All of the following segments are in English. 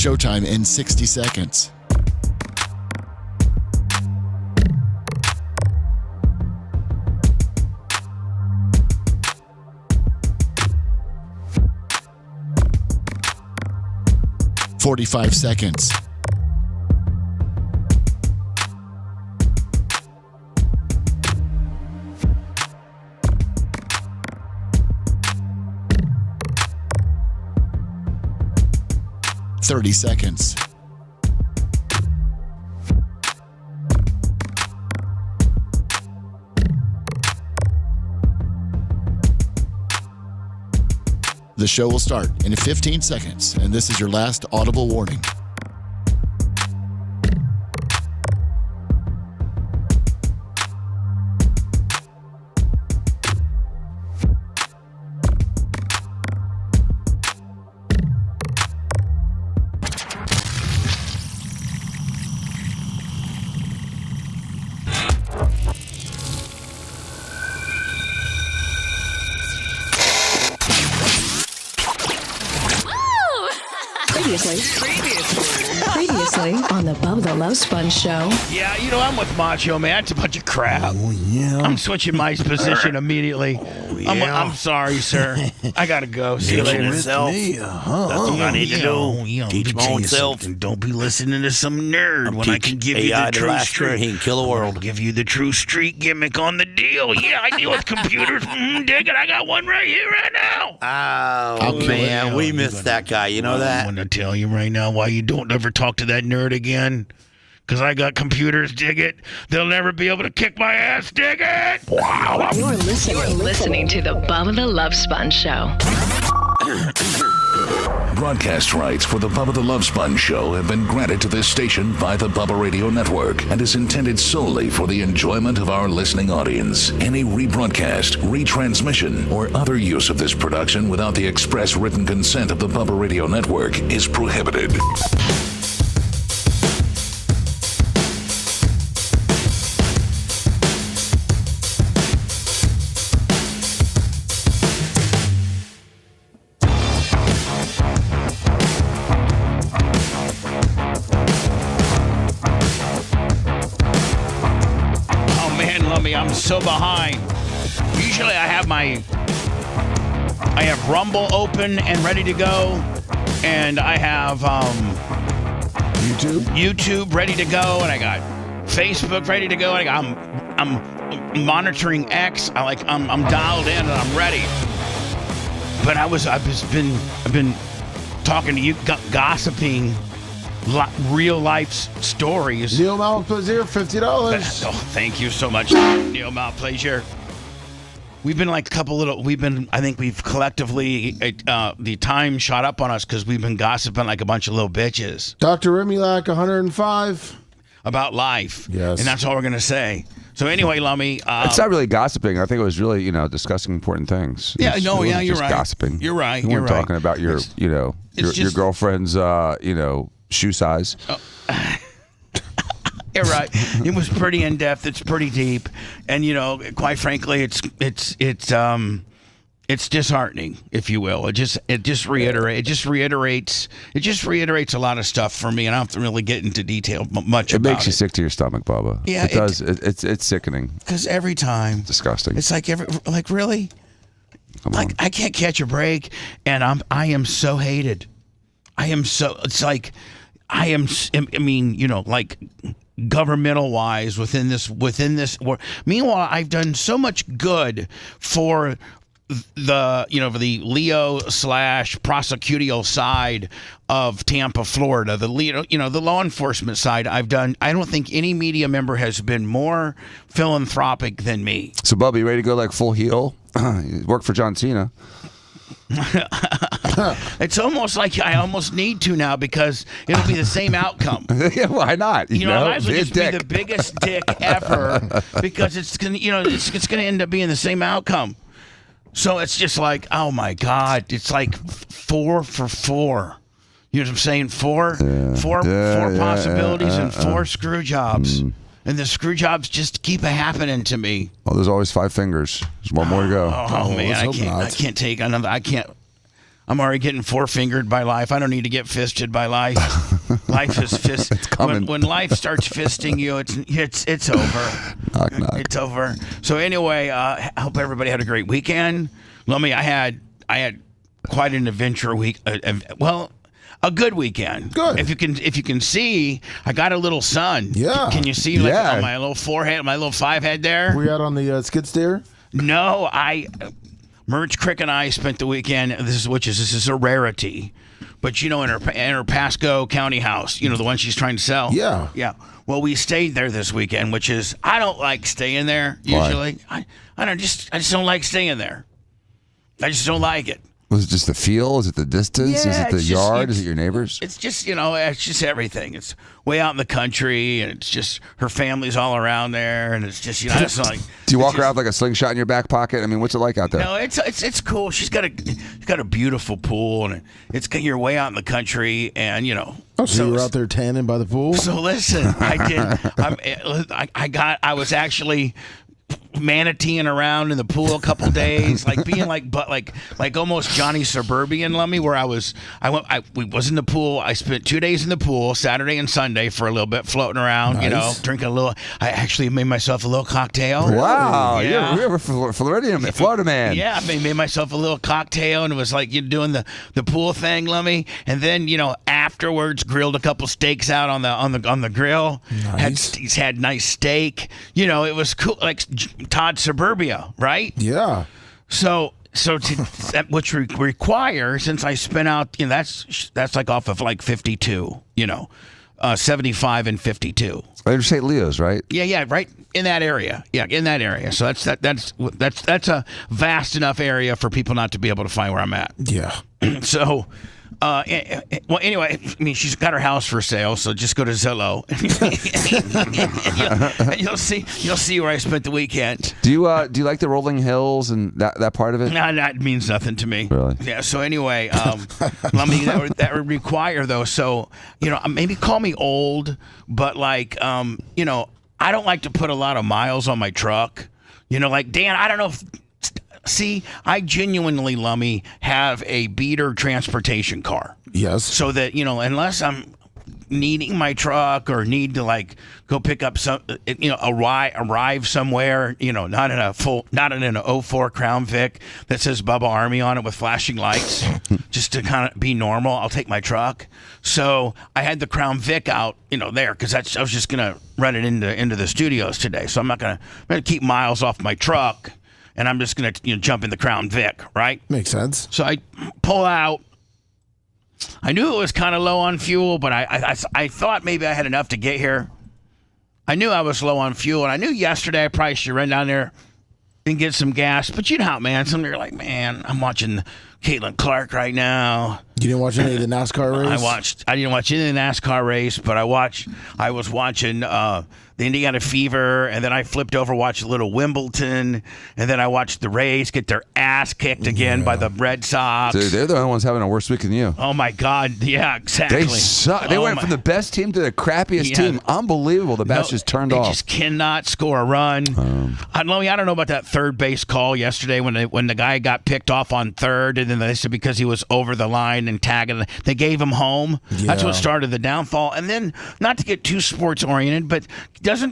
Showtime in 60 seconds. "45 seconds. "30 seconds. The show will start in 15 seconds, and this is your last audible warning. Previously on the Bubba the Love Sponge show. Yeah, I'm with Macho Man. It's a bunch of crap. Oh, yeah. I'm switching my position immediately. Oh, yeah. I'm sorry, sir. I gotta go. See you later. Yourself. That's what I need to do. Teach my own self. And don't be listening to some nerd when I can give AI you the true last year, street. he can kill the world. I'll give you the true street gimmick on the deal. Yeah, I deal with computers. Dig it. I got one right here, right now. Oh, man. We missed that guy. You know that? I'm going to tell you right now why you don't ever talk to that nerd again. Because I got computers, dig it. They'll never be able to kick my ass, dig it. Wow. You're listening to the Bubba the Love Sponge show. Broadcast rights for the Bubba the Love Sponge show have been granted to this station by the Bubba Radio Network and is intended solely for the enjoyment of our listening audience. Any rebroadcast, retransmission, or other use of this production without the express written consent of the Bubba Radio Network is prohibited. I'm so behind. Usually I have Rumble open and ready to go, and I have YouTube ready to go, and I got Facebook ready to go, and I'm monitoring X. I'm dialed in and I'm ready. But I've been talking to you, gossiping real life stories. Neil Mount Plaisir, $50. Oh, thank you so much, Neil Mount Plaisir. We've been like I think we've collectively, the time shot up on us because we've been gossiping like a bunch of little bitches. Dr. Remilak, 105. About life. Yes. And that's all we're going to say. So anyway, Lummy. It's not really gossiping. I think it was really, discussing important things. Yeah, you're just right. Gossiping. You're right. You weren't talking about your girlfriend's, shoe size. Oh. You're right. It was pretty in depth. It's pretty deep, and quite frankly, it's disheartening, if you will. It just reiterates a lot of stuff for me, and I don't have to really get into detail much. It makes you sick to your stomach, Bubba. Yeah, it does. It's sickening. Because every time, disgusting. It's like really, I can't catch a break, and I am so hated. I am so. It's like I am. I mean, like governmental wise within this. Meanwhile, I've done so much good for the the Leo / prosecutorial side of Tampa, Florida. The the law enforcement side. I don't think any media member has been more philanthropic than me. So, Bubba, you ready to go like full heel? You work for John Cena. It's almost like I almost need to now because it'll be the same outcome. Yeah, why not? I might as well just be the biggest dick ever because it's gonna it's gonna end up being the same outcome. So it's just like, oh my God, it's like 4 for 4. You know what I'm saying? Four possibilities and 4 screw jobs. And the screw jobs just keep happening to me. Well, there's always 5 fingers. There's one more to go. Oh man, I can't take another. I'm already getting four-fingered by life. I don't need to get fisted by life. Life is fist. It's coming. When life starts fisting you, it's over. Knock, knock. It's over. So anyway, I hope everybody had a great weekend. Lummy, I had quite an adventure week. A good weekend. Good. If you can see, I got a little sun. Yeah. Can you see on my little forehead, my little 5 head there? Were you out on the skid steer? No, Merch Crick and I spent the weekend. This is a rarity, but in her Pasco County house, the one she's trying to sell. Yeah. Yeah. Well, we stayed there this weekend, which is I don't like staying there usually. I just don't like staying there. I just don't like it. Was it just the feel? Is it the distance? Yeah, is it the yard? Is it your neighbors? It's just, it's just everything. It's way out in the country, and it's just her family's all around there, and it's just, it's like. Do you walk around with like a slingshot in your back pocket? I mean, what's it like out there? No, it's cool. She's got a beautiful pool, and you're way out in the country, and Oh, so you were out there tanning by the pool? So listen, I was actually manateeing around in the pool a couple days, like being like almost Johnny Suburban Lummy, where I was in the pool. I spent 2 days in the pool, Saturday and Sunday, for a little bit, floating around, Nice. drinking a little. I actually made myself a little cocktail. Wow, Yeah. you're a Florida man. Yeah, I made myself a little cocktail, and it was like doing the pool thing, Lummy. And then afterwards, grilled a couple steaks out on the grill. Nice. Had nice steak. It was cool, like Todd Suburbia, right? Yeah. So which requires, since I spent out, that's like off of like 52, 75 and 52. They're St. Leo's, right? Yeah, right in that area. Yeah, in that area. So that's a vast enough area for people not to be able to find where I'm at. Yeah. So. Well, anyway, I mean, she's got her house for sale, so just go to Zillow, and you'll see where I spent the weekend. Do you like the rolling hills and that part of it? No, that means nothing to me. Really? Yeah. So anyway, that would require though. So maybe call me old, but I don't like to put a lot of miles on my truck. Like Dan, I don't know if. See, I genuinely, Lummy, have a beater transportation car. Yes. So that, unless I'm needing my truck or need to go pick up some, arrive somewhere, not in an 04 Crown Vic that says Bubba Army on it with flashing lights, just to kind of be normal, I'll take my truck. So I had the Crown Vic out, there, because I was just going to run it into the studios today. So I'm going to keep miles off my truck. And I'm just going to jump in the Crown Vic, right? Makes sense. So I pull out. I knew it was kind of low on fuel, but I thought maybe I had enough to get here. I knew I was low on fuel, and I knew yesterday I probably should run down there and get some gas. But you know how, man, some you're like, man, I'm watching Caitlin Clark right now. You didn't watch any of the NASCAR race? I didn't watch any of the NASCAR race, but I was watching the Indiana Fever, and then I flipped over, watched a little Wimbledon, and then I watched the Rays get their ass kicked again by the Red Sox. Dude, they're the only ones having a worse week than you. Oh my God! Yeah, exactly. They suck. They went from the best team to the crappiest team. Unbelievable. The bats just turned off. They just cannot score a run. I don't know about that third base call yesterday when the guy got picked off on third, and then they said because he was over the line and tagging, they gave him home. Yeah. That's what started the downfall. And then, not to get too sports oriented, but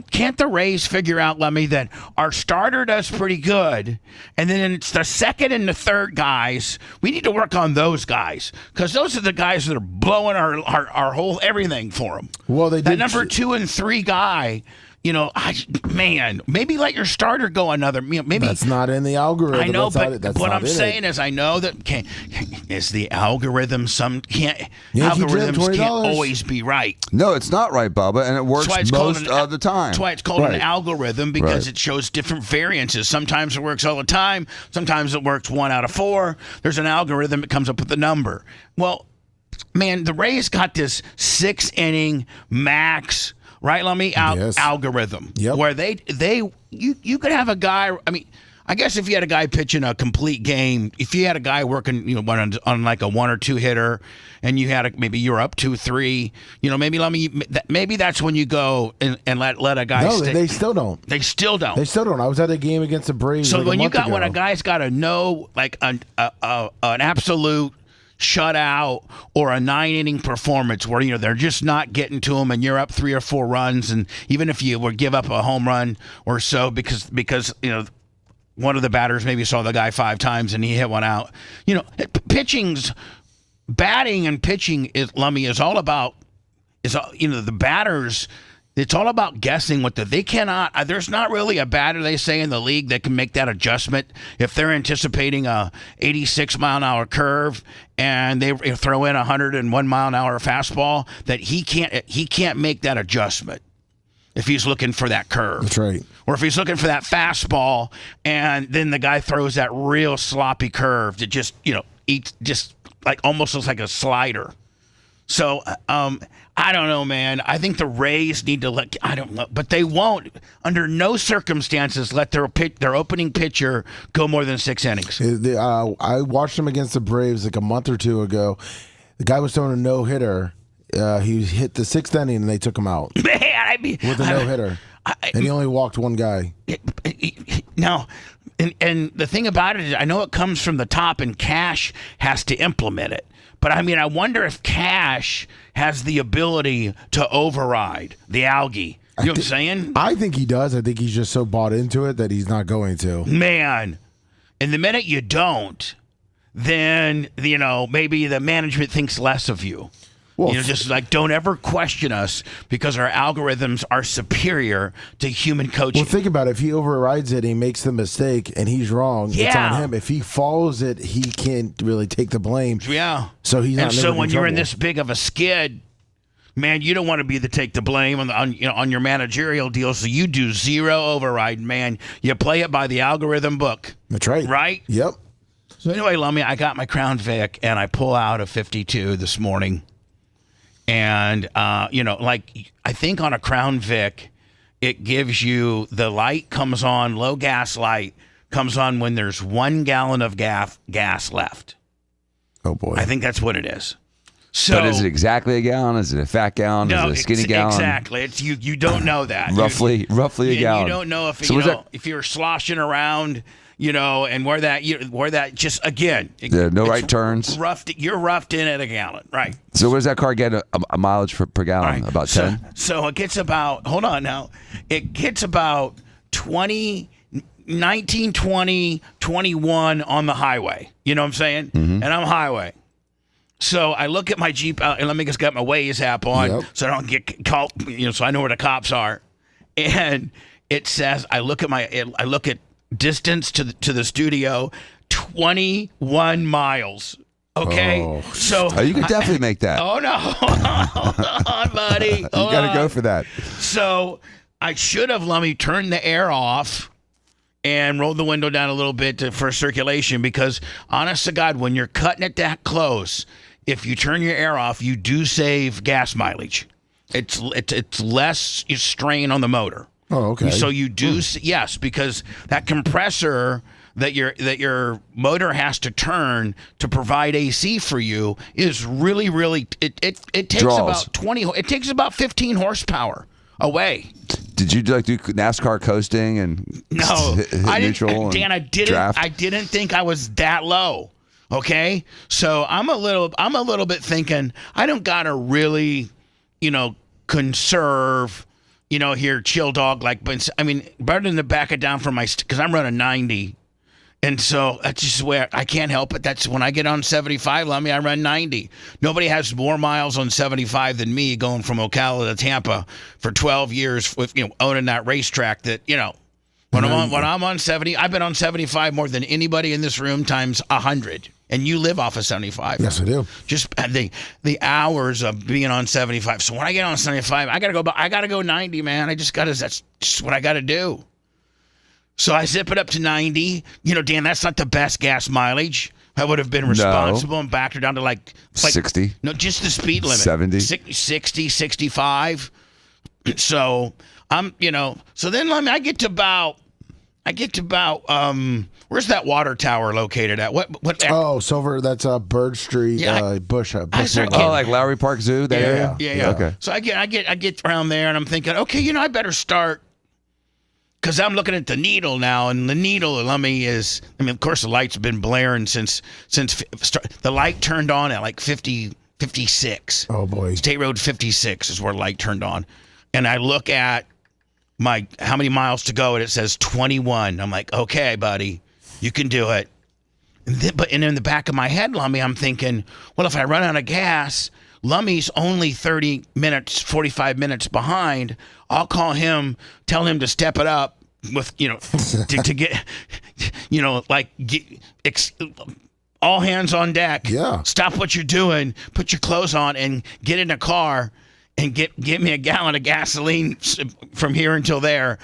can't the Rays figure out, Lemmy, that our starter does pretty good, and then it's the second and the third guys, we need to work on those guys, because those are the guys that are blowing our whole everything for them. Well, they did. That number 2 and 3 guy, maybe let your starter go another. Maybe that's not in the algorithm. I know, that's what not I'm saying is, I know that is the algorithm. Algorithms can't always be right. No, it's not right, Bubba, and it works most of the time. That's why it's called an algorithm, because it shows different variances. Sometimes it works all the time. Sometimes it works 1 out of 4. There's an algorithm that comes up with the number. Well, man, the Rays got this 6-inning max. Right, Lummy? Algorithm. Yep. Where you could have a guy. I mean, I guess if you had a guy pitching a complete game, if you had a guy working, on like a 1 or 2 hitter, and you had maybe you're up 2-3, maybe Lummy, maybe that's when you go and let a guy. No, they still don't. They still don't. They still don't. I was at a game against the Braves. So when a when a guy's ago. got to know like an absolute. shutout or a 9-inning performance where they're just not getting to them and you're up 3 or 4 runs, and even if you would give up a home run or so because one of the batters maybe saw the guy 5 times and he hit one out. Batting and pitching is all about the batters. It's all about guessing they cannot. There's not really a batter, they say, in the league that can make that adjustment if they're anticipating a 86-mile-an-hour curve and they throw in a 101-mile-an-hour fastball, that he can't make that adjustment if he's looking for that curve. That's right. Or if he's looking for that fastball and then the guy throws that real sloppy curve that just eats, just like almost looks like a slider. So I don't know, man. I think the Rays need to I don't know, but they won't, under no circumstances, let their opening pitcher go more than 6 innings. I watched him against the Braves like a month or 2 ago. The guy was throwing a no-hitter. He hit the 6th inning and they took him out. Man, with a no-hitter. And he only walked one guy. Now, and the thing about it is, I know it comes from the top and Cash has to implement it. But I mean, I wonder if Cash has the ability to override the algae. You know what I'm saying? I think he does. I think he's just so bought into it that he's not going to. Man, and the minute you don't, then, maybe the management thinks less of you. Well, just like, don't ever question us because our algorithms are superior to human coaching. Well, think about it. If he overrides it and he makes the mistake and he's wrong, it's on him. If he follows it, he can't really take the blame. Yeah. So he's not. And so when you're in this big of a skid, man, you don't want to be the take the blame on your managerial deal. So you do zero override, man. You play it by the algorithm book. That's right. Right? Yep. So anyway, Lummy, I got my Crown Vic and I pull out a 52 this morning. And, I think on a Crown Vic, it gives you, the light comes on, low gas light comes on when there's 1 gallon of gas left. Oh, boy. I think that's what it is. So, but is it exactly a gallon? Is it a fat gallon? No, is it a skinny gallon? Exactly. It's you don't know that. roughly a gallon. You don't know if if you're sloshing around, and where that just, again, no right turns. You're roughed in at a gallon, right? So what does that car get a mileage per gallon? Right. About 10? So it gets about, hold on now, it gets about 19, 20, 21 on the highway. You know what I'm saying? Mm-hmm. And I'm highway. So I look at my Jeep and let me just get my Waze app on so I don't get caught, so I know where the cops are. And it says, I look at distance to the studio, 21 miles. Okay, so you could definitely make that. Oh no, hold on, buddy. You got to go for that. So I should have, turned the air off and rolled the window down a little bit for circulation, because honest to God, when you're cutting it that close, if you turn your air off, you do save gas mileage. It's less strain on the motor. Oh, okay. So you do, yes, because that compressor that your motor has to turn to provide AC for you is really, really, it takes about 20, it takes about 15 horsepower away. Did you do NASCAR coasting and hit neutral? Dan, I didn't think I was that low. Okay, so I'm a little bit thinking I don't gotta really, conserve. Here, chill dog, but I mean, better than to back it down from because I'm running 90. And so that's just where I can't help it. That's when I get on 75, I run 90. Nobody has more miles on 75 than me, going from Ocala to Tampa for 12 years with, owning that racetrack that, when I'm on 70, I've been on 75 more than anybody in this room times 100. And you live off of 75. Yes, I do. Just the hours of being on 75. So when I get on 75, I gotta go 90, man. That's just what I gotta do. So I zip it up to 90. Dan, that's not the best gas mileage. I would have been responsible and backed her down to like 60. No, just the speed limit. 70. 60, 65. So so then I get to about where's that water tower located at? What? Oh, Silver. That's Bird Street, Bush. Like Lowry Park Zoo. Yeah. Okay. So I get around there and I'm thinking, okay, I better start because I'm looking at the needle now, and the needle, Lummy, is, I mean, of course, the light's been blaring since the light turned on at like 56. Oh, boy. State Road 56 is where light turned on. And I look at how many miles to go, and it says 21. I'm like, okay, buddy, you can do it. And in the back of my head, Lummy, I'm thinking, well, if I run out of gas, Lummy's only 30 minutes, 45 minutes behind. I'll call him, tell him to step it up with, to get, all hands on deck. Yeah. Stop what you're doing, put your clothes on, and get in a car and get me a gallon of gasoline from here until there.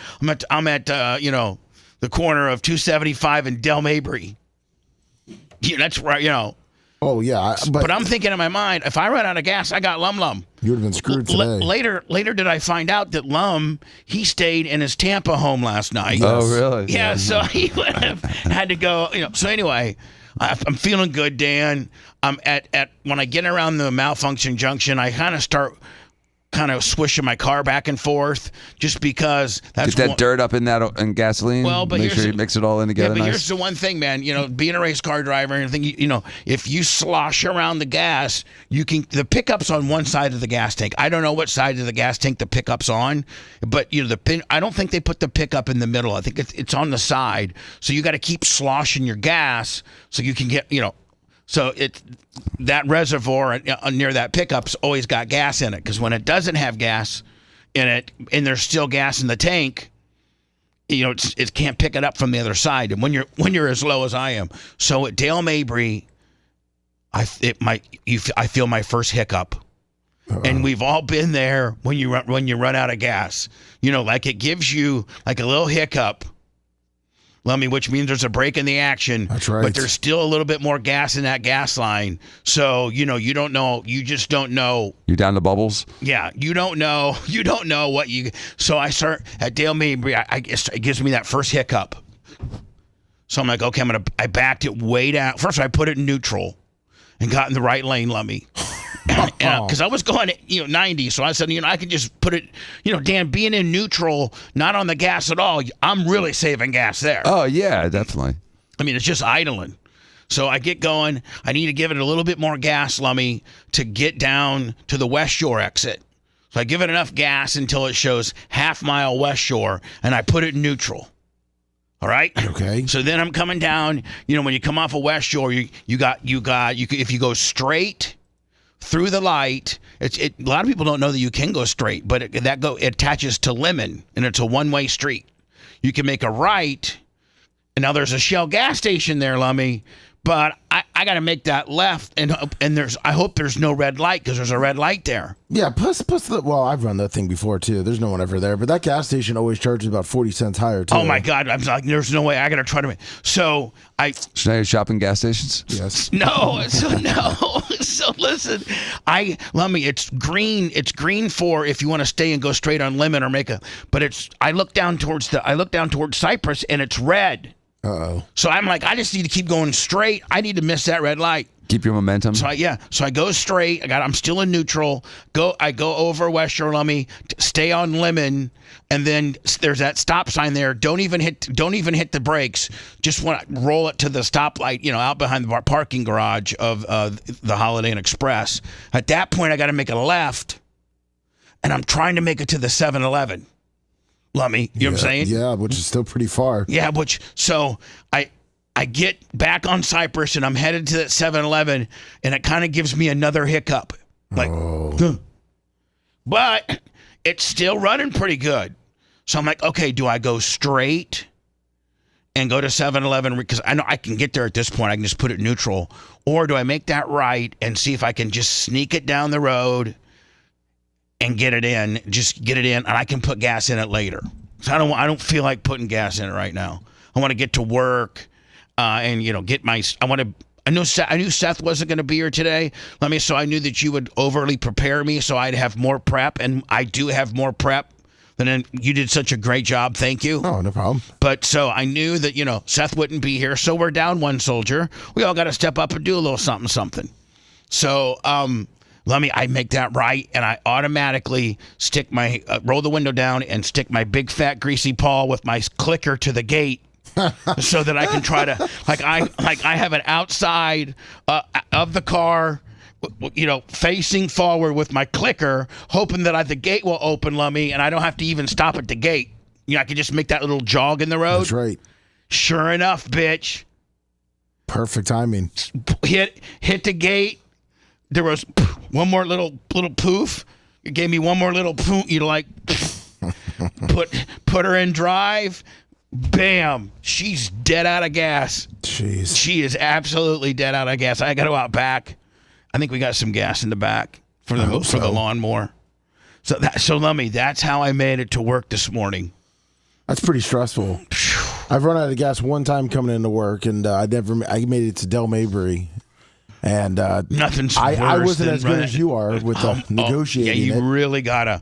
I'm at the corner of 275 and Del Mabry. Yeah, that's right, Oh, yeah. But I'm thinking in my mind, if I run out of gas, I got Lum. You would have been screwed today. Later did I find out that Lum, he stayed in his Tampa home last night. Yes. Oh, really? Yeah, so he would have had to go, So anyway, I'm feeling good, Dan. I'm at when I get around the malfunction junction, I kind of start swishing my car back and forth just because that's get that dirt up in that and gasoline. Well, but make sure you mix it all in together. Yeah, but nice. here's the one thing, man. Being a race car driver and everything, if you slosh around the gas, the pickup's on one side of the gas tank. I don't know what side of the gas tank the pickup's on, but I don't think they put the pickup in the middle. I think it's on the side. So you got to keep sloshing your gas so you can get, So that reservoir near that pickup's always got gas in it, because when it doesn't have gas in it and there's still gas in the tank, it can't pick it up from the other side. And when you're as low as I am, so at Dale Mabry, I feel my first hiccup. And we've all been there when you run out of gas. Like it gives you like a little hiccup. Lummy, which means there's a break in the action. That's right. But there's still a little bit more gas in that gas line. So, you don't know. You just don't know. You down the bubbles? Yeah, you don't know. You don't know what you. So I start at Dale Mabry. It gives me that first hiccup. So I'm like, okay, I backed it way down. First, I put it in neutral and got in the right lane, Lummy. Because I was going at 90, so I said, I could just put it, Dan, being in neutral, not on the gas at all, I'm really saving gas there. Oh, yeah, definitely. I mean, it's just idling. So I get going. I need to give it a little bit more gas, Lummy, to get down to the West Shore exit. So I give it enough gas until it shows half-mile West Shore, and I put it in neutral. All right. Okay. So then I'm coming down. When you come off of West Shore, you if you go straight through the light, a lot of people don't know that you can go straight, but it attaches to Lemon, and it's a one-way street. You can make a right, and now there's a Shell gas station there, Lummy, but I got to make that left, and I hope there's no red light, because there's a red light there. Yeah, plus I've run that thing before too. There's no one ever there, but that gas station always charges about 40 cents higher too. Oh my God, I'm like, there's no way. I got to try to. So now you're shopping gas stations? Yes. No. So listen, Lummy, it's green. It's green for if you want to stay and go straight on Lemon or but I look down towards Cypress, and it's red. Uh-oh. So I'm like, I just need to keep going straight. I need to miss that red light. Keep your momentum. So I go straight. I'm still in neutral. I go over West Shore, Lummy, stay on Lemon, and then there's that stop sign there. Don't even hit the brakes. Just want to roll it to the stoplight, out behind the parking garage of the Holiday Inn Express. At that point, I got to make a left, and I'm trying to make it to the 7-Eleven. Lummy, you know what I'm saying? Yeah, which is still pretty far. Yeah, so I get back on Cypress, and I'm headed to that 7-Eleven, and it kind of gives me another hiccup. But it's still running pretty good. So I'm like, okay, do I go straight and go to 7-Eleven? Because I know I can get there at this point. I can just put it neutral. Or do I make that right and see if I can just sneak it down the road and get it in, and I can put gas in it later. So I don't feel like putting gas in it right now. I want to get to work, and get my. I knew Seth wasn't going to be here today. So I knew that you would overly prepare me, so I'd have more prep, and I do have more prep. And then you did such a great job. Thank you. Oh, no problem. But so I knew that Seth wouldn't be here, so we're down one soldier. We all got to step up and do a little something. So Let me, I make that right, and I automatically stick my, roll the window down and stick my big fat greasy paw with my clicker to the gate so that I can try to, I have an outside of the car, facing forward with my clicker, hoping that the gate will open, Lummy, and I don't have to even stop at the gate. I can just make that little jog in the road. That's right. Sure enough, bitch. Perfect timing. Hit the gate. There was one more little poof. You gave me one more little poof. Put her in drive. Bam. She's dead out of gas. Jeez. She is absolutely dead out of gas. I got to go out back. I think we got some gas in the back for the lawnmower. So Lummy, that's how I made it to work this morning. That's pretty stressful. I've run out of gas one time coming into work, and I made it to Del Mabry. And nothing's worse I wasn't than as good as you are with negotiating. Yeah, you really gotta.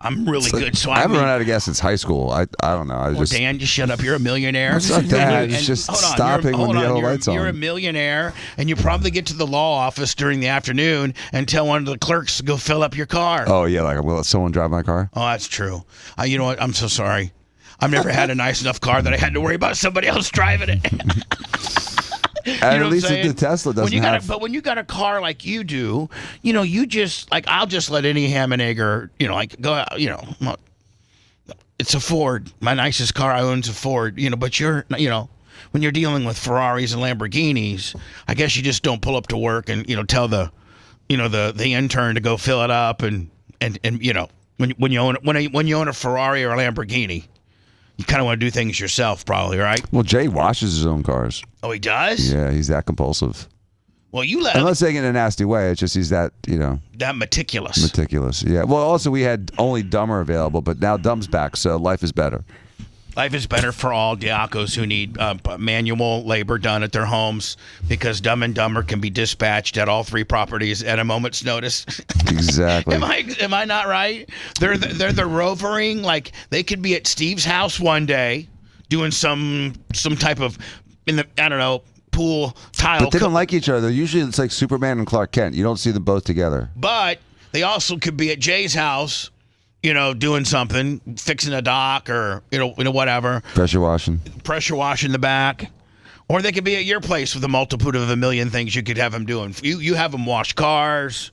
I'm really good. So I haven't run out of gas since high school. I don't know. Dan, just shut up. You're a millionaire. It's not that. It's just stopping when the yellow light's on. You're a millionaire, and you probably get to the law office during the afternoon and tell one of the clerks to go fill up your car. Oh yeah, like I'm gonna let someone drive my car. Oh, that's true. You know what? I'm so sorry. I've never had a nice enough car that I had to worry about somebody else driving it. At least the Tesla doesn't have. But when you got a car like you do, you just I'll just let any ham and egger, go out. It's a Ford. My nicest car I own is a Ford. But you're, when you're dealing with Ferraris and Lamborghinis, I guess you just don't pull up to work and tell the intern to go fill it up and when you own a Ferrari or a Lamborghini. You kind of want to do things yourself, probably, right? Well, Jay washes his own cars. Oh, he does? Yeah, he's that compulsive. Well, you let him. I'm not saying it in a nasty way. It's just he's that, that meticulous. Meticulous, yeah. Well, also we had only Dumber available, but now Dumb's back, so life is better. Life is better for all Diacos who need manual labor done at their homes because Dumb and Dumber can be dispatched at all 3 properties at a moment's notice. Exactly. Am I not right? They're the rovering, like they could be at Steve's house one day doing some type of pool tile. But they don't like each other. Usually it's like Superman and Clark Kent. You don't see them both together. But they also could be at Jay's house. Doing something, fixing a dock or, whatever. Pressure washing the back. Or they could be at your place with a multitude of a million things you could have them doing. You have them wash cars,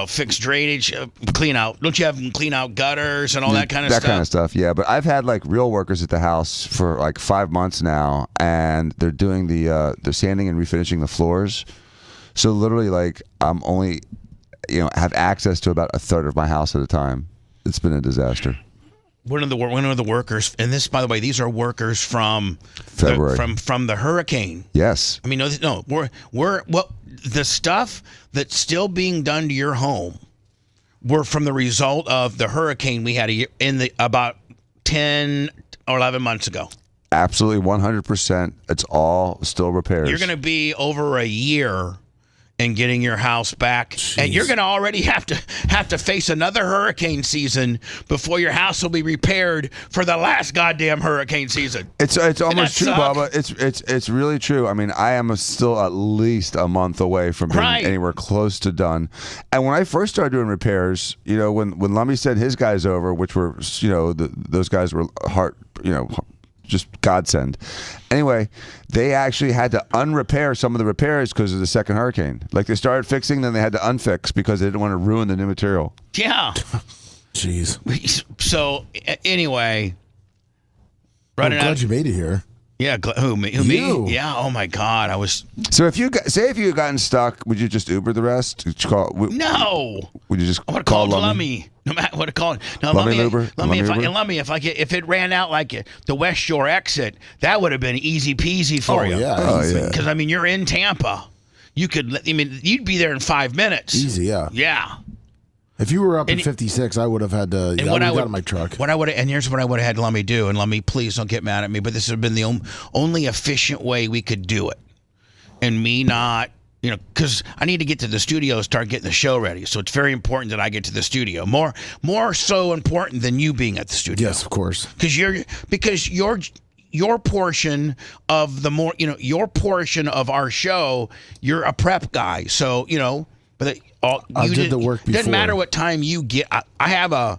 fix drainage, clean out. Don't you have them clean out gutters and all that kind of stuff? That kind of stuff, yeah. But I've had real workers at the house for 5 months now, and they're doing they're sanding and refinishing the floors. So literally, I'm only, have access to about a third of my house at a time. It's been a disaster. One of the workers, and this, by the way, these are workers from February, from the hurricane. Yes. I mean, no, we're the stuff that's still being done to your home were from the result of the hurricane we had about 10 or 11 months ago. Absolutely, 100%. It's all still repairs. You're going to be over a year and getting your house back. Jeez. And you're going to already have to face another hurricane season before your house will be repaired for the last goddamn hurricane season. It's almost true, Bubba. It's really true. I mean, I am still at least a month away from being anywhere close to done. And when I first started doing repairs, when Lummy sent his guys over, which were those guys were just godsend. Anyway, they actually had to unrepair some of the repairs because of the second hurricane. They started fixing, then they had to unfix because they didn't want to ruin the new material. Yeah. Jeez. So anyway, I'm glad you made it here. Yeah, who me? Me? Yeah. Oh my God, I was. So if you had gotten stuck, would you just Uber the rest? No. Would you just I would have called Lummy? No matter what to call it. No, Lummy. If it ran out like the West Shore exit, that would have been easy peasy for you. Yeah. Because you're in Tampa. You'd be there in 5 minutes. Easy, yeah. Yeah. If you were up in 56, I would have had to. I would have got in my truck. Here's what I would have had Lummy do, and Lummy, please don't get mad at me, but this would have been the only efficient way we could do it, and me not, because I need to get to the studio, start getting the show ready. So it's very important that I get to the studio. More so important than you being at the studio. Yes, of course. Because your portion of your portion of our show, you're a prep guy, so But I did the work before. Doesn't matter what time you get. I have a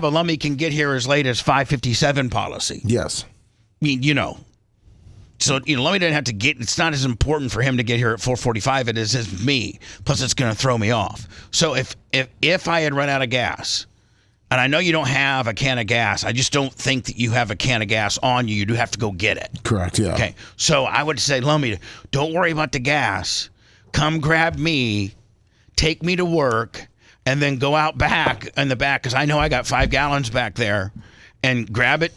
Lummy can get here as late as 5:57 policy. Yes. I mean, So, Lummy didn't have to get. It's not as important for him to get here at 4:45 it is as me. Plus, it's going to throw me off. So if I had run out of gas, and I know you don't have a can of gas, I just don't think that you have a can of gas on you. You do have to go get it. Correct. Yeah. Okay. So I would say, Lummy, don't worry about the gas. Come grab me. Take me to work, and then go out back in the back, because I know I got 5 gallons back there, and grab it,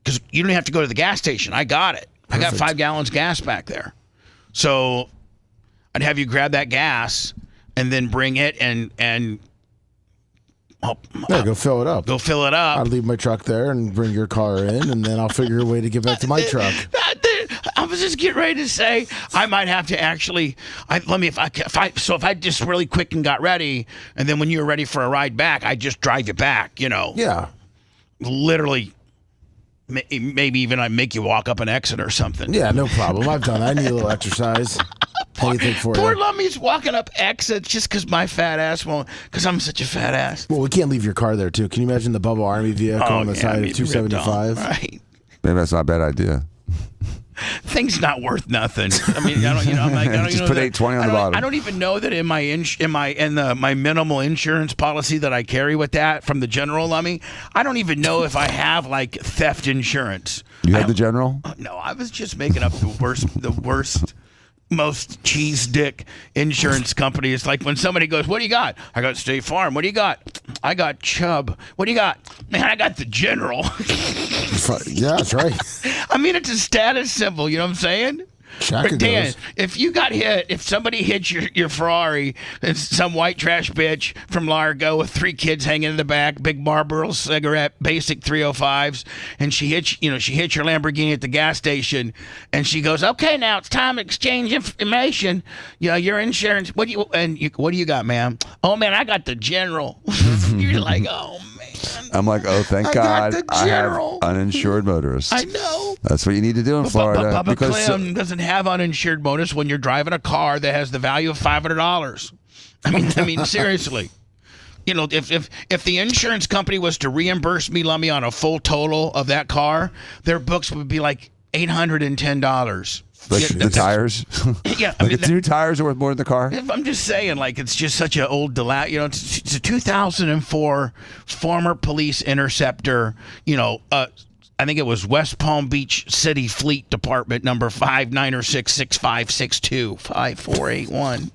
because you don't have to go to the gas station. I got it. Perfect. I got 5 gallons gas back there. So I'd have you grab that gas and then bring it go fill it up. Go fill it up. I'll leave my truck there and bring your car in, and then I'll figure a way to get back to my truck. I was just getting ready to say I might have to actually. If I just really quick and got ready, and then when you were ready for a ride back, I just drive you back. Yeah. Literally. Maybe even I make you walk up an exit or something. Yeah, no problem. I've done. I need a little exercise. Anything for you. Poor Lummy's walking up exits just because my fat ass won't. Because I'm such a fat ass. Well, we can't leave your car there too. Can you imagine the Bubba Army vehicle on the side of 275? Right. Maybe that's not a bad idea. Thing's not worth nothing. I mean, I don't. I'm like, I don't. Just put $820 on the bottom. I don't even know that in my minimal insurance policy that I carry with that from the general Lummy. I don't even know if I have like theft insurance. You have the general? No, I was just making up the worst. Most cheese dick insurance company. It's like when somebody goes, "What do you got?" I got State Farm. What do you got? I got Chubb. What do you got? Man, I got the General. Yeah, that's right. I mean, it's a status symbol. You know what I'm saying? Shaka Dan, goes. if you got hit, if somebody hits your Ferrari, it's some white trash bitch from Largo with 3 kids hanging in the back, big Marlboro cigarette, basic 305s, and she hits your Lamborghini at the gas station, and she goes, "Okay, now it's time to exchange information. Your insurance. What do you got, ma'am? Oh man, I got the General." You're like, oh man. I'm like, oh, thank God, I have uninsured motorists. I know. That's what you need to do in Florida. But Clem doesn't have uninsured motorists when you're driving a car that has the value of $500. I mean, seriously. If the insurance company was to reimburse me, Lummy, on a full total of that car, their books would be like $810. The tires? Yeah. The new tires are worth more than the car? I'm just saying, it's just such an old it's a 2004 former police interceptor, I think it was West Palm Beach City Fleet Department number 59665625481.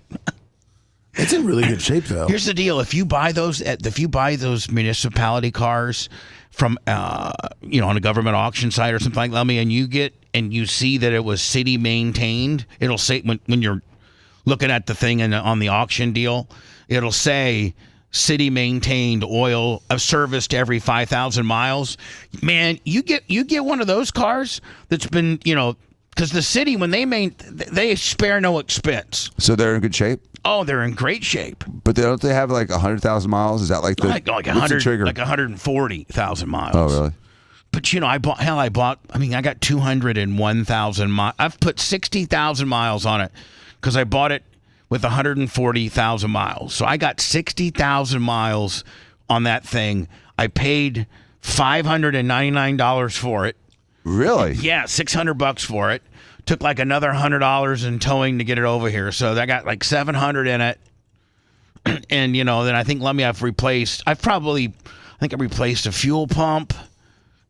It's in really good shape, though. Here's the deal: if you buy those municipality cars from on a government auction site or something like that, and you see that it was city maintained, it'll say when you're looking at the thing on the auction deal, it'll say city maintained oil of service to every 5,000 miles. Man, you get one of those cars that's been, because the city, when they spare no expense. So they're in good shape? Oh, they're in great shape. But don't they have like 100,000 miles? Is that like the like 100, like 140,000 miles? Oh, really? But I got 201,000 miles. I've put 60,000 miles on it because I bought it with 140,000 miles. So I got 60,000 miles on that thing. I paid $599 for it. Really? Yeah, $600 for it. Took like another $100 in towing to get it over here. So I got like $700 in it. And then I think I've replaced I replaced a fuel pump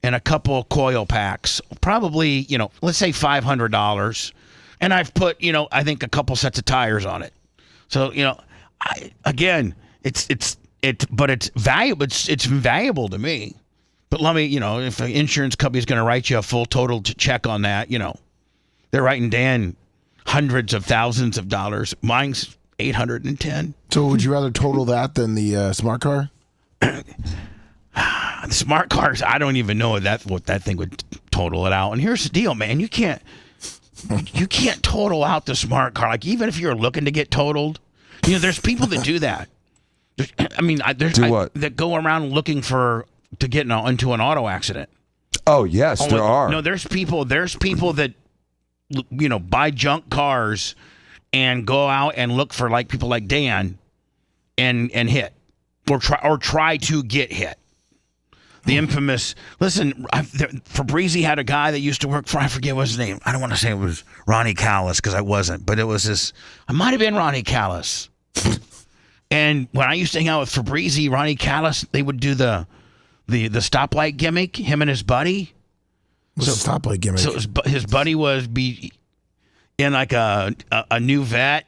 and a couple of coil packs. Probably, let's say $500. And I've put, I think a couple sets of tires on it. So, it's valuable. It's valuable to me. But let me, if an insurance company is going to write you a full total check on that, they're writing Dan hundreds of thousands of dollars. Mine's $810. So would you rather total that than the smart car? The smart cars, I don't even know what that thing would total it out. And here's the deal, man. You can't total out the smart car. Like, even if you're looking to get totaled, there's people that do that. That go around looking to get into an auto accident. Oh, yes, there are. No, there's people that buy junk cars and go out and look for like people like Dan and hit or try to get hit. The infamous, listen, Fabrizi had a guy that used to work for, I forget what his name. I don't want to say it was Ronnie Callis because I wasn't, but it was this, I might have been Ronnie Callis. And when I used to hang out with Fabrizi, Ronnie Callis, they would do the stoplight gimmick, him and his buddy. What's the stoplight gimmick? So his buddy was be in like a new vet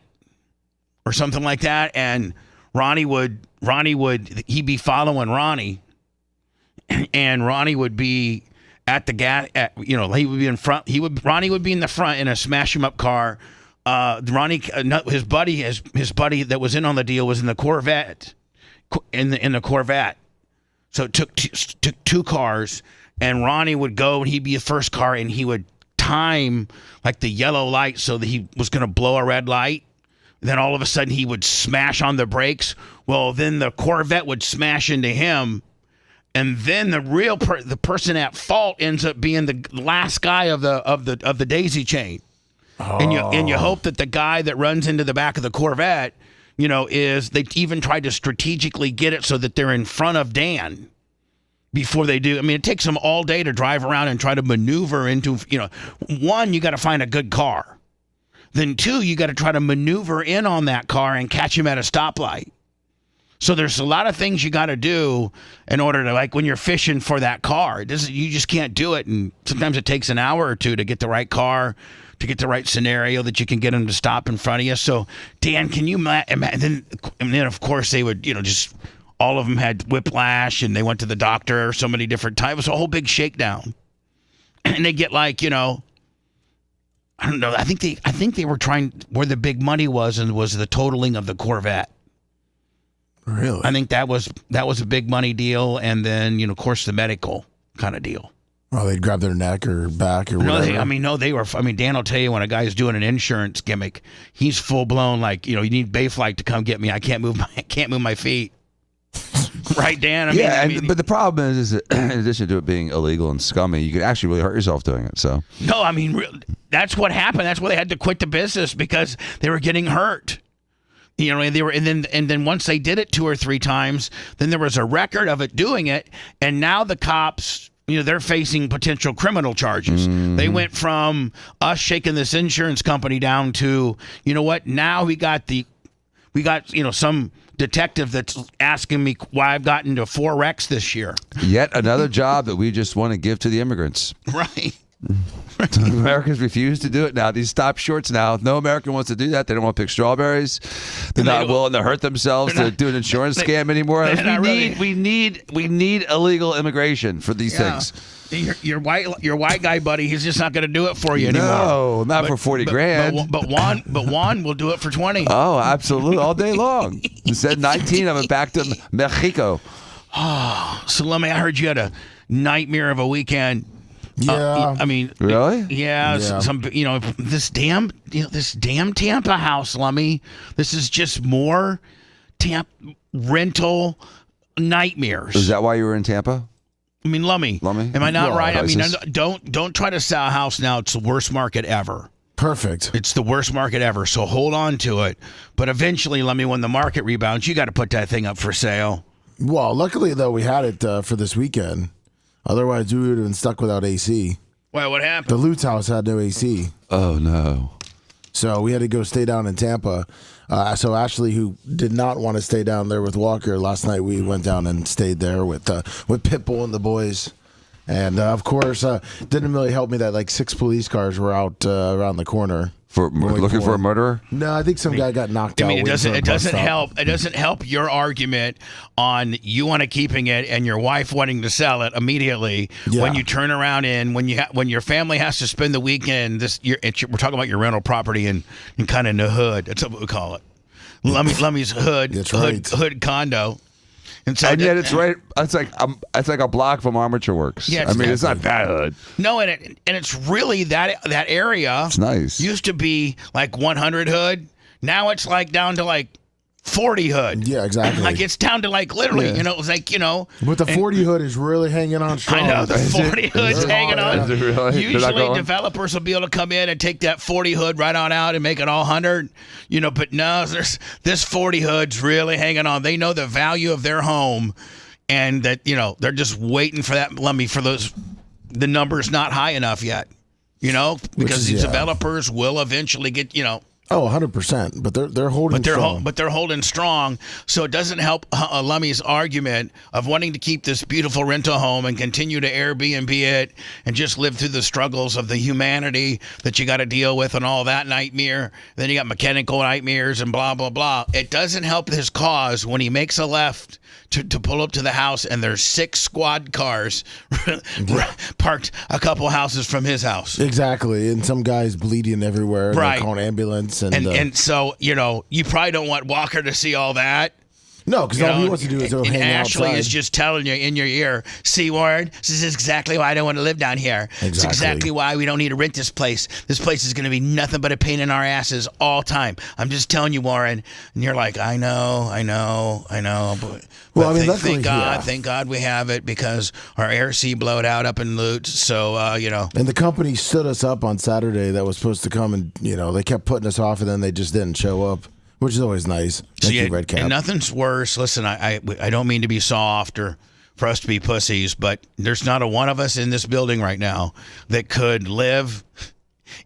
or something like that, and Ronnie would he'd be following Ronnie. And Ronnie would be at the gas. He would be in front. Ronnie would be in the front in a smash him up car. His buddy that was in on the deal was in the Corvette, in the Corvette. So it took two cars, and Ronnie would go and he'd be the first car, and he would time like the yellow light so that he was going to blow a red light. Then all of a sudden he would smash on the brakes. Well, then the Corvette would smash into him. And then the person at fault ends up being the last guy of the daisy chain, and you hope that the guy that runs into the back of the Corvette, is they even tried to strategically get it so that they're in front of Dan before they do. I mean, it takes them all day to drive around and try to maneuver into. One, you got to find a good car, then two, you got to try to maneuver in on that car and catch him at a stoplight. So there's a lot of things you got to do in order to, like when you're fishing for that car. You just can't do it, and sometimes it takes an hour or two to get the right car, to get the right scenario that you can get them to stop in front of you. So, Dan, can you imagine? And then of course, they would, just all of them had whiplash, and they went to the doctor so many different times. It was a whole big shakedown. And they get like, I don't know. I think they were trying, where the big money was, and was the totaling of the Corvette. Really? I think that was a big money deal, and then of course the medical kind of deal. Well, they'd grab their neck or back or whatever. They were. Dan will tell you when a guy's doing an insurance gimmick, he's full blown like you need Bayflight to come get me. I can't move my feet. Right, Dan? But the problem is that in addition to it being illegal and scummy, you could actually really hurt yourself doing it. So no, that's what happened. That's why they had to quit the business, because they were getting hurt. And they were, and then once they did it 2 or 3 times, then there was a record of it doing it, and now the cops, they're facing potential criminal charges. Mm-hmm. They went from us shaking this insurance company down to, now we got some detective that's asking me why I've gotten to 4 wrecks this year. Yet another job that we just want to give to the immigrants. Right. Americans refuse to do it now. These stop shorts now. No American wants to do that. They don't want to pick strawberries. They're not willing to hurt themselves to do an insurance scam anymore. We need illegal immigration for these things. Your white guy buddy, he's just not going to do it for you anymore. No, not for 40 grand. But Juan will do it for 20. Oh, absolutely, all day long. Instead 19 of it back to Mexico. Salome, I heard you had a nightmare of a weekend. Yeah. Really? Yeah. Some, this damn Tampa house, Lummy. This is just more rental nightmares. Is that why you were in Tampa? Lummy. Am I not right? Don't try to sell a house now. It's the worst market ever. Perfect. It's the worst market ever. So hold on to it. But eventually, Lummy, when the market rebounds, you got to put that thing up for sale. Well, luckily though, we had it for this weekend. Otherwise, we would have been stuck without AC. Well, what happened? The Lutz house had no AC. Oh, no. So we had to go stay down in Tampa. So Ashley, who did not want to stay down there with Walker, last night we went down and stayed there with Pitbull and the boys. And, of course, didn't really help me that, 6 police cars were out around the corner. Looking for a murderer? No, I think some guy got knocked out. It doesn't help. It doesn't help your argument on you want to keeping it and your wife wanting to sell it immediately. Yeah. When you turn around and when your family has to spend the weekend. We're talking about your rental property and kind of in the hood. That's what we call it. Lummy's hood. That's right. Hood condo. And yet it's right. It's like a block from Armature Works. Yeah, it's not that hood. No, and it's really that area. It's nice. Used to be like 100 hood. Now it's down to 40 hood. Yeah, exactly. Like it's down to like literally, it was like, But the 40 hood is really hanging on strong. I know the 40 hood's hanging on. Is it really? Usually developers will be able to come in and take that 40 hood right on out and make it all 100, but no, this 40 hood's really hanging on. They know the value of their home and that, they're just waiting for that lummy for the number's not high enough yet, because these developers will eventually get, Oh, 100%. But they're holding strong. But they're holding strong, so it doesn't help Lummy's argument of wanting to keep this beautiful rental home and continue to Airbnb it and just live through the struggles of the humanity that you got to deal with and all that nightmare. Then you got mechanical nightmares and blah, blah, blah. It doesn't help his cause when he makes a left to pull up to the house and there's 6 squad cars parked a couple houses from his house. Exactly. And some guy's bleeding everywhere. And right. They're calling ambulance. And so, you probably don't want Walker to see all that. No, because all he wants to do is go hang Ashley outside. is just telling you in your ear, see, Warren, this is exactly why I don't want to live down here. Exactly. It's exactly why we don't need to rent this place. This place is going to be nothing but a pain in our asses all time. I'm just telling you, Warren. And you're like, I know. But Well, I mean, luckily, thank God we have it because our air sea blowed out up in Lutz. So, And the company stood us up on Saturday that was supposed to come and, they kept putting us off and then they just didn't show up. Which is always nice. Thank you, Red Cap. And nothing's worse. Listen, I don't mean to be soft or for us to be pussies, but there's not a one of us in this building right now that could live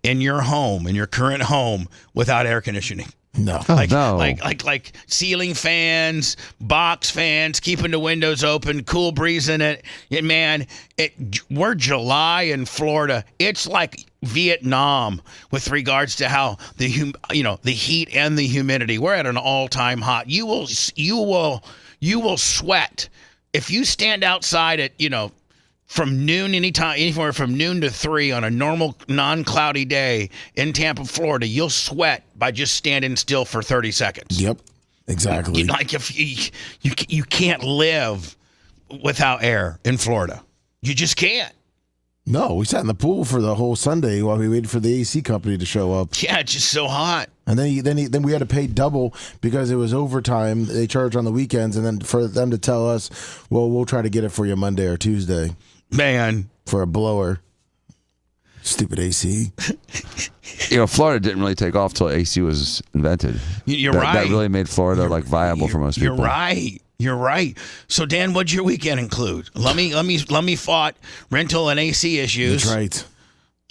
in your home, in your current home, without air conditioning. No. Like ceiling fans, box fans, keeping the windows open, cool breeze in it. We're July in Florida. It's like Vietnam with regards to how the heat and the humidity. We're at an all-time hot. You will sweat if you stand outside at from noon anywhere from noon to 3 on a normal non-cloudy day in Tampa, Florida. You'll sweat by just standing still for 30 seconds. Yep, exactly. Like if you can't live without air in Florida, you just can't. No, we sat in the pool for the whole Sunday while we waited for the AC company to show up. Yeah, it's just so hot. And then we had to pay double because it was overtime. They charge on the weekends, and then for them to tell us, well, we'll try to get it for you Monday or Tuesday. Man. For a blower. Stupid AC. Florida didn't really take off till AC was invented. You're right. That really made Florida viable for most people. You're right. So Dan, what'd your weekend include? Let me fought rental and AC issues. That's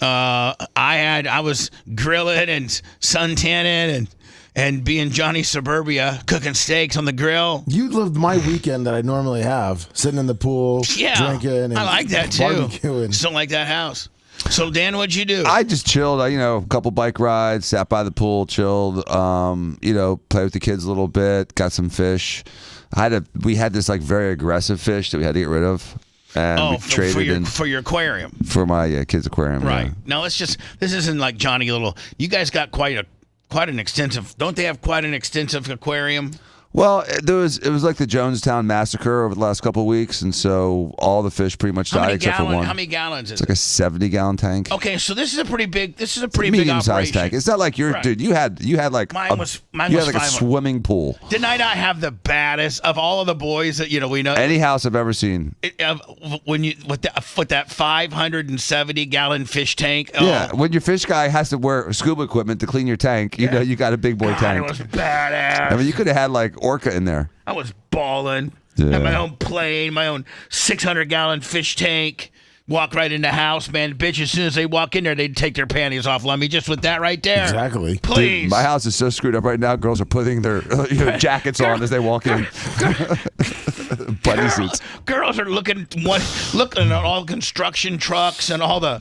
right. I was grilling and suntanning and being Johnny Suburbia, cooking steaks on the grill. You lived my weekend that I normally have, sitting in the pool, drinking. And I like that too. Barbecuing. Just don't like that house. So Dan, what'd you do? I just chilled. A couple bike rides, sat by the pool, chilled. Played with the kids a little bit, got some fish. We had this very aggressive fish that we had to get rid of. And we traded for your aquarium. For my kids' aquarium. Right. Yeah. Now this isn't like Johnny Little. You guys got quite an extensive. Don't they have quite an extensive aquarium? Well, it was like the Jonestown massacre over the last couple of weeks, and so all the fish pretty much died except for one. How many gallons is it? It's like a 70-gallon tank. Okay, so this is a pretty big. This is a pretty medium-sized tank. It's not like dude. You had like mine was a swimming pool. Didn't I not have the baddest of all of the boys that we know? Any house I've ever seen. When you with that 570-gallon fish tank. Yeah, when your fish guy has to wear scuba equipment to clean your tank, you know you got a big boy tank. It was badass. I mean, you could have had orca in there. I was balling. Yeah. Had my own plane, my own 600-gallon fish tank. Walk right in the house, man. Bitch, as soon as they walk in there, they'd take their panties off. Let me just with that right there. Exactly. Please. Dude, my house is so screwed up right now. Girls are putting their jackets on as they walk in. Bunny suits. Girls are looking at all construction trucks and all the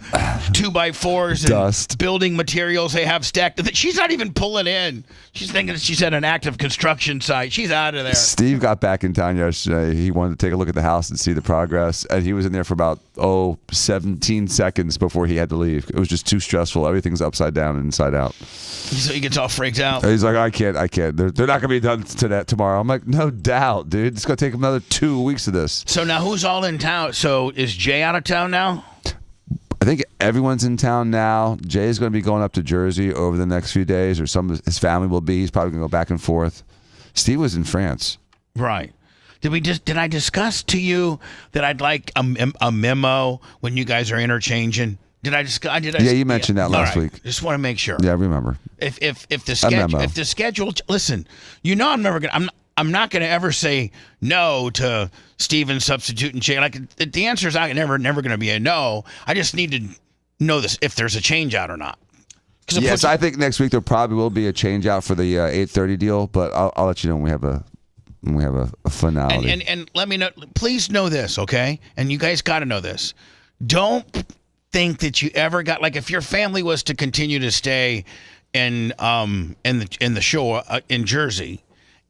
2x4s and dust, building materials they have stacked. She's not even pulling in. She's thinking she's at an active construction site. She's out of there. Steve got back in town yesterday. He wanted to take a look at the house and see the progress, and he was in there for about 17 seconds before he had to leave. It was just too stressful. Everything's upside down and inside out. So he gets all freaked out. He's like, I can't. They're not going to be done tomorrow. I'm like, no doubt, dude. It's going to take him another 2 weeks of this. So now who's all in town? So is Jay out of town now? I think everyone's in town now. Jay's going to be going up to Jersey over the next few days, or some of his family will be. He's probably going to go back and forth. Steve was in France. Right. Did I discuss to you that I'd like a memo when you guys are interchanging? Yeah, you mentioned that last week. Just want to make sure. Yeah, I remember. If the schedule, listen, I'm not going to ever say no to Steven substituting Jay. Like the answer is never going to be a no. I just need to know this if there's a change out or not. Yes, I think next week there probably will be a change out for the 8:30 deal, but I'll let you know when we have a finality. And let me know. Please know this, okay? And you guys got to know this. Don't think that you ever got, like, if your family was to continue to stay in the show in Jersey,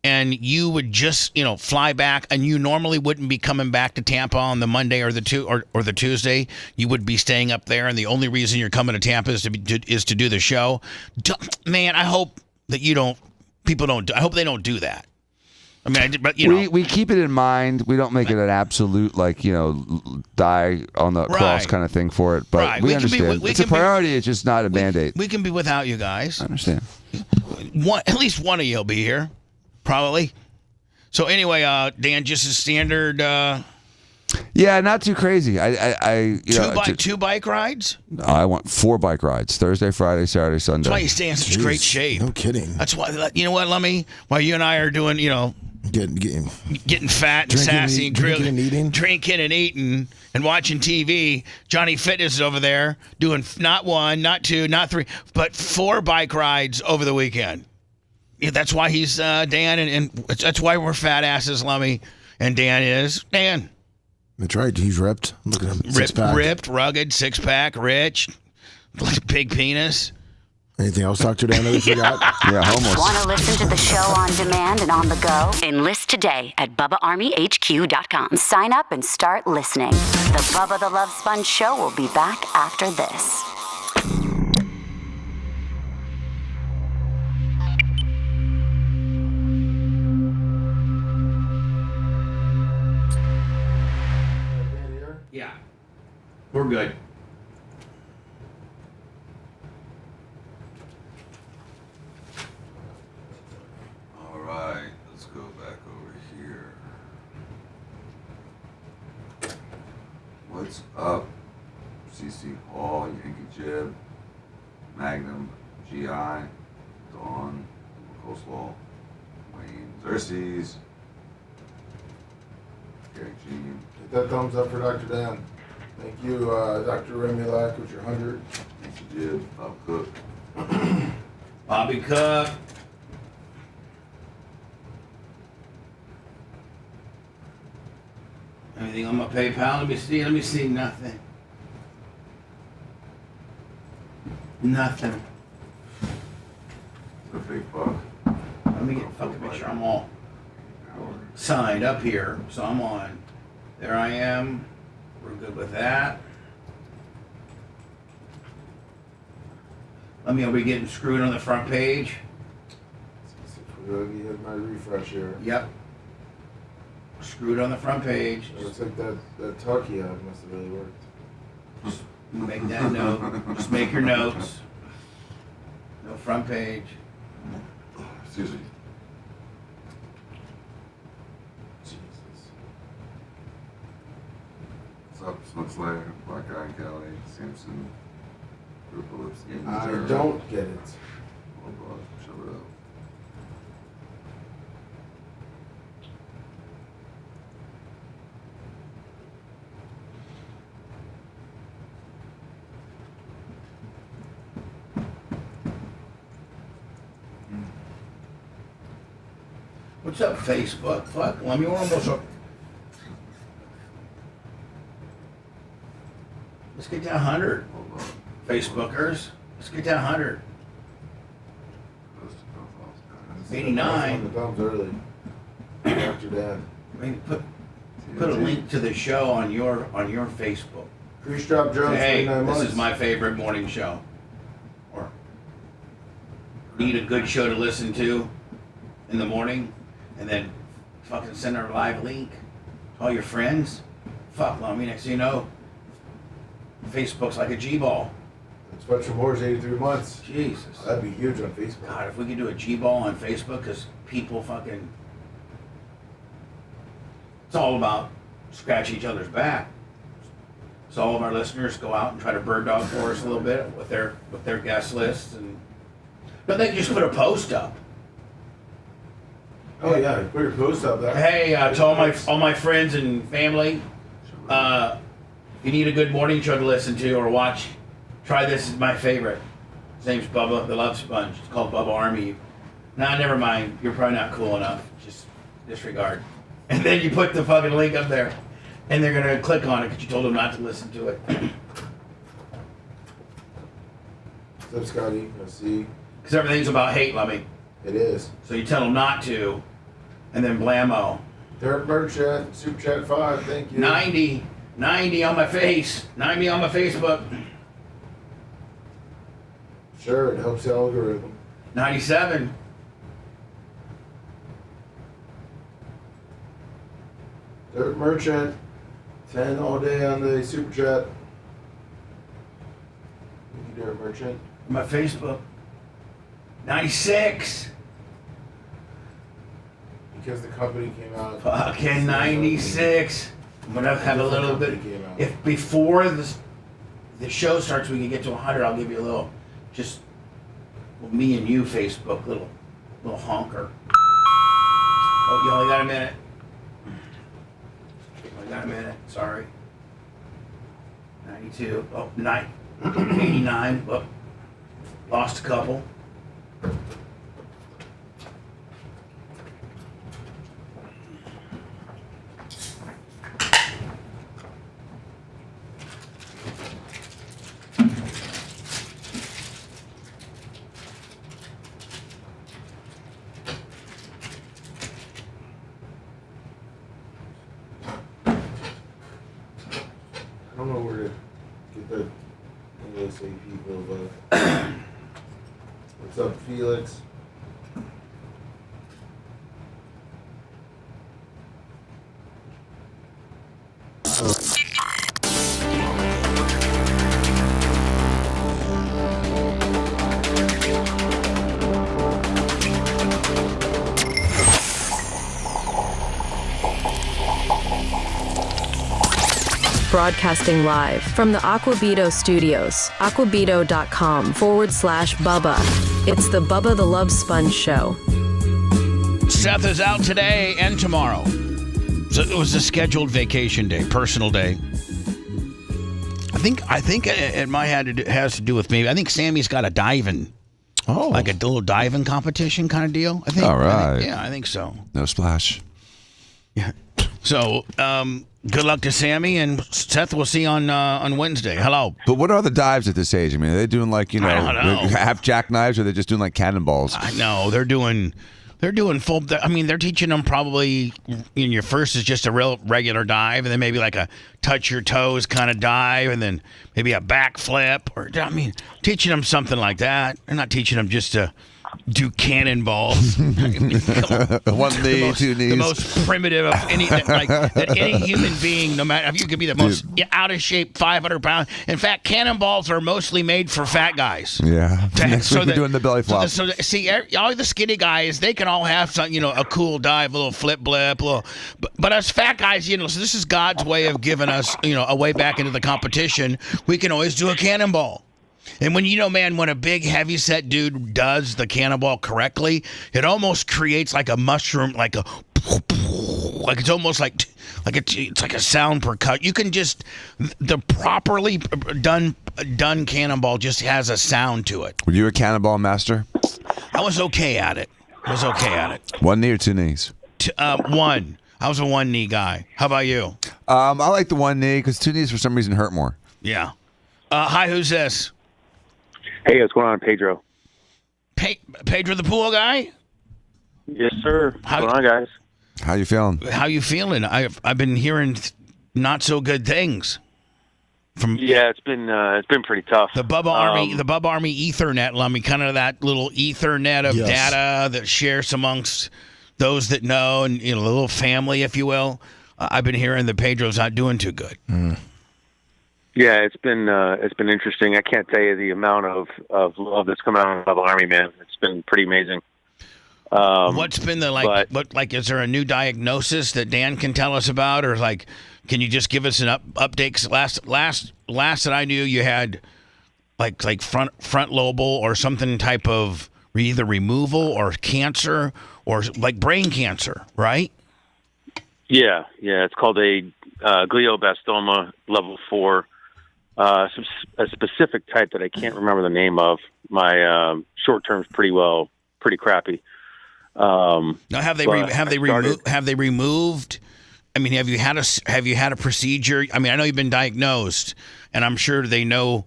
and you would just fly back, and you normally wouldn't be coming back to Tampa on the Monday or the Tuesday, you would be staying up there, and the only reason you're coming to Tampa is to do the show. Man, I hope that I hope they don't do that. I mean, we keep it in mind. We don't make it an absolute, die on the cross kind of thing for it. But we understand. It's a priority. It's just not a mandate. We can be without you guys. I understand. At least one of you will be here, probably. So anyway, Dan, just a standard. Yeah, not too crazy. Two bike rides. I want 4 bike rides: Thursday, Friday, Saturday, Sunday. That's why you stay in such great shape. No kidding. That's why. You know what, Lummy? While you and I are doing, getting fat and sassy and drinking and eating and watching TV. Johnny Fitness is over there doing not 1, not 2, not 3, but 4 bike rides over the weekend. Yeah, that's why he's Dan, and that's why we're fat asses, Lummy, and Dan is Dan. That's right. He's ripped. Look at him. Ripped, rugged, 6-pack, rich, big penis. Anything else, Dr. Dan, that we forgot? Yeah, homeless. Want to listen to the show on demand and on the go? Enlist today at BubbaArmyHQ.com. Sign up and start listening. The Bubba the Love Sponge Show will be back after this. Yeah, we're good. All right, let's go back over here. What's up? CC Paul, Yankee Jib, Magnum, GI, Dawn, Coleslaw, Wayne, Xerxes, Gary Jean. Hit that thumbs up for Dr. Dan. Thank you, Dr. Remulak, with your 100. Yankee Jib, Bob Cook. Bobby Cook. Anything on my PayPal? Let me see. Nothing. Nothing. The big buck. Let me make sure I'm all signed up here. So I'm on. There I am. We're good with that. Let me be getting screwed on the front page. You had my refresh here. Yep. Screwed on the front page. It looks like that talk you had must have really worked. Just make that note. Just make your notes. No front page. Excuse me. Jesus. What's up, Smoke Slayer, Black Eye Kelly, Samson, Group of Lips, I don't get it. Oh, God, shut it up. What's up, Facebook? Fuck, let me almost up. Let's get to 100. Facebookers. Let's get to 100. 89. The thumbs early. Dr. Dan. Maybe put a link to the show on your Facebook. Crease Drop Jones, Hey, 29 months. this is my favorite morning show. Or need a good show to listen to in the morning, and then fucking send our live link to all your friends. Fuck, well, I mean, next thing you know, Facebook's like a G-ball. Spectrum Wars, 83 months. Jesus. That'd be huge on Facebook. God, if we could do a G-ball on Facebook, because people fucking. It's all about scratch each other's back. So all of our listeners go out and try to bird dog for us a little bit with their guest lists, and but they can just put a post up. Oh yeah, put your post up there. Hey, to all my friends and family, if you need a good morning show to listen to or watch, try this. Is my favorite. His name's Bubba the Love Sponge. It's called Bubba Army. Nah, never mind. You're probably not cool enough. Just disregard. And then you put the fucking link up there, and they're gonna click on it because you told them not to listen to it. What's up, Scotty? Let's see. Because everything's about hate, Lummy. It is. So you tell them not to, and then blammo. Derek Bird Chat, Super Chat 5, thank you. 90 on my face. 90 on my Facebook. Sure, it helps the algorithm. 97. Derek Merchant, 10 all day on the Super Chat. Thank you, Derek Merchant. My Facebook. 96. Because the company came out. Fucking 96. I'm gonna have a little bit. If before the show starts, we can get to 100. I'll give you a little, just me and you Facebook little honker. Oh, you only got a minute. Only got a minute. Sorry. 92. Oh, 89. Oh, lost a couple. I don't know where to get the ASAP people, but what's up, Felix? Broadcasting live from the Aquabito studios, aquabito.com/Bubba. It's the Bubba the Love Sponge Show. Seth is out today and tomorrow. So it was a scheduled vacation day, personal day. I think it might has to do with me. I think Sammy's got a diving. Oh. Like a little diving competition kind of deal, I think. All right. I think so. No splash. Yeah. So, good luck to Sammy, and Seth we'll see on Wednesday. Hello. But what are the dives at this age? I mean, are they doing like, I don't know. half jackknives, or are they just doing like cannonballs? I know. They're doing full. I mean, they're teaching them probably. Your first is just a real regular dive, and then maybe like a touch your toes kind of dive, and then maybe a backflip, or teaching them something like that. They're not teaching them just to do cannonballs. One knee, two knees. The most primitive of any that any human being, no matter if you could be the most out of shape 500 pounds. In fact, cannonballs are mostly made for fat guys. Yeah. Next week we're doing the belly flop. See, all the skinny guys, they can all have some, a cool dive, a little flip blip, but us fat guys, so this is God's way of giving us, a way back into the competition. We can always do a cannonball. And when when a big heavyset dude does the cannonball correctly, it almost creates like a mushroom, like it's almost like it's like a sound per cut. You can just the properly done cannonball just has a sound to it. Were you a cannonball master? I was okay at it. One knee or two knees? One. I was a one knee guy. How about you? I like the one knee because two knees for some reason hurt more. Yeah. Hi, who's this? Hey, what's going on, Pedro? Pedro the pool guy? Yes, sir. What's going on, guys? How you feeling? How you feeling? I've been hearing not so good things. It's been pretty tough. The Bubba Army Ethernet, Lummy, kind of that little Ethernet of data that shares amongst those that know, and a little family, if you will. I've been hearing that Pedro's not doing too good. Mm. Yeah, it's been interesting. I can't tell you the amount of love that's come out of the Army, man. It's been pretty amazing. What's been the is there a new diagnosis that Dan can tell us about, or can you just give us an update? 'Cause last that I knew, you had like front lobal or something type of either removal or cancer or like brain cancer, right? Yeah. It's called a glioblastoma level 4, a specific type that I can't remember the name of. My short term's pretty crappy. Now, have they removed? I mean, have you had a procedure? I mean, I know you've been diagnosed, and I'm sure they know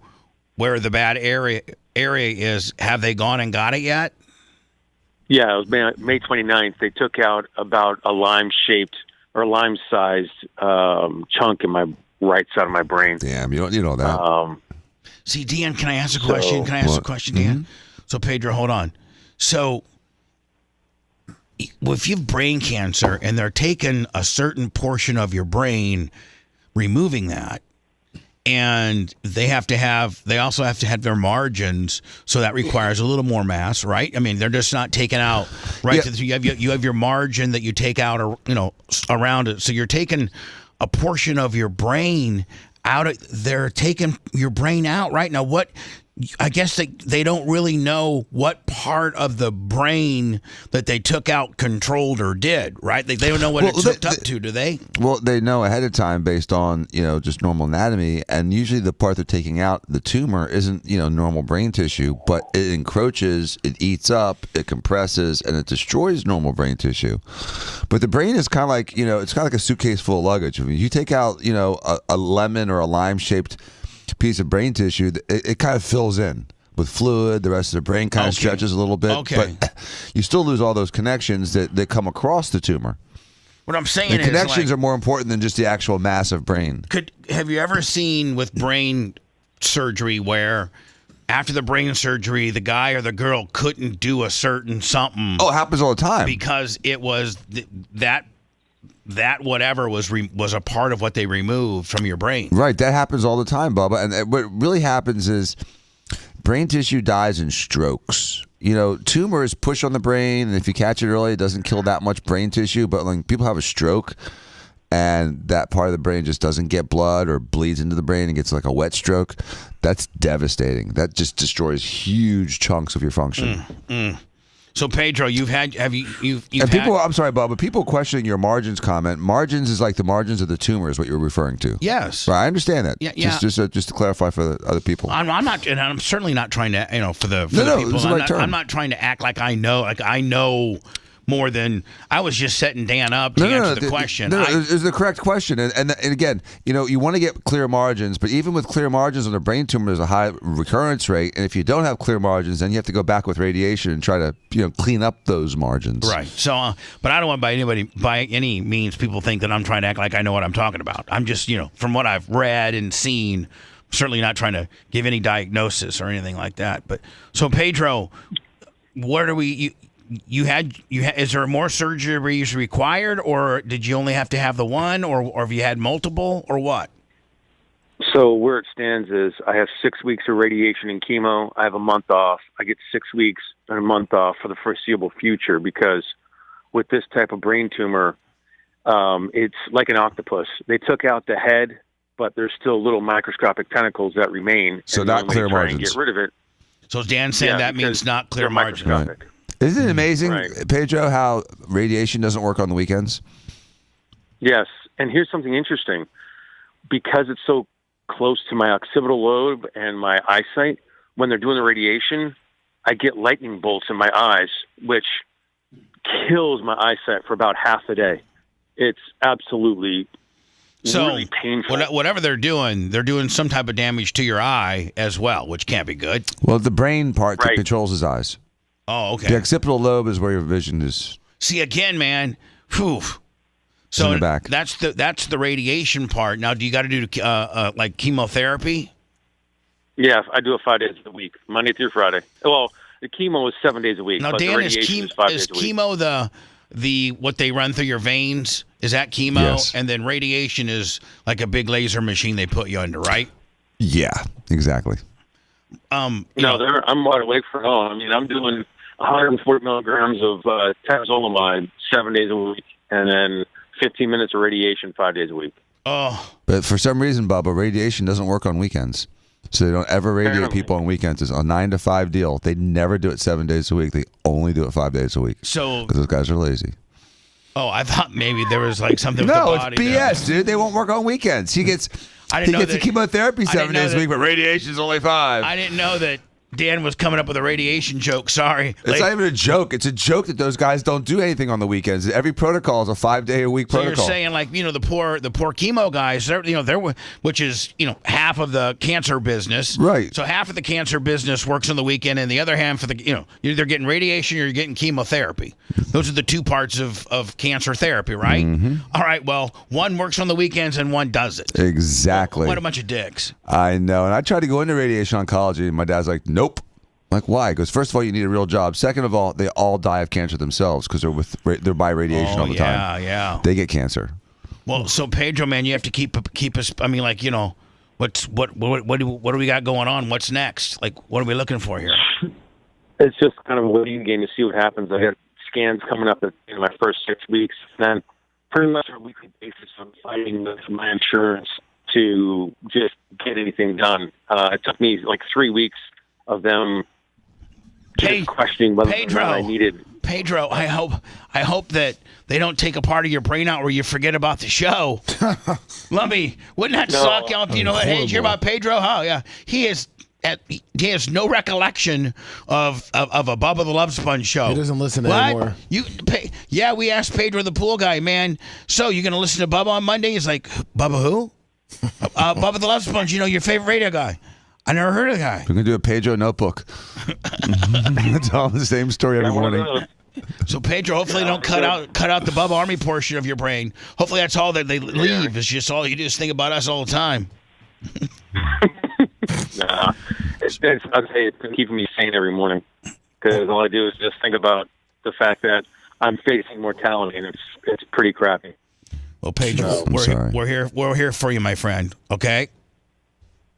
where the bad area is. Have they gone and got it yet? Yeah, it was May 29th. They took out about a lime-shaped or lime-sized chunk in my right side of my brain. Damn, you know that. See, Dan, can I ask a question? Dan? Mm-hmm. So, Pedro, hold on. So, if you have brain cancer and they're taking a certain portion of your brain, removing that, and they also have to have their margins, so that requires a little more mass, right? I mean, they're just not taking out right. Yeah. You have your margin that you take out, or around it. So you're taking a portion of your brain out. They're taking your brain out right now. What? I guess they don't really know what part of the brain that they took out controlled or did, right? They don't know what it's hooked up to, do they? Well, they know ahead of time based on, just normal anatomy. And usually the part they're taking out, the tumor, isn't, normal brain tissue, but it encroaches, it eats up, it compresses, and it destroys normal brain tissue. But the brain is kind of like, it's kind of like a suitcase full of luggage. I mean, you take out, a lemon or a lime-shaped piece of brain tissue, it kind of fills in with fluid. The rest of the brain kind of stretches a little bit, but you still lose all those connections that come across the tumor. What I'm saying is connections are more important than just the actual mass of brain. Have you ever seen with brain surgery where after the brain surgery, the guy or the girl couldn't do a certain something? Oh, it happens all the time. Because it was that whatever was a part of what they removed from your brain. Right, that happens all the time, Bubba. And what really happens is brain tissue dies in strokes. Tumors push on the brain, and if you catch it early, it doesn't kill that much brain tissue. But when people have a stroke and that part of the brain just doesn't get blood or bleeds into the brain and gets like a wet stroke, that's devastating. That just destroys huge chunks of your function. So Pedro, I'm sorry, Bob, but people questioning your margins comment. Margins is like the margins of the tumor is what you're referring to. Yes, right, I understand that. Yeah. Just to clarify for the other people. I'm not, and I'm certainly not trying to, for the people. This is the right term. I'm not trying to act like I know more than I was just setting Dan up to answer the question. It's the correct question, and again, you want to get clear margins, but even with clear margins on a brain tumor, there's a high recurrence rate, and if you don't have clear margins, then you have to go back with radiation and try to clean up those margins. Right. So, but I don't want by any means people think that I'm trying to act like I know what I'm talking about. I'm just from what I've read and seen, certainly not trying to give any diagnosis or anything like that. But so Pedro, what are we? Is there more surgeries required, or did you only have to have the one, or have you had multiple, or what? So where it stands is I have 6 weeks of radiation and chemo. I have a month off. I get 6 weeks and a month off for the foreseeable future because with this type of brain tumor, it's like an octopus. They took out the head, but there's still little microscopic tentacles that remain. So not clear margins. Get rid of it. So Dan saying that means not clear margins. Right. Isn't it amazing, Pedro, how radiation doesn't work on the weekends? Yes, and here's something interesting. Because it's so close to my occipital lobe and my eyesight, when they're doing the radiation, I get lightning bolts in my eyes, which kills my eyesight for about half the day. It's absolutely really painful. Whatever they're doing some type of damage to your eye as well, which can't be good. Well, the brain part that controls his eyes. Oh, okay. The occipital lobe is where your vision is. See, again, man. Whew. So in the back. That's the radiation part. Now, do you got to do like chemotherapy? Yeah, I do it 5 days a week, Monday through Friday. Well, the chemo is 7 days a week. Now, but Dan, the radiation is 5 days a week. Chemo the what they run through your veins? Is that chemo? Yes. And then radiation is like a big laser machine they put you under, right? Yeah, exactly. I'm wide awake for all. I mean, I'm 140 milligrams of temozolomide 7 days a week, and then 15 minutes of radiation 5 days a week. Oh. But for some reason, Bubba, radiation doesn't work on weekends. So they don't ever radiate people on weekends. It's a 9 to 5 deal. They never do it 7 days a week. They only do it 5 days a week. So because those guys are lazy. Oh, I thought maybe there was like something with the body. No, it's BS, dude. They won't work on weekends. He gets a chemotherapy 7 days a week, but radiation's only 5. I didn't know that Dan was coming up with a radiation joke. Sorry. It's not even a joke. It's a joke that those guys don't do anything on the weekends. Every protocol is a 5-day-a-week protocol. So you're saying, like, the poor chemo guys, they're which is half of the cancer business, right? So half of the cancer business works on the weekend, and the other half of the you're either getting radiation or you're getting chemotherapy. Those are the two parts of cancer therapy, right? Mm-hmm. All right. Well, one works on the weekends and one doesn't. Exactly. What a bunch of dicks. I know. And I tried to go into radiation oncology, and my dad's like, nope. I'm like, why? He goes, first of all, you need a real job. Second of all, they all die of cancer themselves because they're by radiation all the time. Yeah. They get cancer. Well, so Pedro, man, you have to keep us. I mean, like, what do we got going on? What's next? Like, what are we looking for here? It's just kind of a waiting game to see what happens. I got scans coming up in my first 6 weeks, and then pretty much on a weekly basis, I'm fighting with my insurance to just get anything done. It took me like 3 weeks of them just questioning whether or not I needed. Pedro, I hope that they don't take a part of your brain out where you forget about the show. Lumby, wouldn't that suck? Hey, did you hear about Pedro? Oh, yeah. He has no recollection of a Bubba the Love Sponge show. He doesn't listen anymore. We asked Pedro the pool guy, man, so you going to listen to Bubba on Monday? He's like, Bubba who? Bubba the Love Sponge, your favorite radio guy. I never heard of the guy. We're going to do a Pedro notebook. It's all the same story every morning. So, Pedro, hopefully they don't cut out the Bubba Army portion of your brain. Hopefully that's all that they leave. It's just all you do is think about us all the time. Nah, I'd say it's keeping me sane every morning because all I do is just think about the fact that I'm facing mortality, and it's pretty crappy. Well, Pedro, we're here for you, my friend. Okay.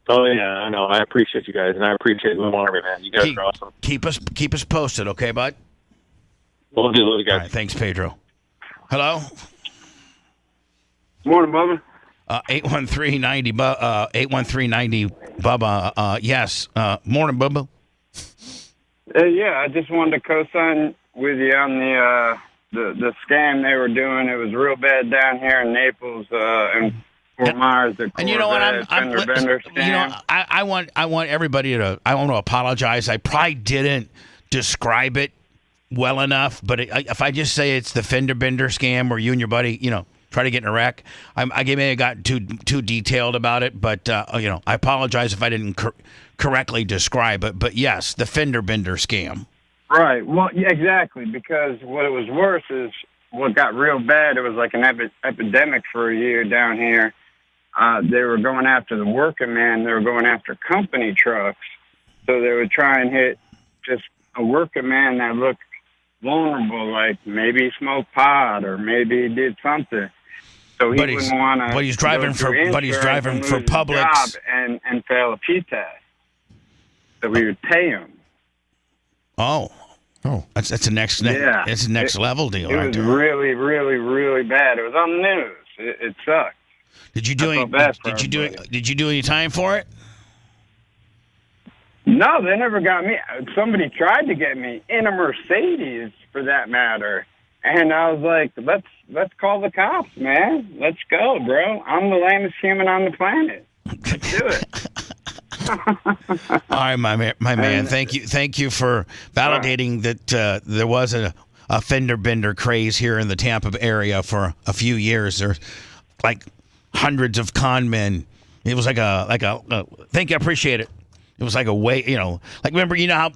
Oh yeah, I know. I appreciate you guys, and I appreciate the Army, man. You guys are awesome. Keep us posted, okay, bud? We'll do, love you guys. All right, thanks, Pedro. Hello. Morning, Bubba. 813-90, 813-90, Bubba. Yes. Morning, Bubba. Yeah, I just wanted to co-sign with you on the scam they were doing. It was real bad down here in Naples and Fort Myers. And you know what? I want everybody to. I want to apologize. I probably didn't describe it well enough, but if I just say it's the fender bender scam where you and your buddy, try to get in a wreck, I may have gotten too detailed about it, but I apologize if I didn't correctly describe it. But yes, the fender bender scam. Right. Well, yeah, exactly. Because what it was worse is what got real bad. It was like an epidemic for a year down here. They were going after the working man. They were going after company trucks. So they would try and hit just a working man that looked vulnerable, like maybe he smoked pot or maybe he did something. So he wouldn't want to. But he's driving for Publix and fail a P-test. So we would pay him. Oh, that's a next level deal. It was really, really, really bad. It was on the news. It sucked. Did you do any time for it? No, they never got me. Somebody tried to get me in a Mercedes, for that matter, and I was like, "Let's call the cops, man. Let's go, bro. I'm the lamest human on the planet. Let's do it." All right, my man. Thank you for validating that there was a fender bender craze here in the Tampa area for a few years. There's like hundreds of con men. It was like a thank you, I appreciate it. It was like a way, like remember, how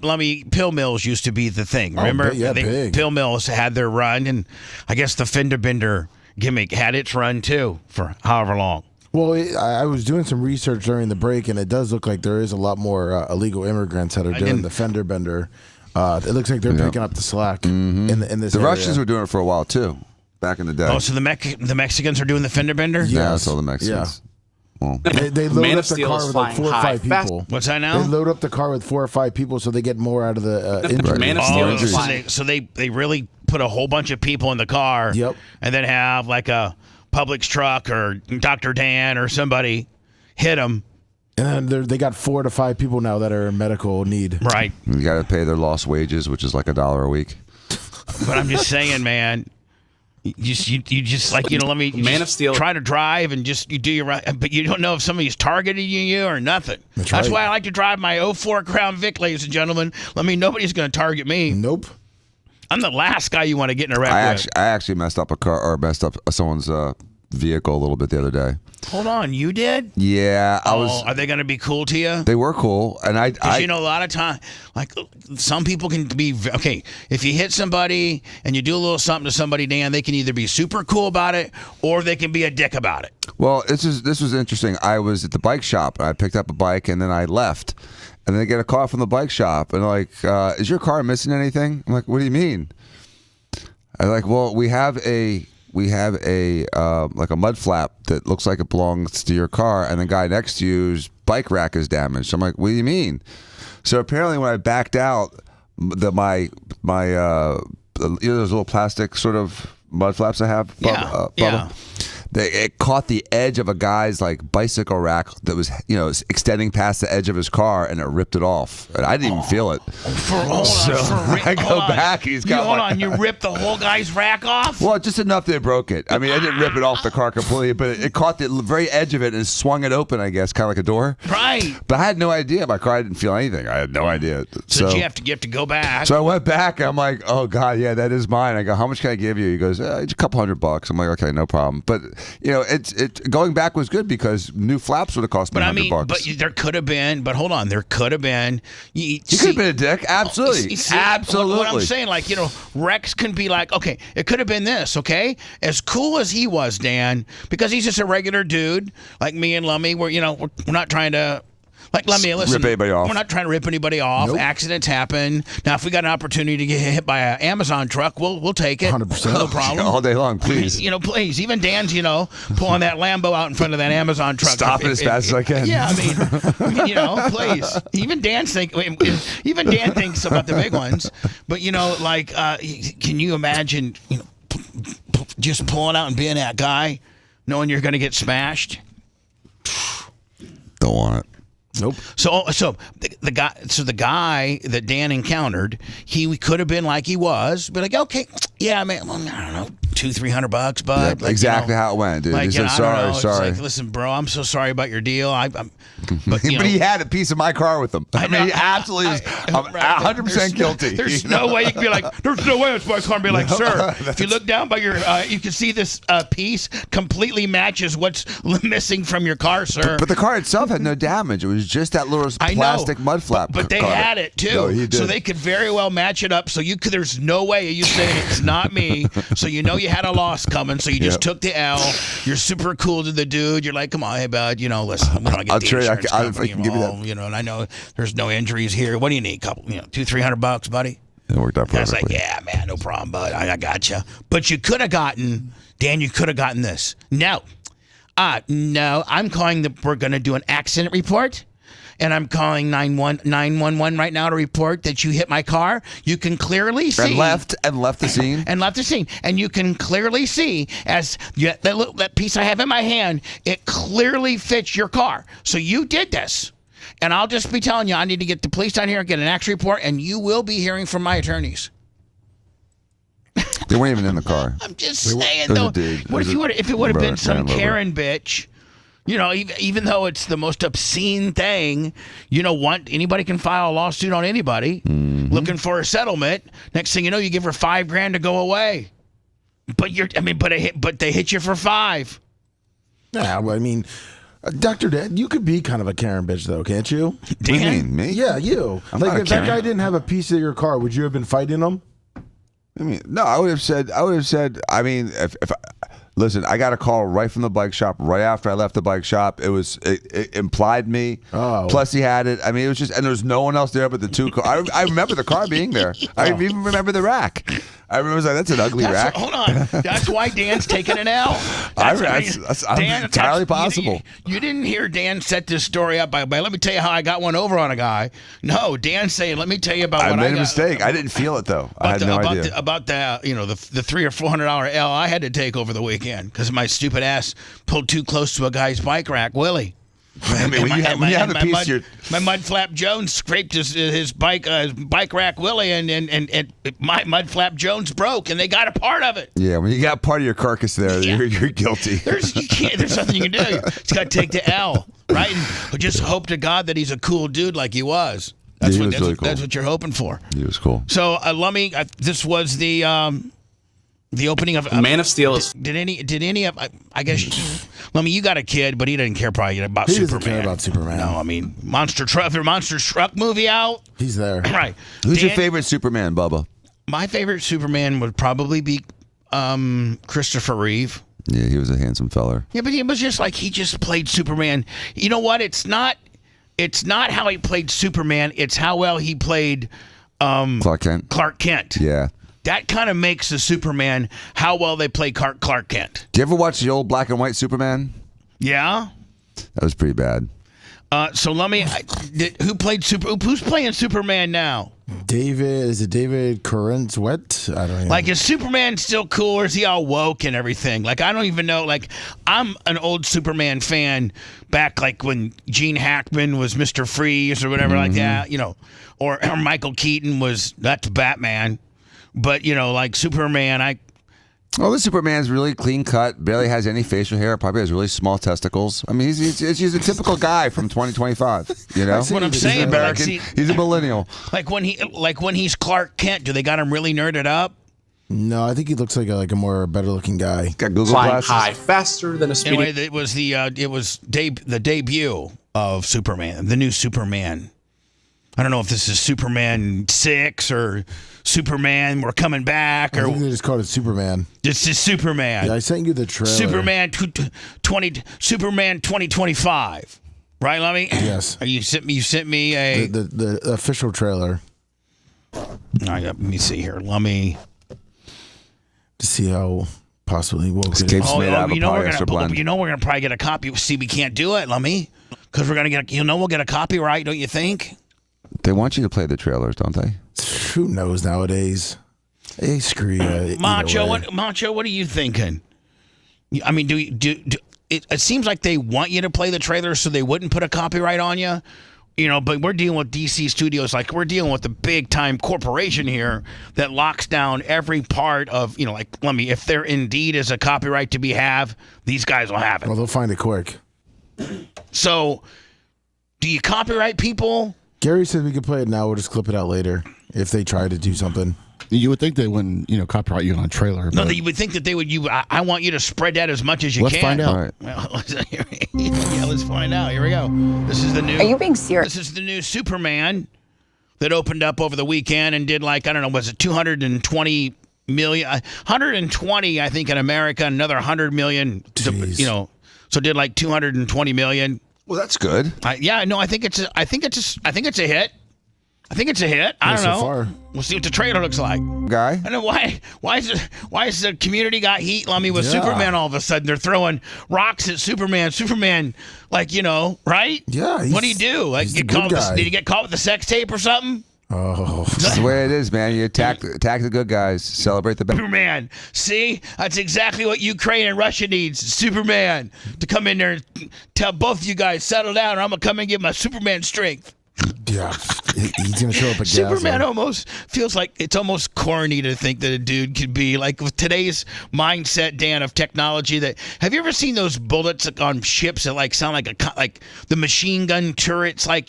pill mills used to be the thing. Remember, big. Pill mills had their run, and I guess the fender bender gimmick had its run too for however long. Well, I was doing some research during the break, and it does look like there is a lot more illegal immigrants that are doing the fender bender. It looks like they're picking up the slack in this. The area. Russians were doing it for a while too, back in the day. Oh, so the Mexicans are doing the fender bender? Yeah, that's all the Mexicans. Well, they load up the car with like 4 or 5 people. What's that now? They load up the car with 4 or 5 people so they get more out of the injury. Man of Steel is flying. So they really put a whole bunch of people in the car. Yep. And then have like a Publix truck or Dr. Dan or somebody hit them. And then they got 4 to 5 people now that are in medical need. Right. You got to pay their lost wages, which is like $1 a week. But I'm just saying, man. You just like, let me Man of Steel. Try to drive and just you do your right, but you don't know if somebody's targeting you or nothing. That's right. why I like to drive my 04 Crown Vic, ladies and gentlemen. Nobody's going to target me. Nope. I'm the last guy you want to get in a wreck with. I actually messed up a car or messed up someone's vehicle a little bit the other day. Hold on, you did? Yeah, I was. Are they going to be cool to you? They were cool, and I a lot of time, like some people can be okay. If you hit somebody and you do a little something to somebody, Dan, they can either be super cool about it or they can be a dick about it. Well, this was interesting. I was at the bike shop. I picked up a bike and then I left, and then I get a call from the bike shop and they're like, "Is your car missing anything?" I'm like, "What do you mean?" I'm like, "Well, we have a like a mud flap that looks like it belongs to your car, and the guy next to you's bike rack is damaged." I'm like, "What do you mean?" So apparently, when I backed out, my those little plastic sort of mud flaps I have, Bubba, it caught the edge of a guy's like bicycle rack that was extending past the edge of his car, and it ripped it off. And I didn't even feel it. I go back. He's got you ripped the whole guy's rack off? Well, just enough that it broke it. I mean, I didn't rip it off the car completely, but it caught the very edge of it and swung it open, I guess, kind of like a door. Right. But I had no idea. My car, I didn't feel anything. I had no idea. So you have to go back. So I went back. I'm like, "Oh God, yeah, that is mine." I go, "How much can I give you?" He goes, "It's a couple $100." I'm like, "Okay, no problem." But going back was good because new flaps would have cost me $100. But there could have been. But hold on, there could have been. You could have been a dick. Absolutely, absolutely. What I'm saying, like Rex can be like, okay, it could have been this. Okay, as cool as he was, Dan, because he's just a regular dude like me and Lummy. We're not trying to. Like, let me listen. Rip anybody off. We're not trying to rip anybody off. Nope. Accidents happen. Now, if we got an opportunity to get hit by an Amazon truck, we'll take it. 100%. No problem. All day long, please. Please. Even Dan's, pulling that Lambo out in front of that Amazon truck. Stop it as fast as I can. Yeah, I mean, please. Even Dan thinks about the big ones. But can you imagine, just pulling out and being that guy, knowing you're going to get smashed? Don't want it. Nope. So the guy that Dan encountered, he could have been like he was, but like, okay, yeah, man, I don't know, $200-300, bud. Yep, like, exactly how it went, dude. He said, sorry. It's like, listen, bro, I'm so sorry about your deal. But he had a piece of my car with him. I mean, he absolutely was 100% guilty. There's no way you can be like, there's no way it's my car and be like, sir, if you look down by your, you can see this piece completely matches what's missing from your car, sir. But the car itself had no damage. It was just that little plastic mud flap. But they had it too. No, he did. So they could very well match it up. So there's no way you saying it's not me. So you had a loss coming. So you just took the L. You're super cool to the dude. You're like, come on, hey bud, listen, we're gonna get the insurance company involved, and I know there's no injuries here. What do you need? Couple, $200-300, buddy. It worked out perfectly. I was like, yeah, man, no problem, bud. I got you. But you could have gotten, Dan. You could have gotten this. No, I'm calling we're gonna do an accident report. And I'm calling 911 right now to report that you hit my car. You can clearly see. And left the scene. And left the scene. And you can clearly see as that piece I have in my hand, it clearly fits your car. So you did this. And I'll just be telling you, I need to get the police down here and get an accident report, and you will be hearing from my attorneys. They weren't even in the car. I'm just saying, though. What if it would have been some Karen bitch? Even though it's the most obscene thing, anybody can file a lawsuit on anybody looking for a settlement. Next thing you know, you give her $5,000 to go away. But they hit you for $5,000. Yeah, well, I mean, Dr. Dan, you could be kind of a Karen bitch though, can't you? What do you mean, me? Yeah, you. If that guy didn't have a piece of your car, would you have been fighting him? I mean, no, I would have said, I mean, if listen, I got a call right from the bike shop right after I left the bike shop. It implied me. Oh. Plus he had it. I mean, it was just, and there was no one else there but the two cars. I remember the car being there. I even remember the rack. I remember I was like, that's an ugly rack. Hold on. That's why Dan's taking an L. That's entirely possible. You didn't hear Dan set this story up by let me tell you how I got one over on a guy. No, Dan's saying, let me tell you about what I got. I made a mistake. I didn't feel it, though. I had no idea. About the $300 or $400 L I had to take over the weekend because my stupid ass pulled too close to a guy's bike rack, Willie. I mean, when you have a piece of my mud flap Jones scraped his bike rack Willie, and my mud flap Jones broke, and they got a part of it. Yeah, when you got part of your carcass there, you're guilty. There's nothing you can do. You just got to take the L, right? And just hope to God that he's a cool dude like he was. That's really cool. That's what you're hoping for. He was cool. So, Lummy, this was the opening of Man of Steel. Did any of I guess Lummy, you got a kid, but he doesn't care probably about Superman. He doesn't care about Superman. No, I mean Monster Truck movie out. He's there. Right. Who's your favorite Superman, Bubba? My favorite Superman would probably be Christopher Reeve. Yeah, he was a handsome feller. Yeah, but he was just like he just played Superman. You know what? It's not how he played Superman. It's how well he played Clark Kent. Yeah. That kind of makes the Superman how well they play Clark Kent. Do you ever watch the old black and white Superman? Yeah. That was pretty bad. So let me. Who's playing Superman now? Is it David Corenswet? I don't know. Like, is Superman still cool, or is he all woke and everything? Like, I don't even know. Like, I'm an old Superman fan back, like, when Gene Hackman was Mr. Freeze or whatever like that, or Michael Keaton was that's Batman. But, like Superman, the Superman's really clean cut, barely has any facial hair, probably has really small testicles. I mean, he's a typical guy from 2025. That's what I'm saying. He's American. He's a millennial. Like when he's Clark Kent, do they got him really nerded up? No, I think he looks like a more better looking guy. Got Google Flying glasses. high, faster than a speeding. Anyway, it was the debut of Superman, the new Superman. I don't know if this is Superman 6 or Superman We're Coming Back, or I think they just called it Superman. This is Superman. Yeah, I sent you the trailer. Superman 2025. Right, Lummy? Yes. You sent me a the official trailer. Let me see here, Lummy. To see how possibly woke it Cape's is. made out of a polyester blend. We're gonna probably get a copy. See, we can't do it, Lummy, because we're gonna get. We'll get a copyright, don't you think? They want you to play the trailers, don't they? Who knows nowadays? Hey, screw you. Macho, what are you thinking? I mean, it seems like they want you to play the trailers so they wouldn't put a copyright on you. But we're dealing with DC Studios, like we're dealing with the big time corporation here that locks down every part of, if there indeed is a copyright to be these guys will have it. Well, they'll find it quick. So, do you copyright people? Gary said we could play it now. We'll just clip it out later if they try to do something. You would think they wouldn't, copyright you on a trailer. No, you would think that they would. I want you to spread that as much as you can. Let's find out. Right. Well, let's find out. Here we go. This is the new. Are you being serious? This is the new Superman that opened up over the weekend and did was it 220 million? 120, I think, in America. Another 100 million. So did like 220 million. Well, that's good. I think it's a hit. I think it's a hit. I don't know. So far. We'll see what the trailer looks like. Guy? I know why is the community got heat, Lummy, with Superman all of a sudden? They're throwing rocks at Superman. Superman, right? Yeah. What do you do? Like, did you get caught with a sex tape or something? Oh, that's the way it is, man. You attack the good guys, celebrate the bad. Superman. See, that's exactly what Ukraine and Russia needs. Superman to come in there and tell both of you guys settle down, or I'm gonna come and give my Superman strength. Yeah, he's gonna show up again. Superman almost feels like it's almost corny to think that a dude could be like with today's mindset, Dan, of technology. That have you ever seen those bullets on ships that sound like the machine gun turrets? How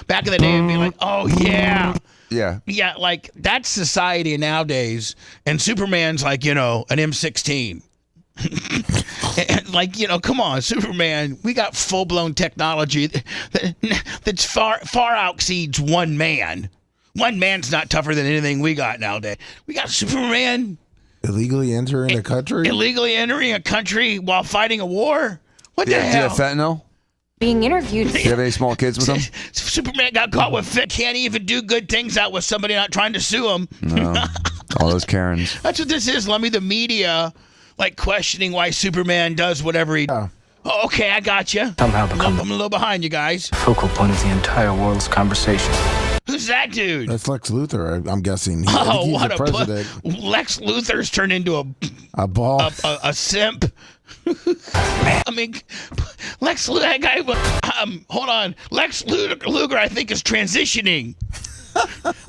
back in the day it'd be like, oh yeah. Yeah, like that's society nowadays, and Superman's like an M16. Come on, Superman. We got full-blown technology that's far exceeds one man. One man's not tougher than anything we got nowadays. We got Superman illegally entering a country. Illegally entering a country while fighting a war. What the hell? Do you have fentanyl? Being interviewed. Do you have any small kids with him? Superman got caught with can't even do good things out with somebody not trying to sue him. No. All those Karens. That's what this is. Let me the media like questioning why Superman does whatever he. Oh, okay, I got you. Somehow I'm a little behind you guys. Focal point of the entire world's conversation. Who's that dude? That's Lex Luthor. I'm guessing. I think he's what the a president. Lex Luthor's turned into a ball, a simp. I mean, Lex Luthor. That guy. Hold on. Lex Luthor, I think, is transitioning.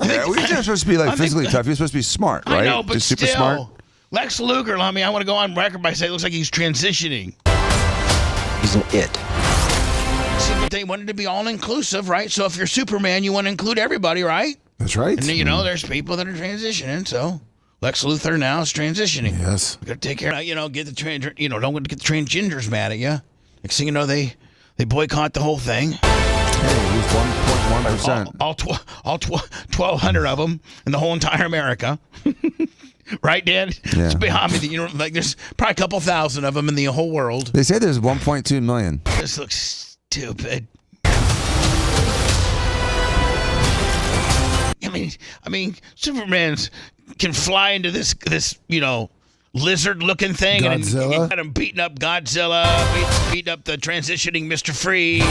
Yeah, we're just supposed to be like physically tough. You're supposed to be smart, right? I know, but just still, super smart. Lex Luthor. I mean, I want to go on record by saying it looks like he's transitioning. He's an it. See, but they wanted to be all inclusive, right? So if you're Superman, you want to include everybody, right? That's right. And then, there's people that are transitioning. So Lex Luthor now is transitioning. Yes. We got to take care of, get the don't get the transgenders mad at you. Next thing you know, they boycott the whole thing. Hey, he's 1.1%. All 1,200 of them in the whole entire America. Right, Dan? Yeah. It's behind me. There's probably a couple thousand of them in the whole world. They say there's 1.2 million. This looks stupid. I mean, Superman's can fly into this lizard-looking thing, Godzilla? and got him beating up Godzilla, beating up the transitioning Mr. Freeze,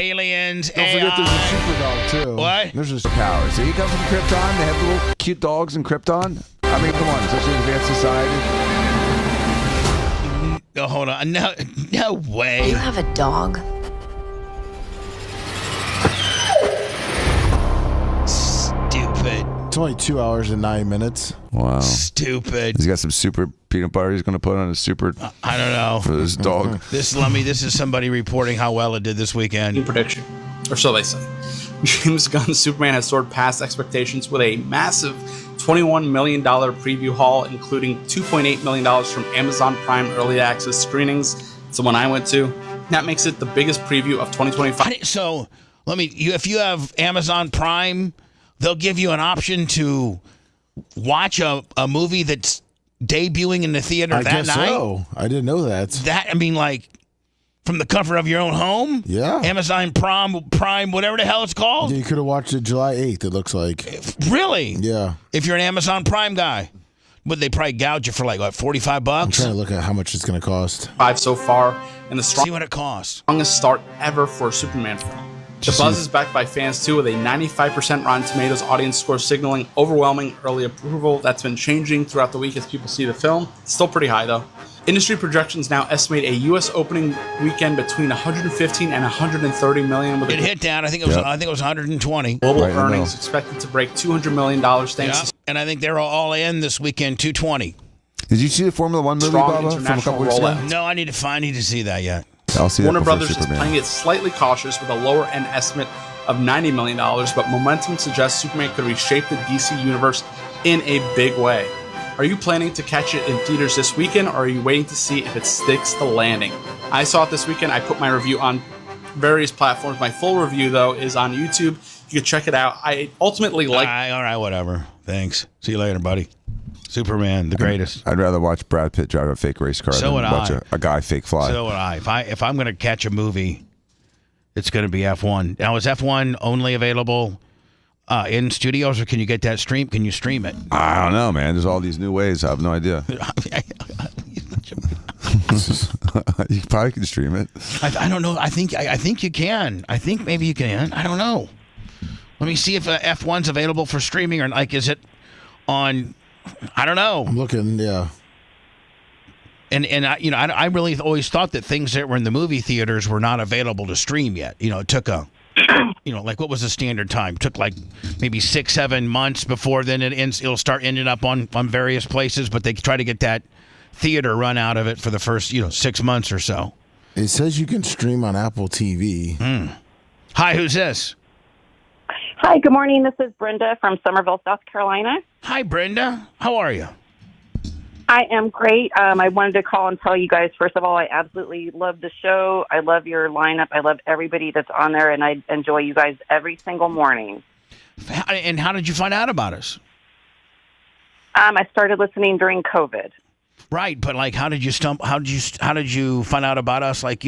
aliens. Don't forget there's a super dog too. What? There's a Powers. So he comes from Krypton. They have little cute dogs in Krypton. I mean, come on, such an advanced society. Oh, hold on. No way. You have a dog? Stupid. It's only 2 hours and 9 minutes. Wow. Stupid. He's got some super peanut butter he's going to put on his super. I don't know. For this dog. This is somebody reporting how well it did this weekend. Prediction, or so they say. James Gunn's Superman has soared past expectations with a massive $21 million preview haul, including $2.8 million from Amazon Prime early access screenings. It's the one I went to. That makes it the biggest preview of 2025. So if you have Amazon Prime, they'll give you an option to watch a movie that's debuting in the theater I that guess night. So I didn't know that. From the comfort of your own home? Yeah. Amazon Prime, whatever the hell it's called? Yeah, you could have watched it July 8th, it looks like. Really? Yeah. If you're an Amazon Prime guy. Would they probably gouge you for like, what, $45? I'm trying to look at how much it's going to cost. 5 so far, and See what it costs. strongest start ever for a Superman film. The buzz is backed by fans too, with a 95% Rotten Tomatoes audience score signaling overwhelming early approval. That's been changing throughout the week as people see the film. It's still pretty high though. Industry projections now estimate a U.S. opening weekend between 115 and 130 million. With It hit down. I think it was 120. Global earnings expected to break $200 million. Thanks to and I think they're all in this weekend, 220. Did you see the Formula One movie, Strong Bubba, from a couple international weeks ago? rollout. No, I need to see that yet. I'll see that Warner before Brothers is Superman. playing it slightly cautious with a lower end estimate of $90 million, but momentum suggests Superman could reshape the DC universe in a big way. Are you planning to catch it in theaters this weekend, or are you waiting to see if it sticks the landing? I saw it this weekend. I put my review on various platforms. My full review, though, is on YouTube. You can check it out. I ultimately like... All right, whatever. Thanks. See you later, buddy. Superman, the greatest. I'd rather watch Brad Pitt drive a fake race car So than would watch I. a guy fake fly. So would I. If I'm going to catch a movie, it's going to be F1. Now, is F1 only available in studios, or can you get that stream? Can you stream it? I don't know, man. There's all these new ways. I have no idea. You probably can stream it. I don't know. I think you can. I think maybe you can. I don't know. Let me see if F1's available for streaming, or like, is it on? I don't know. I'm looking, yeah. And I really always thought that things that were in the movie theaters were not available to stream yet. It took like what was the standard time? It took like maybe 6-7 months before then it'll start ending up on various places, but they try to get that theater run out of it for the first 6 months or so. It says you can stream on Apple TV. Hi, who's this? Hi, good morning. This is Brenda from Somerville, South Carolina. Hi, Brenda. How are you? I am great. I wanted to call and tell you guys, first of all, I absolutely love the show. I love your lineup. I love everybody that's on there, and I enjoy you guys every single morning. And how did you find out about us? I started listening during COVID. Right, but like, how did you find out about us? Like,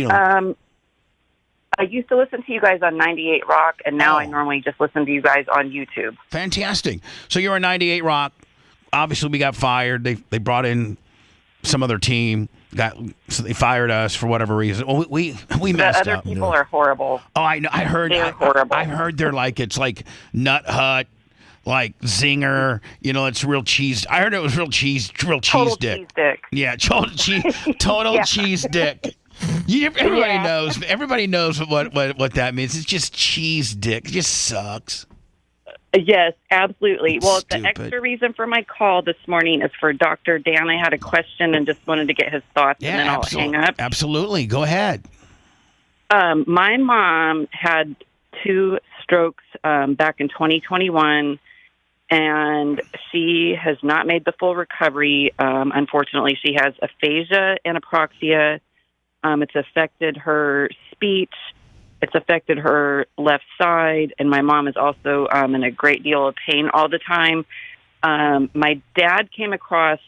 I used to listen to you guys on 98 Rock, and now I normally just listen to you guys on YouTube. Fantastic. So you're on 98 Rock. Obviously, we got fired. They brought in some other team. So they fired us for whatever reason. Well, we messed up. The other people are horrible. Oh, I know. I heard. They're horrible. I heard they're like, it's like Nut Hut, like Zinger. You know, it's real cheese. I heard it was real cheese dick. Cheese dick. Yeah, total cheese dick. Everybody knows what that means. It's just cheese dick. It just sucks. Yes, absolutely. Well, Stupid. the extra reason for my call this morning is for Dr. Dan. I had a question and just wanted to get his thoughts, and then I'll hang up. Absolutely. Go ahead. My mom had 2 strokes back in 2021, and she has not made the full recovery. Unfortunately, she has aphasia and apraxia. It's affected her speech. It's affected her left side, and my mom is also in a great deal of pain all the time. My dad came across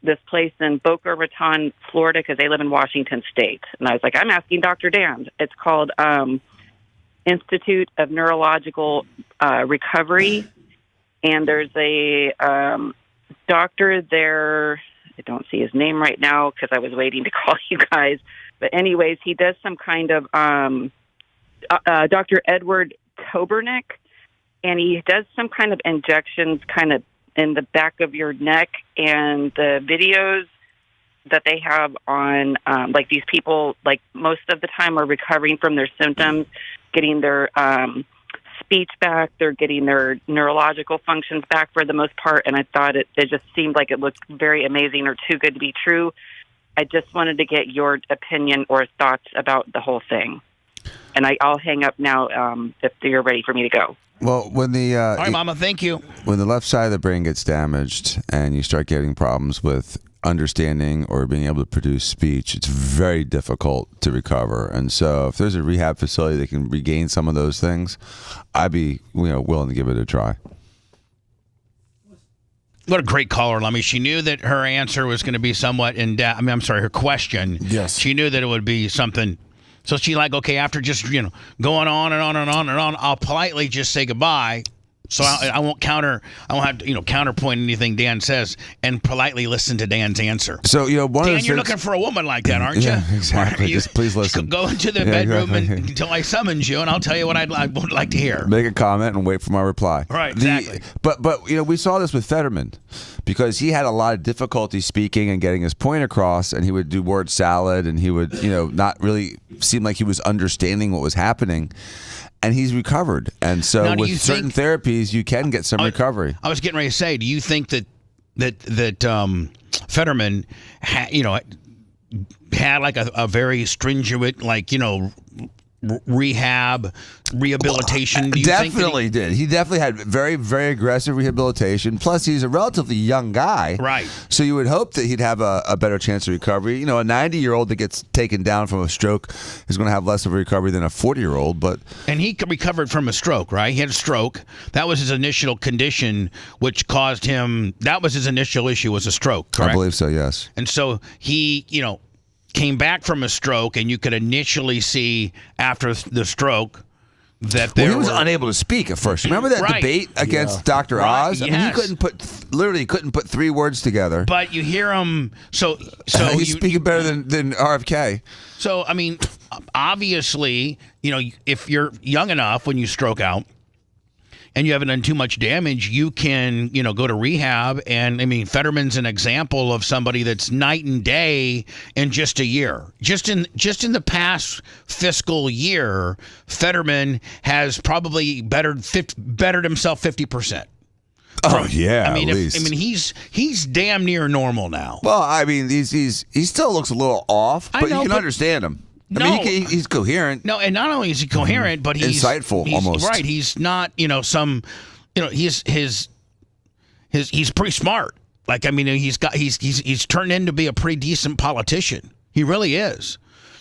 this place in Boca Raton, Florida, because they live in Washington State. And I was like, I'm asking Dr. Dan. It's called Institute of Neurological Recovery, and there's a doctor there. I don't see his name right now because I was waiting to call you guys. But anyways, he does some kind of Dr. Edward Kobernick, and he does some kind of injections kind of in the back of your neck. And the videos that they have on, like these people, like most of the time are recovering from their symptoms, getting their speech back, they're getting their neurological functions back for the most part. And I thought it just seemed like it looked very amazing or too good to be true. I just wanted to get your opinion or thoughts about the whole thing. And I'll hang up now if you're ready for me to go. Well, when the all right, Mama, thank you. When the left side of the brain gets damaged and you start getting problems with understanding or being able to produce speech, it's very difficult to recover. And so, if there's a rehab facility that can regain some of those things, I'd be willing to give it a try. What a great caller, Lummy. She knew that her answer was going to be somewhat her question. Yes. She knew that it would be something. So she okay, after just, going on and on and on and on, I'll politely just say goodbye. So I won't have to, counterpoint anything Dan says and politely listen to Dan's answer. So, Dan, you're looking for a woman like that, aren't you? Yeah, exactly. Just please listen. Go into the bedroom until I summons you, and I'll tell you what I would like to hear. Make a comment and wait for my reply. Right, exactly. But we saw this with Fetterman because he had a lot of difficulty speaking and getting his point across, and he would do word salad, and he would, not really seem like he was understanding what was happening. And he's recovered. And so with certain therapies, you can get some recovery. I was getting ready to say, do you think that Fetterman had like a very stringent, rehabilitation? Definitely did. He definitely had very, very aggressive rehabilitation. Plus, he's a relatively young guy. Right. So you would hope that he'd have a better chance of recovery. A 90-year-old that gets taken down from a stroke is going to have less of a recovery than a 40-year-old. And he recovered from a stroke, right? He had a stroke. That was his initial condition, which caused him. That was his initial issue, was a stroke, correct? I believe so, yes. And so he, came back from a stroke, and you could initially see after the stroke that he was unable to speak at first. Remember that debate against Dr. Oz? Yes. I mean, he couldn't put 3 words together. But you hear him, so he's speaking better than RFK. So I mean, obviously, if you're young enough when you stroke out, and you haven't done too much damage, you can, go to rehab. And I mean, Fetterman's an example of somebody that's night and day in just a year. Just in the past fiscal year, Fetterman has probably bettered himself 50%. Oh yeah, I mean, at least. He's damn near normal now. Well, I mean, he still looks a little off, but you can understand him. I mean, he's coherent. No, and not only is he coherent, but he's insightful almost. Right, he's not, he's pretty smart. He's turned into be a pretty decent politician. He really is.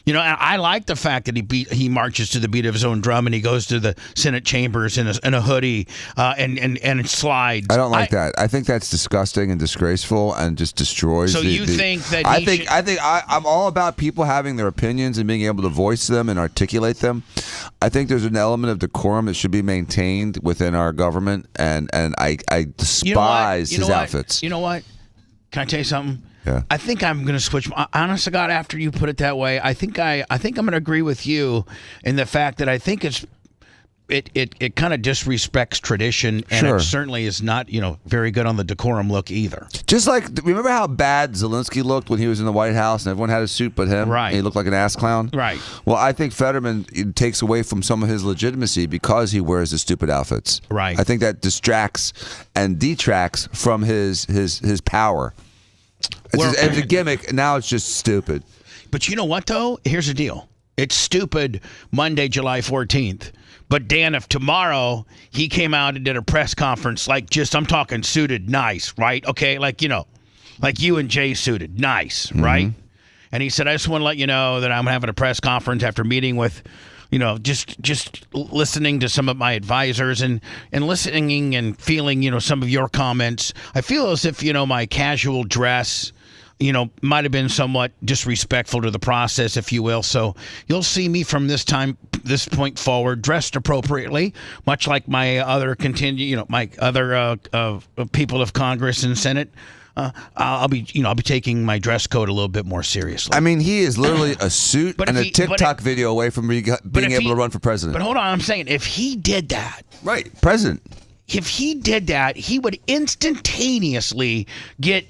You know, I like the fact that he marches to the beat of his own drum and he goes to the Senate chambers in a hoodie and slides. I don't like that. I think that's disgusting and disgraceful and just destroys. So you think that I'm all about people having their opinions and being able to voice them and articulate them. I think there's an element of decorum that should be maintained within our government, and I despise his outfits. You know what? Can I tell you something? Yeah. I think I'm going to switch. Honest to God, after you put it that way, I think I'm going to agree with you in the fact that I think it kind of disrespects tradition, and it certainly is not very good on the decorum look either. Just like, remember how bad Zelensky looked when he was in the White House and everyone had a suit but him? Right. And he looked like an ass clown? Right. Well, I think Fetterman takes away from some of his legitimacy because he wears the stupid outfits. Right. I think that distracts and detracts from his power. It's a gimmick. Now it's just stupid. But you know what, though? Here's the deal. It's stupid Monday, July 14th. But, Dan, if tomorrow he came out and did a press conference, I'm talking suited nice, right? Okay, like you and Jay suited nice, right? And he said, I just want to let you know that I'm having a press conference after meeting with, just listening to some of my advisors and listening and feeling, some of your comments. I feel as if, my casual dress, might have been somewhat disrespectful to the process, if you will. So you'll see me from this point forward, dressed appropriately, much like my other people of Congress and Senate. I'll be taking my dress code a little bit more seriously. I mean, he is literally a suit and a TikTok video away from being able to run for president. But hold on, I'm saying if he did that, right, president. If he did that, he would instantaneously get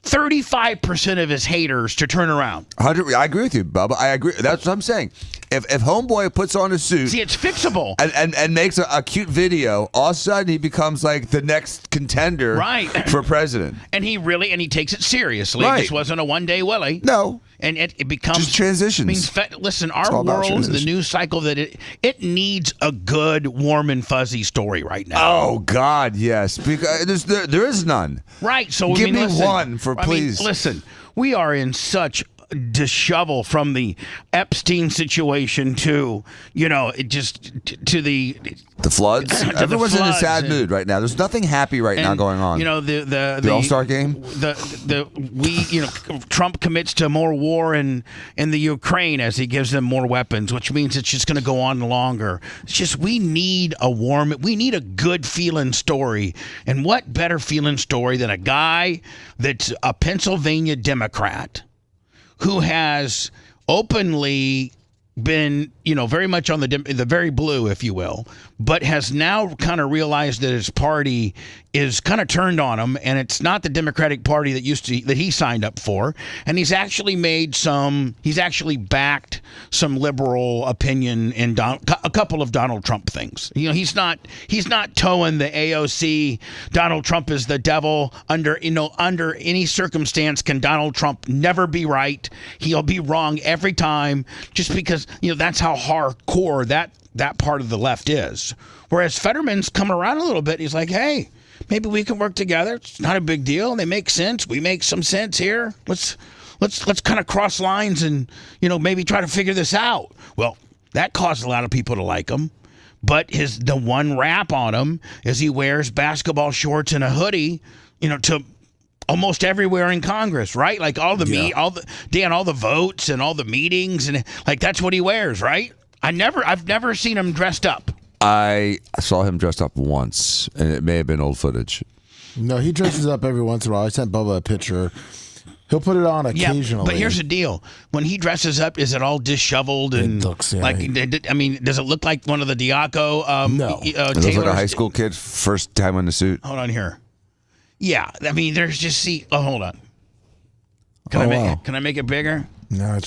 35% of his haters to turn around. I agree with you, Bubba. I agree. That's what I'm saying. If Homeboy puts on a suit, see, it's fixable, and makes a cute video, all of a sudden he becomes like the next contender, right, for president. And he takes it seriously. Right. This wasn't a one-day willy. No. And it becomes just transitions. Listen, our world, the news cycle, that it needs a good, warm and fuzzy story right now. Oh God, yes, because there is none. Right. So give me one please. Listen, we are in such dishevel from the Epstein situation to to the floods. Everyone's in a sad mood right now. There's nothing happy right now going on. The All-Star game. Trump commits to more war in the Ukraine as he gives them more weapons, which means it's just going to go on longer. It's just we need a good feeling story, and what better feeling story than a guy that's a Pennsylvania Democrat who has openly been, very much on the very blue, if you will, but has now kind of realized that his party is kind of turned on him, and it's not the Democratic Party that he signed up for, and he's actually backed some liberal opinion in a couple of Donald Trump things. He's not towing the AOC. Donald Trump is the devil. Under any circumstance can Donald Trump never be right. He'll be wrong every time, just because that's how hardcore that part of the left is. Whereas Fetterman's come around a little bit. He's like, hey, maybe we can work together. It's not a big deal. They make sense. We make some sense here. Let's kind of cross lines and maybe try to figure this out. Well, that caused a lot of people to like him. But the one rap on him is he wears basketball shorts and a hoodie, to almost everywhere in Congress, right? Like all the votes and all the meetings, and like that's what he wears, right? I've never seen him dressed up. I saw him dressed up once, and it may have been old footage. No, he dresses up every once in a while. I sent Bubba a picture. He'll put it on occasionally. But here's the deal: when he dresses up, is it all disheveled and it looks, like? I mean, does it look like one of the Diaco? No, it looks like a high school kid first time in the suit. Hold on here. Yeah, I mean, there's just hold on. Can I make it bigger? No, I'll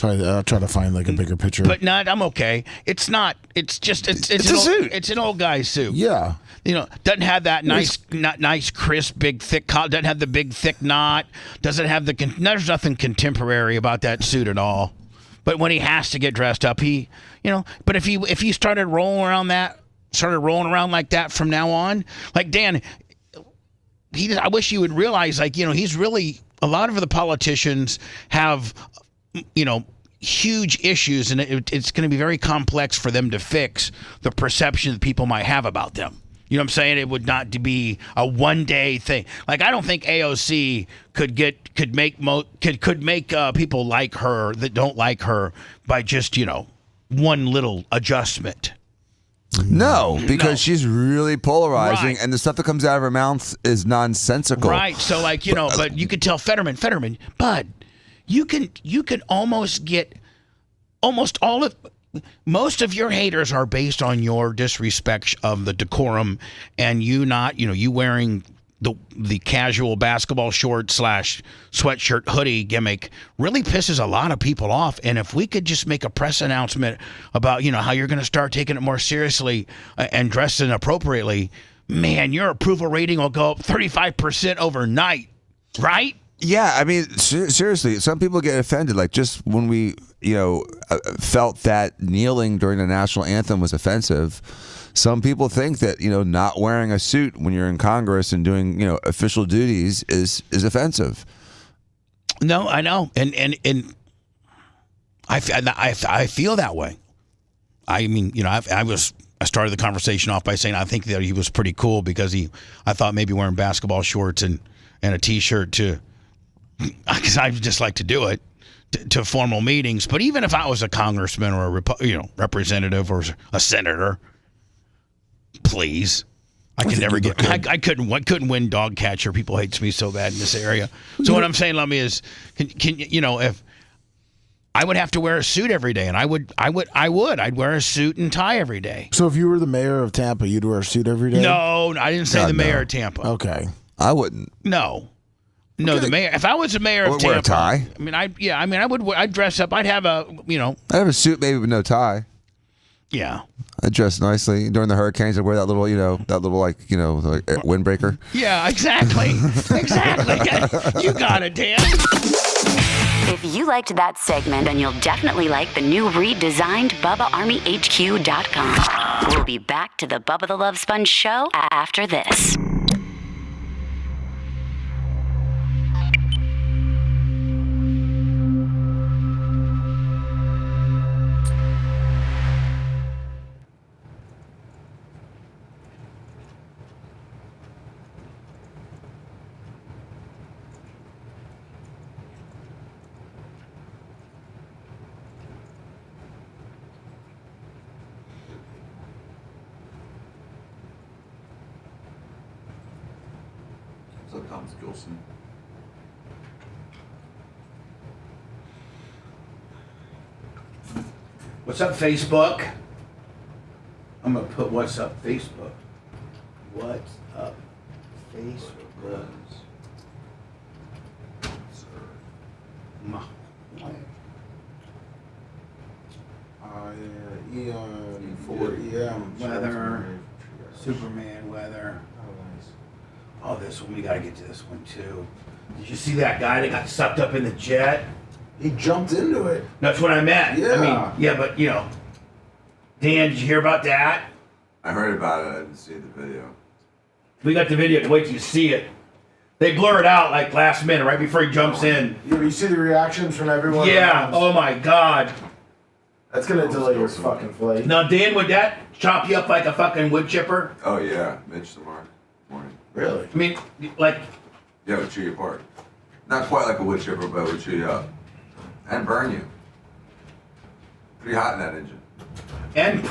try to find like a bigger picture. But not. I'm okay. It's not. It's just. It's a suit. It's an old guy's suit. Yeah. Doesn't have that nice, crisp, big, thick collar. Doesn't have the big, thick knot. Doesn't have there's nothing contemporary about that suit at all. But when he has to get dressed up, But if he started rolling around like that from now on, like Dan, I wish you would realize, he's really, a lot of the politicians have, huge issues, and it's going to be very complex for them to fix the perception that people might have about them. You know what I'm saying? It would not be a one-day thing. Like, I don't think AOC could make people like her that don't like her by just, one little adjustment. No, because she's really polarizing, and the stuff that comes out of her mouth is nonsensical. Right. So, but you could tell Fetterman, Bud, you can almost get almost all of. Most of your haters are based on your disrespect of the decorum, and you wearing the casual basketball short / sweatshirt hoodie gimmick really pisses a lot of people off. And if we could just make a press announcement about how you're going to start taking it more seriously and dressing appropriately, man, your approval rating will go up 35% overnight, right? Yeah, I mean, seriously, some people get offended. Like, just when we, felt that kneeling during the national anthem was offensive, some people think that, not wearing a suit when you're in Congress and doing, official duties is offensive. No, I know. And I feel that way. I mean, I started the conversation off by saying I think that he was pretty cool because I thought maybe wearing basketball shorts and a T-shirt because I just like to do it to formal meetings. But even if I was a congressman or a representative or a senator, please, I couldn't win dog catcher. People hate me so bad in this area. So what I'm saying, Lummy, is if I would have to wear a suit every day, and I'd wear a suit and tie every day. So if you were the mayor of Tampa, you'd wear a suit every day? No, I didn't say mayor of Tampa. Okay, I wouldn't. No, the mayor. If I was the mayor of Tampa, wear a tie. I'd dress up. I'd have I'd have a suit maybe with no tie. Yeah. I'd dress nicely during the hurricanes. I'd wear that little, like windbreaker. Yeah, exactly. Exactly. You got it, Dan. If you liked that segment, then you'll definitely like the new redesigned BubbaArmyHQ.com. We'll be back to the Bubba the Love Sponge show after this. What's up, Facebook? I'm going to put what's up, Facebook. What's up, Facebook? Eon 4EM. Weather. Superman weather. Oh, this one. We got to get to this one, too. Did you see that guy that got sucked up in the jet? He jumped into it. That's what I meant. Yeah. I mean, yeah, but, Dan, did you hear about that? I heard about it. I didn't see the video. We got the video. Wait till you see it. They blur it out like last minute, right before he jumps in. Yeah, but you see the reactions from everyone? Yeah. Oh, my God. That's going to delay your fucking flight. Now, Dan, would that chop you up like a fucking wood chipper? Oh, yeah. Mitch tomorrow morning. Really? I mean, like... Yeah, it would chew you apart. Not quite like a wood chipper, but it would chew you up. And burn you. Pretty hot in that engine. And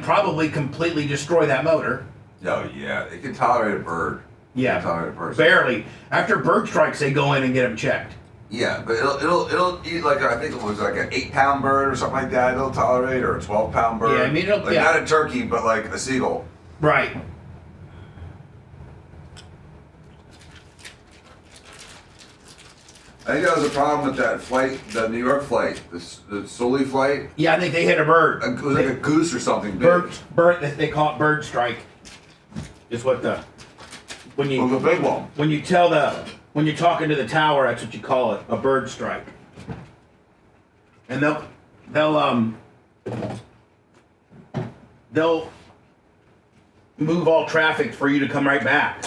probably completely destroy that motor. Oh, yeah. It can tolerate a bird. Yeah. Tolerate a person. Barely. After bird strikes, they go in and get them checked. Yeah, but it'll eat like, I think it was like an 8-pound bird or something like that. It'll tolerate, or a 12-pound bird. Yeah, I mean, not a turkey, but like a seagull. Right. I think that was a problem with that flight, the New York flight, the Sully flight. Yeah, I think they hit a bird. It was like a goose or something big. Bird. They call it bird strike. Is what the when you the big one. When you're talking to the tower, that's what you call it, a bird strike. And they'll move all traffic for you to come right back.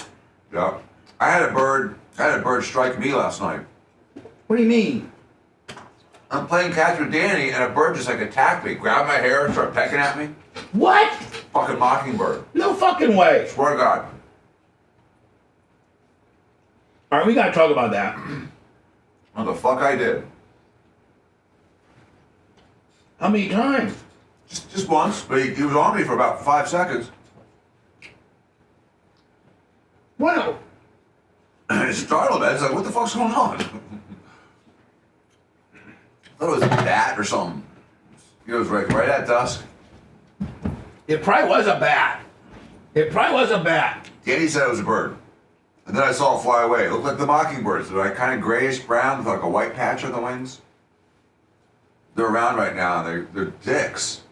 Yeah, I had a bird strike me last night. What do you mean? I'm playing catch with Danny, and a bird just like attacked me, grabbed my hair, and started pecking at me. What? Fucking mockingbird. No fucking way. Swear to God. All right, we got to talk about that. What the fuck I did? How many times? Just once, but he was on me for about 5 seconds. Wow. It startled me. I was like, what the fuck's going on? I thought it was a bat or something. It was right at dusk. It probably was a bat. Danny said it was a bird. And then I saw it fly away. It looked like the mockingbirds. They're like kind of grayish brown with like a white patch on the wings. They're around right now. They're dicks.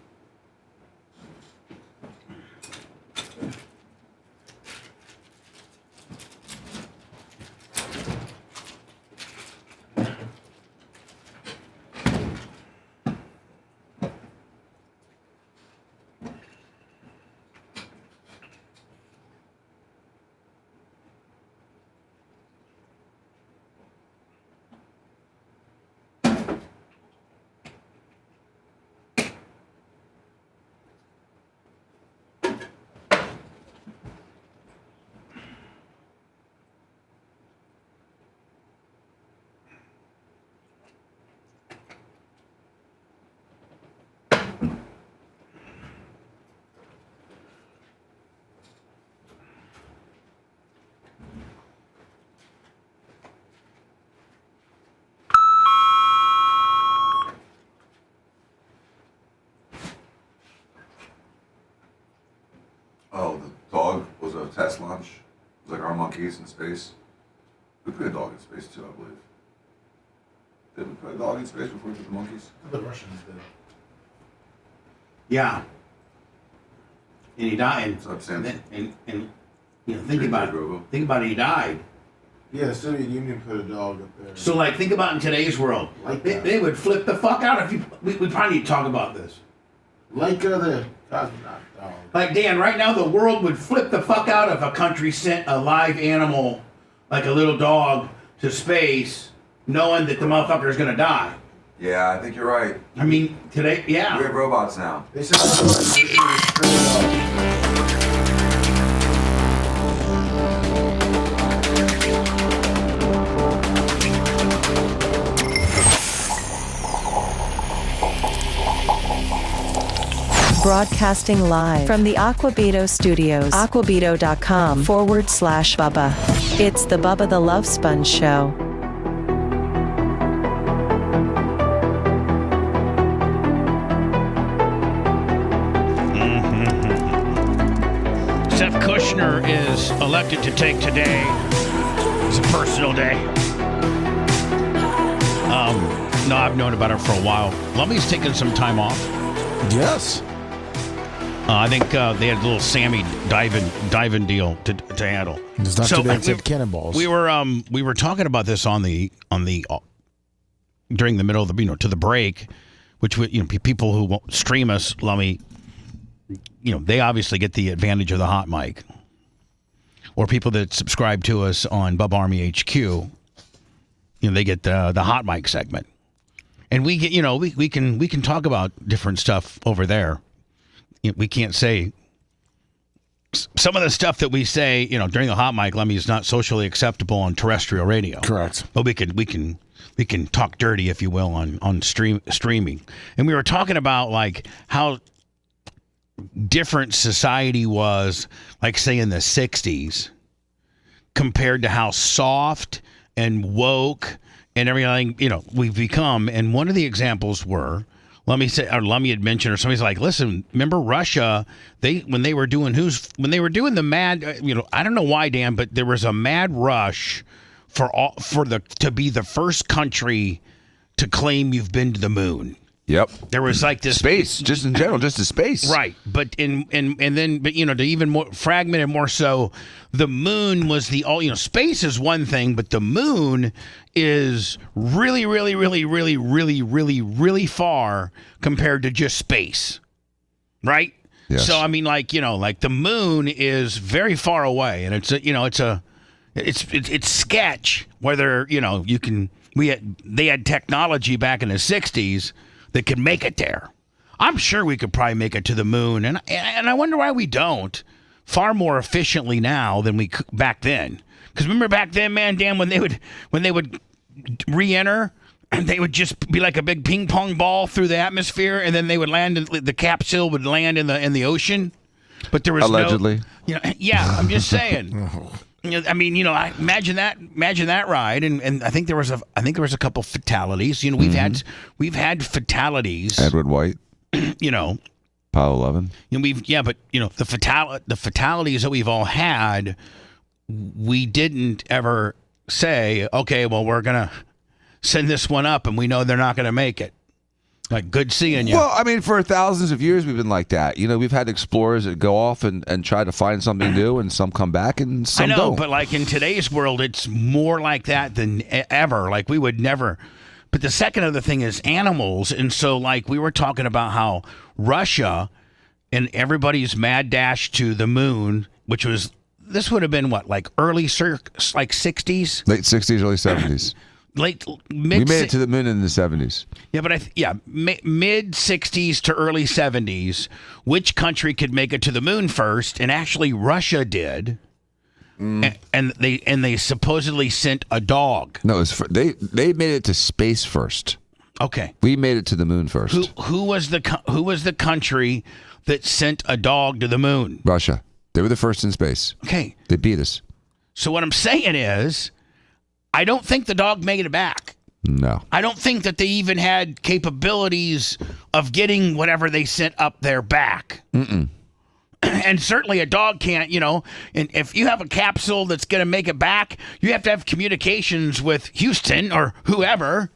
Oh, the dog was a test launch. It was like our monkeys in space. We put a dog in space too, I believe. Did we put a dog in space before we put the monkeys? The Russians did. Yeah. And he died. What's up, Sam? And you know, think about it. He died. Yeah, the Soviet Union put a dog up there. So, like, think about in today's world. Like they would flip the fuck out if you. We probably need to talk about this. Like the cosmonaut dog. Like, Dan, right now the world would flip the fuck out if a country sent a live animal, like a little dog, to space, knowing that the motherfucker is gonna die. Yeah, I think you're right. I mean, today, yeah. We have robots now. They said Broadcasting live from the Aquabito Studios. Aquabito.com/Bubba. It's the Bubba the Love Sponge Show. Seth Kushner is elected to take today. It's a personal day. No, I've known about her for a while. Lummy's taking some time off. Yes. I think they had a little Sammy diving deal to handle. It's not too bad. Said cannonballs. We were talking about this on the during the middle of the to the break, which people who won't stream us, Lummy, they obviously get the advantage of the hot mic, or people that subscribe to us on Bubba Army HQ, they get the hot mic segment, and we get we can talk about different stuff over there. We can't say some of the stuff that we say, during the hot mic, Lemmy, is not socially acceptable on terrestrial radio. Correct. But we can talk dirty, if you will, on streaming. And we were talking about like how different society was, like say in the 60s, compared to how soft and woke and everything, we've become. And one of the examples were, Lummy had mentioned, or somebody's like, listen, remember Russia? When they were doing the mad, I don't know why, Dan, but there was a mad rush to be the first country to claim you've been to the moon. Yep. There was like this space, just in general, just to space. Right. But to even more fragmented more so, the moon was space is one thing, but the moon is really, really, really, really, really, really, really far compared to just space. Right? Yes. So I mean, like the moon is very far away, and it's sketch whether you can they had technology back in the 60s that could make it there. I'm sure we could probably make it to the moon, and I wonder why we don't far more efficiently now than we back then. Because remember back then, man, Dan, when they would re-enter, they would just be like a big ping pong ball through the atmosphere, and then they would land. The capsule would land in the ocean, but there was allegedly. Yeah, I'm just saying. I mean, imagine that ride, and I think there was a couple fatalities. We've had fatalities. Edward White. Apollo 11. The fatalities that we've all had, we didn't ever say, okay, well, we're gonna send this one up, and we know they're not gonna make it. Like, good seeing you. Well, I mean, for thousands of years, we've been like that. We've had explorers that go off and try to find something new, and some come back, and some don't. I know, but like in today's world, it's more like that than ever. Like, we would never. But the second other thing is animals. And so, like, we were talking about how Russia and everybody's mad dash to the moon, which was, this would have been what, like early, like 60s? Late 60s, early 70s. We made it to the moon in the 70s. Yeah, but mid 60s to early 70s, which country could make it to the moon first? And actually, Russia did. And they supposedly sent a dog. No, they made it to space first. Okay, we made it to the moon first. Who was the country that sent a dog to the moon? Russia. They were the first in space. Okay, they beat us. So what I'm saying is, I don't think the dog made it back. No, I don't think that they even had capabilities of getting whatever they sent up there back. And certainly a dog can't, and if you have a capsule that's going to make it back, you have to have communications with Houston or whoever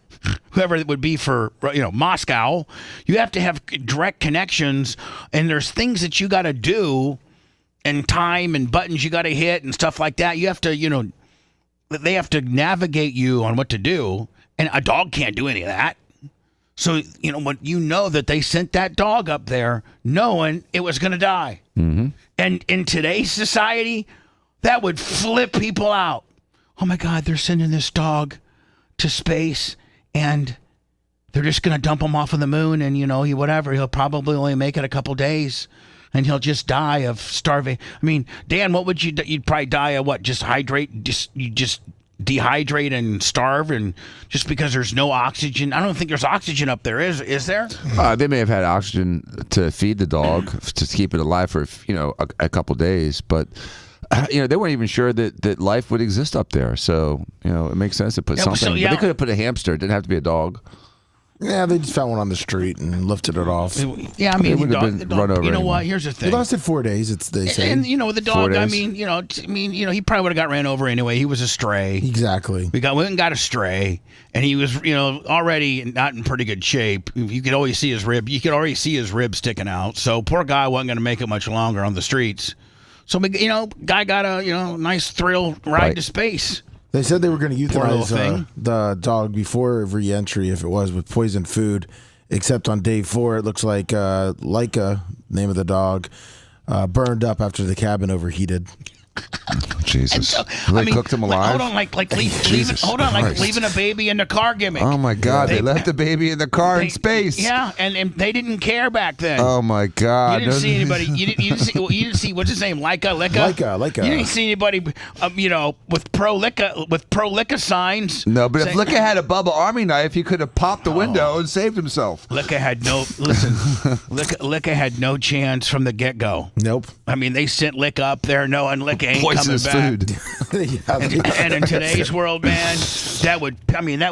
it would be for, Moscow. You have to have direct connections, and there's things that you got to do and time and buttons you got to hit and stuff like that. You have to, they have to navigate you on what to do, and a dog can't do any of that. So, that they sent that dog up there knowing it was going to die. Mm-hmm. And in today's society, that would flip people out. Oh, my God, they're sending this dog to space, and they're just going to dump him off on the moon, and, he'll probably only make it a couple days, and he'll just die of starving. I mean, Dan, what would you'd probably die of what? Just dehydrate and starve, and just because there's no oxygen. I don't think there's oxygen up there, is there? They may have had oxygen to feed the dog to keep it alive for a couple days, but they weren't even sure that life would exist up there. So it makes sense to put something. But they could have put a hamster. It didn't have to be a dog. Yeah, they just found one on the street and lifted it off. Yeah, I mean, it would have been run over. You know anymore. what? Here's the thing. It lasted 4 days. They say. And the dog. I mean, he probably would have got ran over anyway. He was a stray. Exactly. We went and got a stray, and he was, already not in pretty good shape. You could always see his rib. You could already see his rib sticking out. So poor guy wasn't going to make it much longer on the streets. So guy got a nice thrill ride to space. They said they were going to euthanize the dog before re-entry if it was with poisoned food, except on day 4, it looks like Laika, name of the dog, burned up after the cabin overheated. Jesus. So, they cooked him alive? Hold on, leaving a baby in the car gimmick. Oh, my God. They left the baby in the car in space. Yeah, and they didn't care back then. Oh, my God. You didn't see anybody. You didn't see, what's his name? Laika? Laika. You didn't see anybody, with pro Licka signs. No, but if Licka had a Bubba Army knife, he could have popped the window and saved himself. Licka had no chance from the get-go. Nope. I mean, they sent Licka up there knowing Licka ain't poisonous coming back. Food. And in today's world, man, that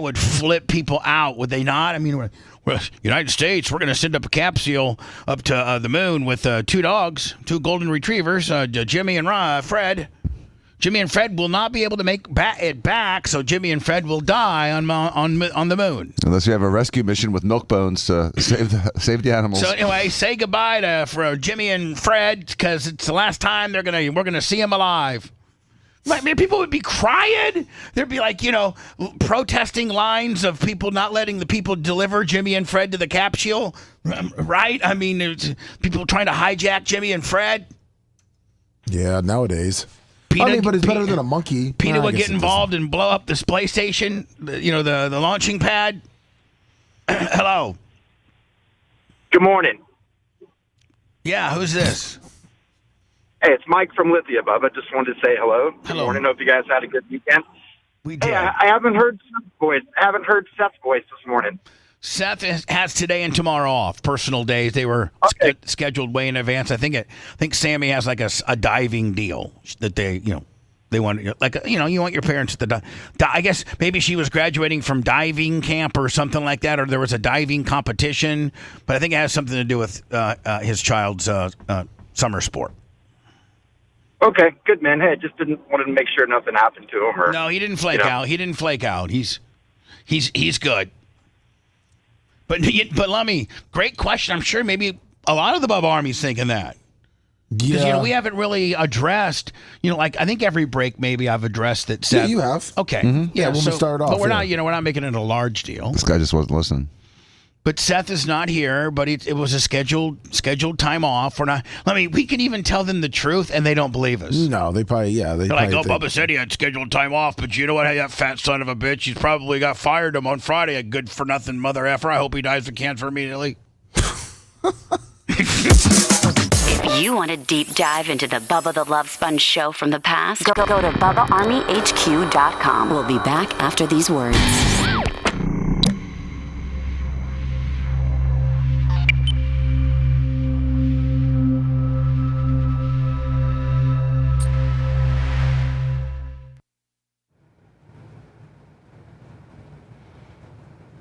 would flip people out, would they not? I mean, we're United States, we're going to send up a capsule up to the moon with 2 dogs, 2 golden retrievers, Jimmy and Fred. Jimmy and Fred will not be able to make it back, so Jimmy and Fred will die on the moon. Unless you have a rescue mission with milk bones to save the animals. So anyway, say goodbye for Jimmy and Fred, because it's the last time we're gonna see them alive. Like, man, people would be crying. There'd be protesting lines of people not letting the people deliver Jimmy and Fred to the capsule, right? I mean, there's people trying to hijack Jimmy and Fred. Yeah, nowadays. PETA, but it's better than a monkey. PETA I would guess get involved and blow up this PlayStation, the launching pad. Hello. Good morning. Yeah, who's this? Hey, it's Mike from Lithia, Bubba. Just wanted to say hello. Good morning. Hope you guys had a good weekend. We did. Hey, I haven't heard Seth's voice. Seth's voice this morning. Seth has today and tomorrow off, personal days. They were scheduled way in advance. I think Sammy has like a diving deal that they want, like, you want your parents to I guess maybe she was graduating from diving camp or something like that, or there was a diving competition, but I think it has something to do with his child's summer sport. Okay, good, man. Hey, just wanted to make sure nothing happened to him. No, he didn't flake out. He didn't flake out. He's good. But Lummy, great question. I'm sure maybe a lot of the Bubba Army's thinking that. Because, we haven't really addressed, like I think every break maybe I've addressed that. Seth, Yeah, you have. Okay. Mm-hmm. Yeah, when we started off. But we're not, we're not making it a large deal. This guy just wasn't listening. But Seth is not here, but it was a scheduled time off. We can even tell them the truth and they don't believe us. No, they probably, They're like, Bubba said he had scheduled time off, but you know what? Hey, that fat son of a bitch, he's probably got fired him on Friday. A good for nothing mother effer. I hope he dies of cancer immediately. If you want a deep dive into the Bubba the Love Sponge show from the past, go to BubbaArmyHQ.com. We'll be back after these words.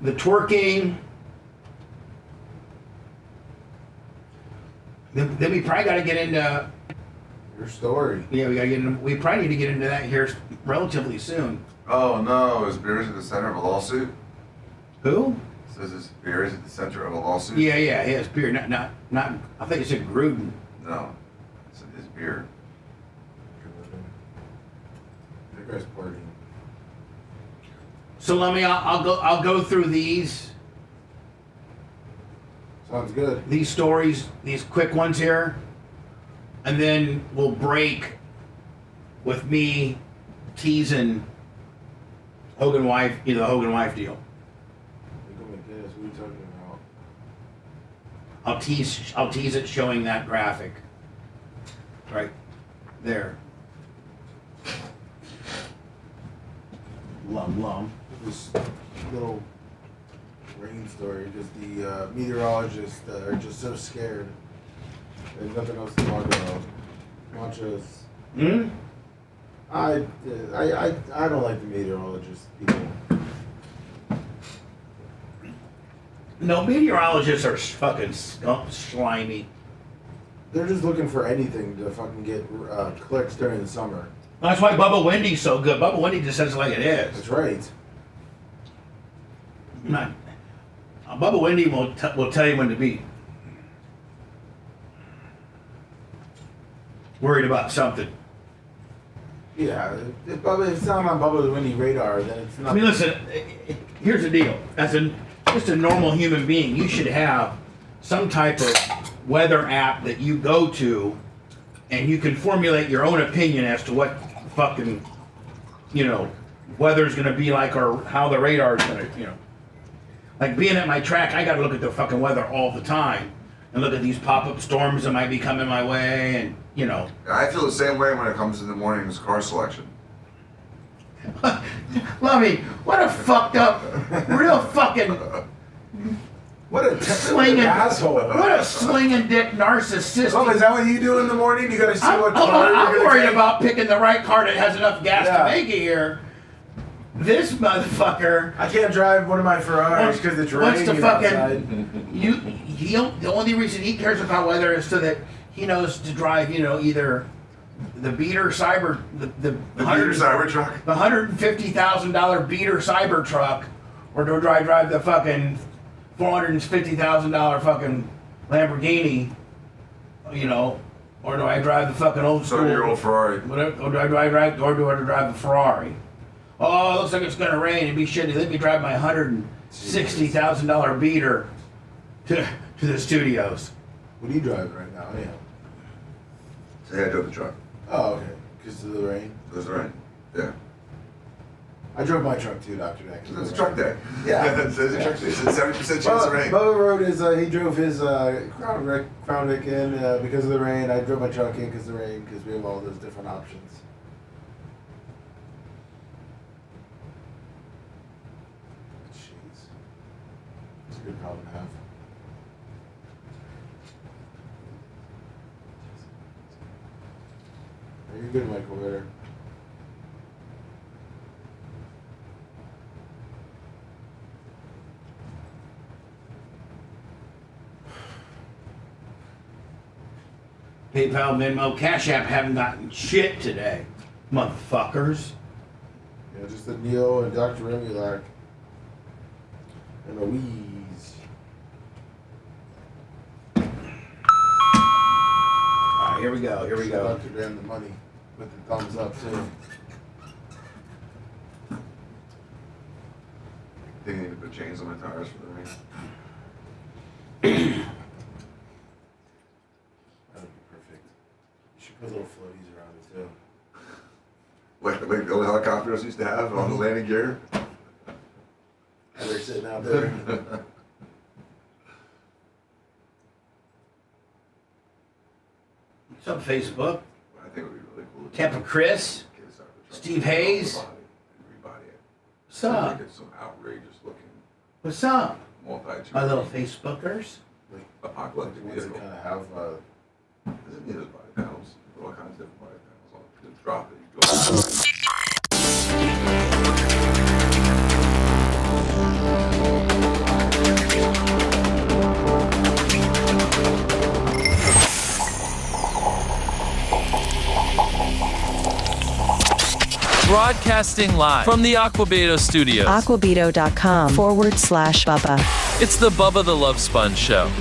The twerking. Then we probably got to get into your story. Yeah, we probably need to get into that here relatively soon. Oh no, is Beers at the center of a lawsuit? Who? It says his Beers at the center of a lawsuit. Yeah, his beard. Not. I think it said Gruden. No, it said his beard. That guy's partying. So I'll go through these. Sounds good. These stories, these quick ones here, and then we'll break with me teasing Hogan wife, the Hogan wife deal. What are you talking about? I'll tease it showing that graphic right there. Lum. This little rain story, just the meteorologists are just so scared. There's nothing else to talk about. Watch us. I don't like the meteorologist people. No, meteorologists are fucking slimy. They're just looking for anything to fucking get clicks during the summer. That's why Bubba Wendy's so good. Bubba Wendy just says it like it is. That's right. Bubba Wendy will tell you when to be worried about something. Yeah, if it's not on Bubba Wendy radar, then it's not. I mean, listen, here's the deal. As just a normal human being, you should have some type of weather app that you go to, and you can formulate your own opinion as to what fucking, weather's gonna be like, or how the radar's gonna, Like being at my track, I gotta look at the fucking weather all the time and look at these pop-up storms that might be coming my way, and I feel the same way when it comes to the morning's car selection. Lummy, what a fucked up, real fucking. What a slinging asshole! What a slinging dick narcissist! Oh, is that what you do in the morning? You gotta see what car I'm you're worried take? about picking the right car that has enough gas to make it here. This motherfucker. I can't drive one of my Ferraris because it's raining outside. The only reason he cares about weather is so that he knows to drive, either the beater cyber, the beater cyber truck, the $150,000 beater cyber truck, or do I drive the fucking $450,000 fucking Lamborghini, or do I drive the fucking old school 30-year-old Ferrari? Or do I drive the Ferrari? Oh, it looks like it's gonna rain. It'd be shitty. Let me drive my $160,000 beater to the studios. What are you driving right now? Yeah. Say I drove the truck. Oh, okay. Because of the rain? Because of the rain, yeah. I drove my truck too, Dr. Day. It's a truck day. Yeah. It's a truck day. It's 70% chance of rain. Bubba rode he drove his Crown Vic in because of the rain. I drove my truck in because of the rain, because we have all those different options. Jeez. It's a good problem to have. Are you good, Michael Ritter? PayPal, Venmo, Cash App haven't gotten shit today, motherfuckers. Yeah, just the Neo and Dr. Remulac. And Louise. All right, here we go. Dr. Dan the money with the thumbs up, too. I think I need to put chains on my tires for the rain. That would be perfect. You should put little floaties around it, too. Like the old helicopters used to have on the landing gear. And they're sitting out there. What's up, Facebook? I think it would be really cool. Tampa Chris? Steve Hayes? What's up? Make it some outrageous looking What's up? multi-tool. My little Facebookers? Apocalyptic Ones that vehicle. kind of have Doesn't need those body panels. All kinds of different body panels. All the drop it. You go. Broadcasting live from the Aquabedo studios. Aquabedo.com/Bubba. It's the Bubba the Love Sponge Show.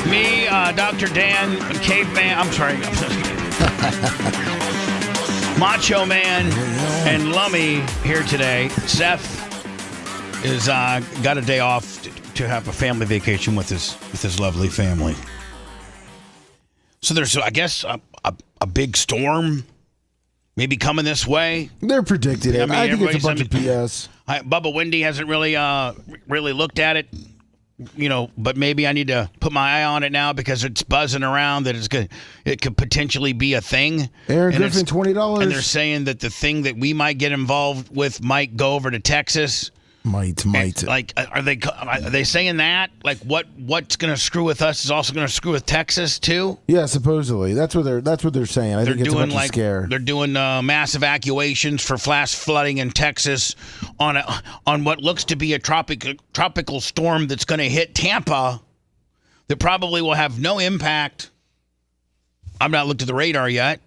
Me, Dr. Dan, Caveman, I'm sorry. Macho Man and Lummy here today. Seth is got a day off to have a family vacation with his lovely family. So there's, I guess, a big storm maybe coming this way. They're predicting it. I think it's a bunch of BS. Bubba Wendy hasn't really looked at it. You know, but maybe I need to put my eye on it now because it's buzzing around that it could potentially be a thing. Aaron Griffin, $20. And they're saying that the thing that we might get involved with might go over to Texas. Might. Like, are they saying that? Like, what's going to screw with us is also going to screw with Texas too? Yeah, supposedly. That's what they're saying. I think it's a bunch of scare. They're doing mass evacuations for flash flooding in Texas on what looks to be a tropical storm that's going to hit Tampa. That probably will have no impact. I've not looked at the radar yet.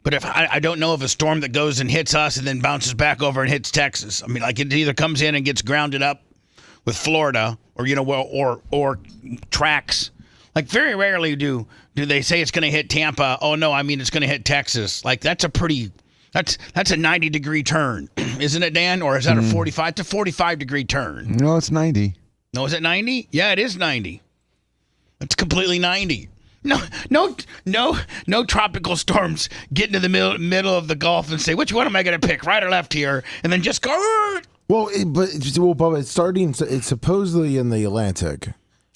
But if I don't know of a storm that goes and hits us and then bounces back over and hits Texas. I mean, like it either comes in and gets grounded up with Florida, or tracks. Like very rarely do they say it's going to hit Tampa. Oh no, I mean it's going to hit Texas. Like that's a 90-degree turn, isn't it, Dan? Or is that a 45 to 45-degree turn? No, it's 90. No, is it 90? Yeah, it is 90. It's completely 90. No tropical storms get into the middle of the Gulf and say, which one am I going to pick, right or left here? And then just go. Bubba, it's starting. It's supposedly in the Atlantic.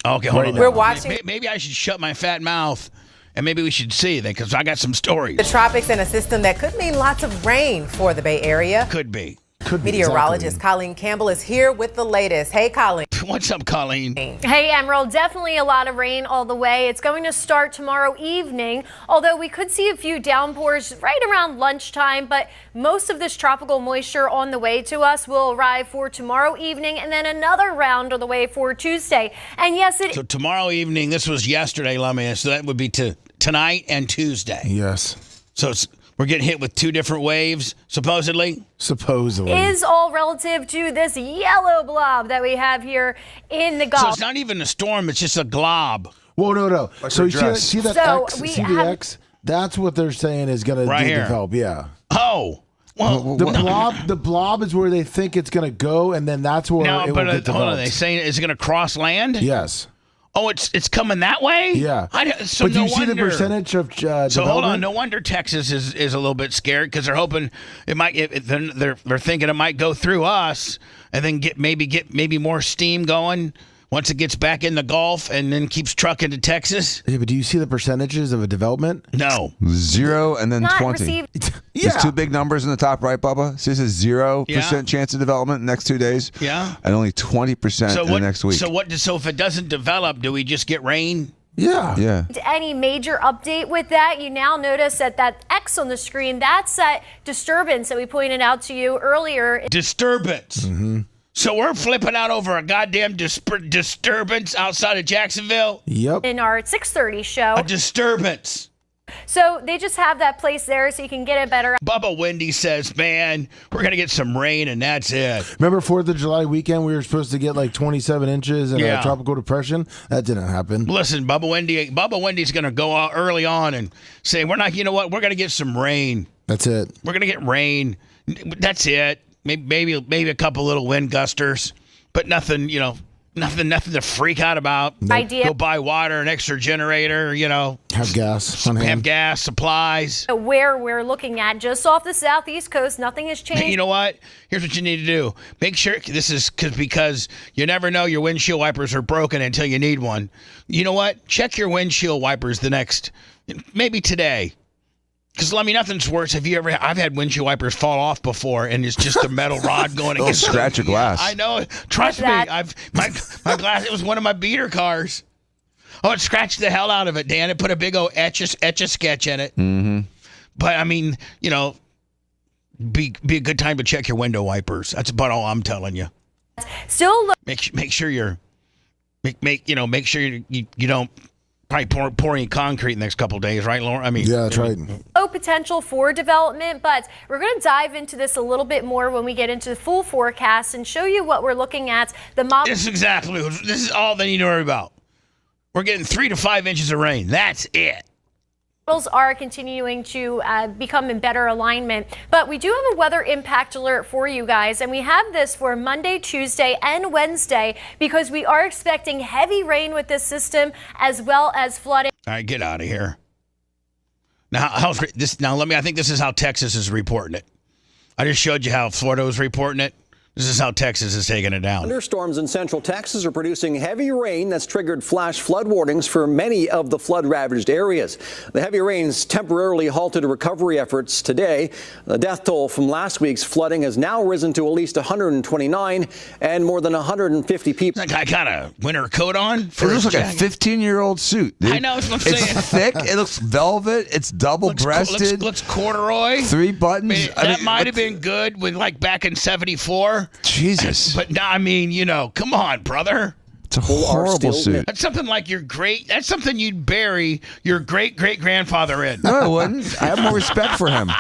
Okay, hold on. We're watching. Maybe I should shut my fat mouth, and maybe we should see then, because I got some stories. The tropics and a system that could mean lots of rain for the Bay Area. Could be. Meteorologist Colleen Campbell is here with the latest. Hey, Colleen. What's up, Colleen? Hey, Emerald. Definitely a lot of rain all the way. It's going to start tomorrow evening, although we could see a few downpours right around lunchtime. But most of this tropical moisture on the way to us will arrive for tomorrow evening, and then another round on the way for Tuesday. And yes, So tomorrow evening, this was yesterday, Lummy, so that would be tonight and Tuesday. Yes. So we're getting hit with two different waves, supposedly? Is all relative to this yellow blob that we have here in the Gulf. So it's not even a storm, it's just a glob. Whoa, no. Like so you see that So X, we see the have- X? That's what they're saying is going to develop. Yeah. Oh. Well, the blob is where they think it's going to go, and then that's where it will get developed. Hold on, they saying is it going to cross land? Yes. Oh, it's coming that way? Yeah. So but do you see the percentage of So hold on, no wonder Texas is a little bit scared because they're hoping it might. They're thinking it might go through us and then get maybe more steam going once it gets back in the Gulf and then keeps trucking to Texas. Yeah, but do you see the percentages of a development? No. 0 and then Not 20. received. There's two big numbers in the top right, Bubba. So this is 0% chance of development in the next 2 days. Yeah. And only 20% in the next week. So if it doesn't develop, do we just get rain? Yeah. Yeah. Any major update with that? You now notice that X on the screen, that's that disturbance that we pointed out to you earlier. Disturbance. Mm-hmm. So we're flipping out over a goddamn disturbance outside of Jacksonville? Yep. In our 6:30 show. A disturbance. So they just have that place there so you can get it better. Bubba Wendy says, man, we're going to get some rain and that's it. Remember 4th of July weekend, we were supposed to get like 27 inches and a tropical depression? That didn't happen. Listen, Bubba Wendy's going to go out early on and say, we're not, you know what, we're going to get some rain. That's it. We're going to get rain. That's it. Maybe a couple little wind gusters, but nothing, nothing to freak out about. Idea. Go buy water, an extra generator, Have gas on hand. Have gas, supplies. Where we're looking at, just off the southeast coast, nothing has changed. You know what? Here's what you need to do. Make sure this is because you never know your windshield wipers are broken until you need one. You know what? Check your windshield wipers maybe today. Because, nothing's worse. I've had windshield wipers fall off before, and it's just a metal rod going against scratch your glass. I know. Trust me. My glass, it was one of my beater cars. Oh, it scratched the hell out of it, Dan. It put a big old etch-a-sketch in it. Mm-hmm. But, be a good time to check your window wipers. That's about all I'm telling you. Still make sure you don't probably pour any concrete in the next couple of days, right, Lauren? Yeah, that's right. No potential for development, but we're going to dive into this a little bit more when we get into the full forecast and show you what we're looking at. This is all they need to worry about. We're getting 3 to 5 inches of rain. That's it. Models are continuing to become in better alignment, but we do have a weather impact alert for you guys, and we have this for Monday, Tuesday, and Wednesday because we are expecting heavy rain with this system as well as flooding. All right, get out of here. Now, I think this is how Texas is reporting it. I just showed you how Florida was reporting it. This is how Texas is taking it down. Thunderstorms in central Texas are producing heavy rain that's triggered flash flood warnings for many of the flood-ravaged areas. The heavy rains temporarily halted recovery efforts today. The death toll from last week's flooding has now risen to at least 129, and more than 150 people. That guy got a winter coat on? It looks like a 15-year-old suit, dude. I know what I'm saying. It's thick. It looks velvet. It's double-breasted. Looks corduroy. 3 buttons. That might have been good with back in 74. Jesus. But now, come on, brother. It's a horrible suit. That's something that's something you'd bury your great-great-grandfather in. No, I wouldn't. I have more respect for him.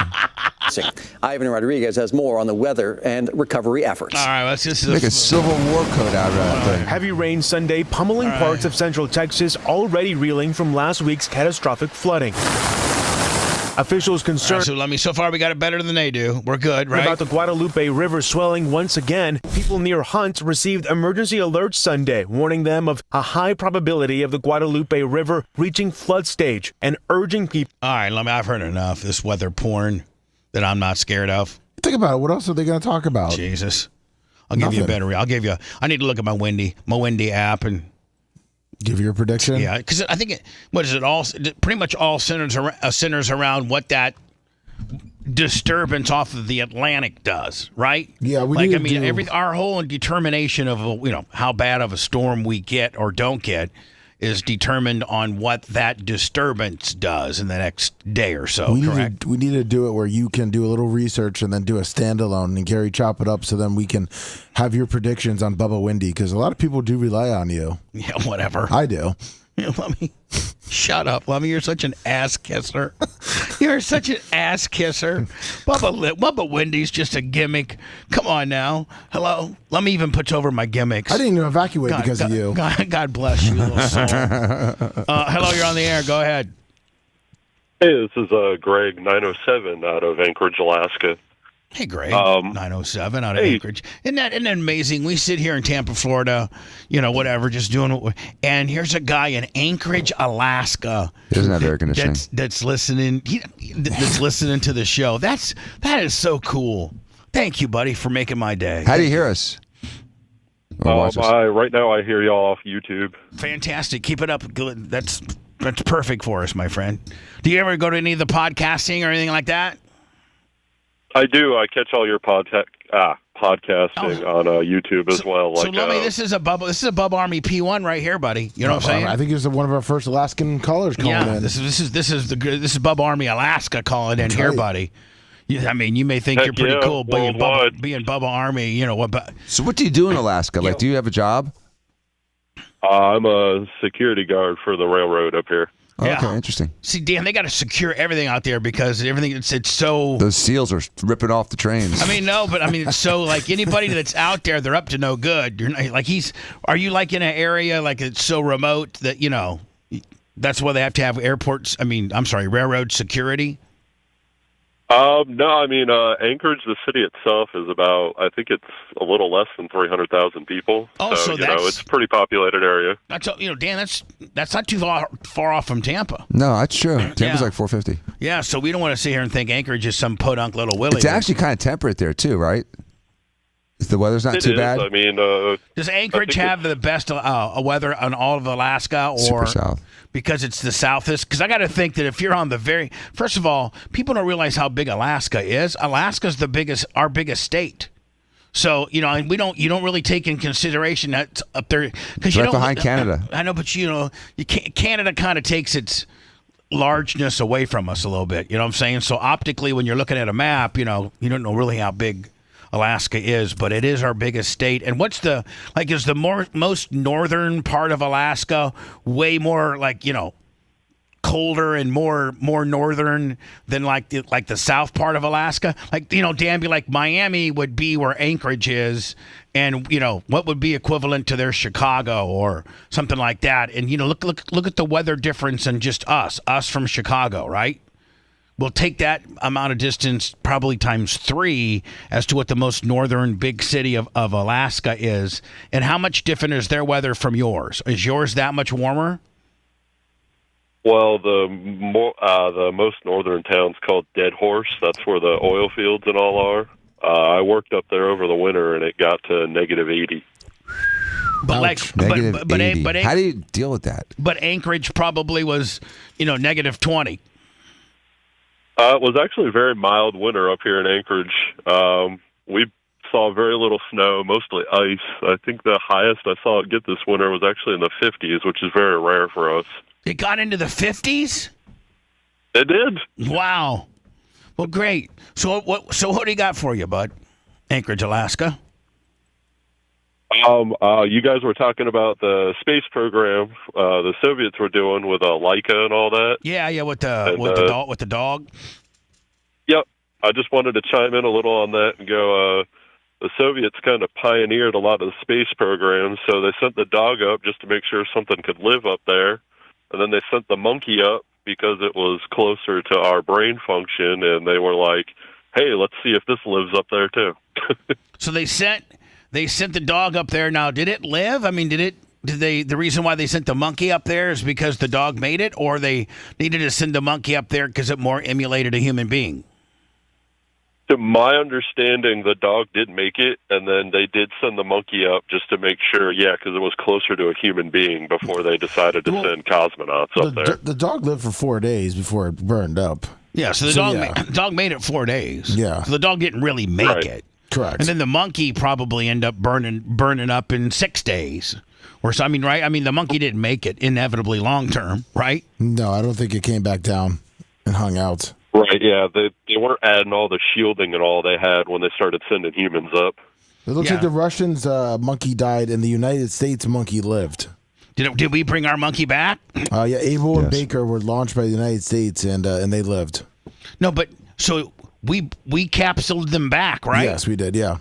Ivan Rodriguez has more on the weather and recovery efforts. All right, let's just make a Civil War coat out of that thing. Heavy rain Sunday pummeling parts of central Texas, already reeling from last week's catastrophic flooding. Officials concerned. So far we got it better than they do. We're good, right? About the Guadalupe River swelling once again. People near Hunt received emergency alerts Sunday, warning them of a high probability of the Guadalupe River reaching flood stage and urging people. All right, I've heard enough. This weather porn that I'm not scared of. Think about it. What else are they going to talk about? Jesus. I'll give you a better. I need to look at my Windy app and give your prediction. Yeah, because I think pretty much all centers around what that disturbance off of the Atlantic does, right? Yeah, our whole determination of how bad of a storm we get or don't get is determined on what that disturbance does in the next day or so. Correct? We need to do it where you can do a little research and then do a standalone and Gary chop it up so then we can have your predictions on Bubba Wendy because a lot of people do rely on you. Yeah, whatever. I do. Shut up, Lummy. You're such an ass kisser. You're such an ass kisser. Bubba Wendy's just a gimmick. Come on now. Hello. Let me even put over my gimmicks. I didn't even evacuate because of you. God bless you, little soul. Hello, you're on the air. Go ahead. Hey, this is Greg 907 out of Anchorage, Alaska. Hey, Greg, 907 out of Anchorage. Isn't that amazing? We sit here in Tampa, Florida, whatever, just doing what we're... And here's a guy in Anchorage, Alaska. He doesn't have air conditioning. That's listening. That's listening to the show. That is so cool. Thank you, buddy, for making my day. How do you hear us? Right now I hear y'all off YouTube. Fantastic. Keep it up. That's perfect for us, my friend. Do you ever go to any of the podcasting or anything like that? I do. I catch all your podcasting on YouTube as well. So, Lummy, this is a Bubba Army P1 right here, buddy. You know what I'm saying? I think he was one of our first Alaskan callers calling in. This is Bubba Army Alaska calling in here, buddy. I mean, you may think you're pretty cool, but being Bubba Army, So what do you do in Alaska? Like, do you have a job? I'm a security guard for the railroad up here. Yeah. Okay, interesting. See, Dan, they got to secure everything out there because everything it's so. Those seals are ripping off the trains. I mean, no, but I mean, it's so like anybody that's out there, they're up to no good. You're not, like Are you like in an area like it's so remote that that's why they have to have airports? I mean, I'm sorry, railroad security. No, I mean, Anchorage, the city itself, is about, I think it's a little less than 300,000 people. Oh, so it's a pretty populated area. That's Dan, that's not too far off from Tampa. No, that's true. Tampa's like 450. Yeah, so we don't want to sit here and think Anchorage is some podunk little Willie. It's actually kind of temperate there too, right? The weather's not too bad. I mean, does Anchorage have the best weather on all of Alaska, or super south? Because it's the southest. Because I got to think that if you're on the first of all, people don't realize how big Alaska is. Alaska's our biggest state. So you don't really take in consideration that up there because right behind Canada. I know, but Canada kind of takes its largeness away from us a little bit. You know what I'm saying? So optically, when you're looking at a map, you don't know really how big Alaska is, but it is our biggest state. And what's is the most northern part of Alaska way more colder and more northern than the south part of Alaska? Dan, be like Miami would be where Anchorage is, and what would be equivalent to their Chicago or something like that. And look at the weather difference in just us from Chicago, right? We'll take that amount of distance probably times 3 as to what the most northern big city of Alaska is. And how much different is their weather from yours? Is yours that much warmer? Well, the most northern town's called Dead Horse. That's where the oil fields and all are. I worked up there over the winter, and it got to -80. But -80. How do you deal with that? But Anchorage probably was, -20. It was actually a very mild winter up here in Anchorage. We saw very little snow, mostly ice. I think the highest I saw it get this winter was actually in the 50s, which is very rare for us. It got into the 50s? It did. Wow. Well, great. So what do you got for you, bud? Anchorage, Alaska. You guys were talking about the space program the Soviets were doing with Laika and all that. Yeah, with the dog. Yep. I just wanted to chime in a little on that and go. The Soviets kind of pioneered a lot of the space programs, so they sent the dog up just to make sure something could live up there, and then they sent the monkey up because it was closer to our brain function, and they were like, "Hey, let's see if this lives up there too." So they sent the dog up there. Now, did it live? I mean, the reason why they sent the monkey up there is because the dog made it, or they needed to send the monkey up there because it more emulated a human being? To my understanding, the dog did make it, and then they did send the monkey up just to make sure, because it was closer to a human being before they decided to send cosmonauts up there. The dog lived for 4 days before it burned up. Yeah, so the dog made it 4 days. Yeah. So the dog didn't really make it. Correct. And then the monkey probably ended up burning up in 6 days. Or so, right? I mean, the monkey didn't make it inevitably long term, right? No, I don't think it came back down and hung out. Right, yeah. They weren't adding all the shielding and all they had when they started sending humans up. It looks like the Russians' monkey died and the United States monkey lived. Did we bring our monkey back? Abel and Baker were launched by the United States and they lived. No, but so we capsuled them back, right? Yes, we did, yeah.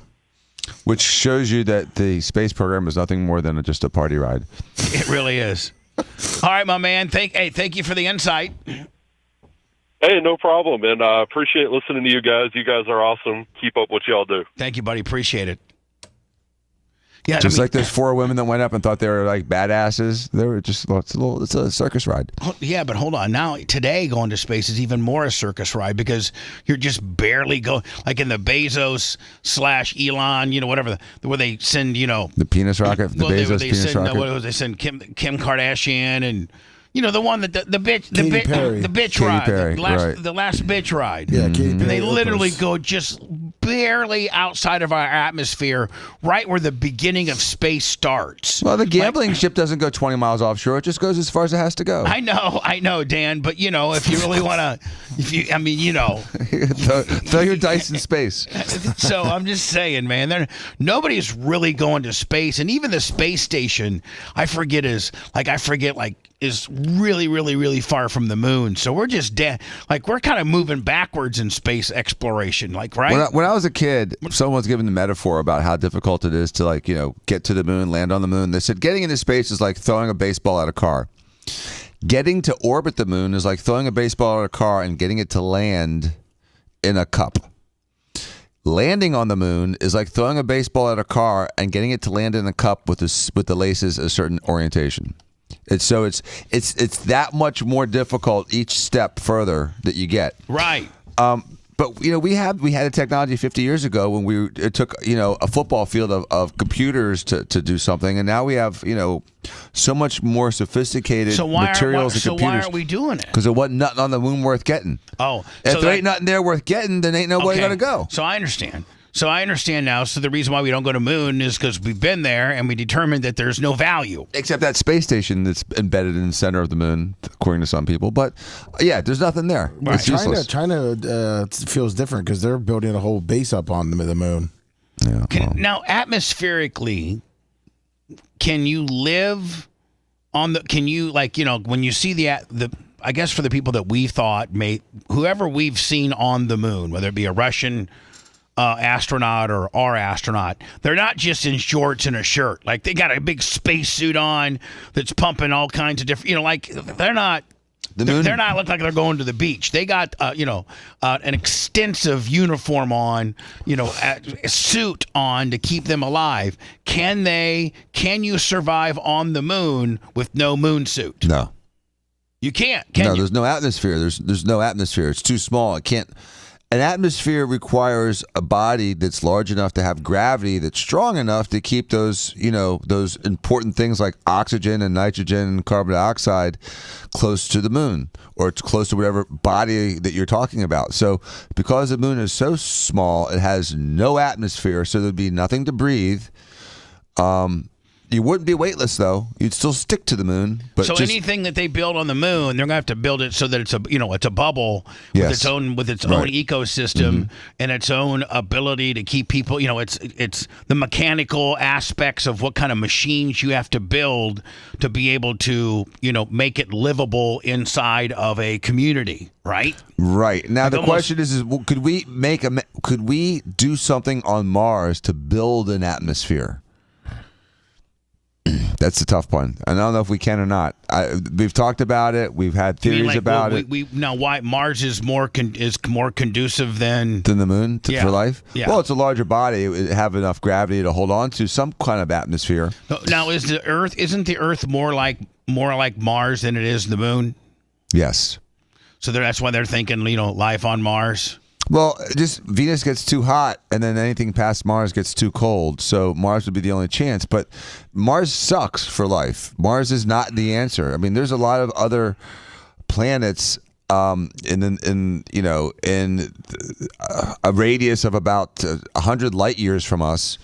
Which shows you that the space program is nothing more than just a party ride. It really is. All right, my man. Thank you for the insight. Hey, no problem, and I appreciate listening to you guys. You guys are awesome. Keep up what y'all do. Thank you, buddy. Appreciate it. Yeah, just like those 4 women that went up and thought they were like badasses. They were just it's a circus ride. Yeah, but hold on. Now today going to space is even more a circus ride because you're just barely going like in the Bezos / Elon, whatever where they send, the penis rocket, the Bezos penis rocket. What was they send Kim Kardashian and the one that the bitch Katy ride, Perry, the last bitch ride. Yeah, Katy Perry. And they literally go just barely outside of our atmosphere, right where the beginning of space starts. Well, the gambling ship doesn't go 20 miles offshore; it just goes as far as it has to go. I know, Dan. But if you really want to, throw your dice in space. So I'm just saying, man, nobody's really going to space, and even the space station, I forget is really, really, really far from the moon. So we're just we're kind of moving backwards in space exploration, right? When I was a kid, someone was giving the metaphor about how difficult it is to get to the moon, land on the moon. They said getting into space is like throwing a baseball at a car. Getting to orbit the moon is like throwing a baseball at a car and getting it to land in a cup. Landing on the moon is like throwing a baseball at a car and getting it to land in a cup with the laces a certain orientation. It's that much more difficult each step further that you get. Right. But we had a technology 50 years ago when it took a football field of computers to do something, and now we have so much more sophisticated materials and computers. So why aren't we doing it? Because there wasn't nothing on the moon worth getting. Oh, if there ain't nothing there worth getting, then ain't nobody gonna go. So I understand. now. So the reason why we don't go to moon is because we've been there and we determined that there's no value. Except that space station that's embedded in the center of the moon, according to some people. But yeah, there's nothing there. Right. It's useless. China feels different because they're building a whole base up on the moon. Yeah. Now, atmospherically, can you live on the? Can you when you see the? I guess for the people that we thought whoever we've seen on the moon, whether it be a Russian astronaut or our astronaut, they're not just in shorts and a shirt. Like they got a big space suit on that's pumping all kinds of different. They're not. They're not look like they're going to the beach. They got an extensive uniform on, a suit on to keep them alive. Can you survive on the moon with no moon suit? No. You can't. No, there's no atmosphere. There's no atmosphere. It's too small. It can't. An atmosphere requires a body that's large enough to have gravity that's strong enough to keep those important things like oxygen and nitrogen and carbon dioxide close to the moon or it's close to whatever body that you're talking about. So because the moon is so small, it has no atmosphere, so there'd be nothing to breathe. You wouldn't be weightless though. You'd still stick to the moon. But so anything that they build on the moon, they're gonna have to build it so that it's a bubble with its own ecosystem and its own ability to keep people. It's the mechanical aspects of what kind of machines you have to build to be able to make it livable inside of a community. Right. Right. Now the question is could we do something on Mars to build an atmosphere? That's the tough one. I don't know if we can or not. We've talked about it. We've had theories about it. Now, why Mars is more conducive than the moon for life? Yeah. Well, it's a larger body. It would have enough gravity to hold on to some kind of atmosphere. Now, isn't the Earth more like Mars than it is the moon? Yes. So that's why they're thinking, life on Mars. Well, just Venus gets too hot, and then anything past Mars gets too cold. So Mars would be the only chance. But Mars sucks for life. Mars is not the answer. I mean, there's a lot of other planets in a radius of about 100 light years from us,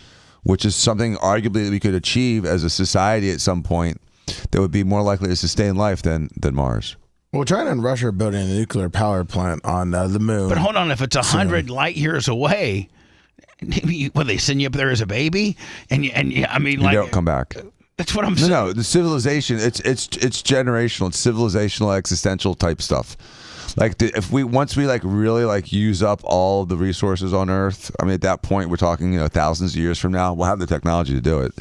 which is something arguably that we could achieve as a society at some point that would be more likely to sustain life than Mars. Well, China and Russia are building a nuclear power plant on the moon. But hold on, if it's 100 light years away, will they send you up there as a baby? And you don't come back. That's what I'm saying. No, the civilization, it's generational, it's civilizational, existential type stuff. Like once we really use up all the resources on Earth, I mean, at that point we're talking thousands of years from now, we'll have the technology to do it.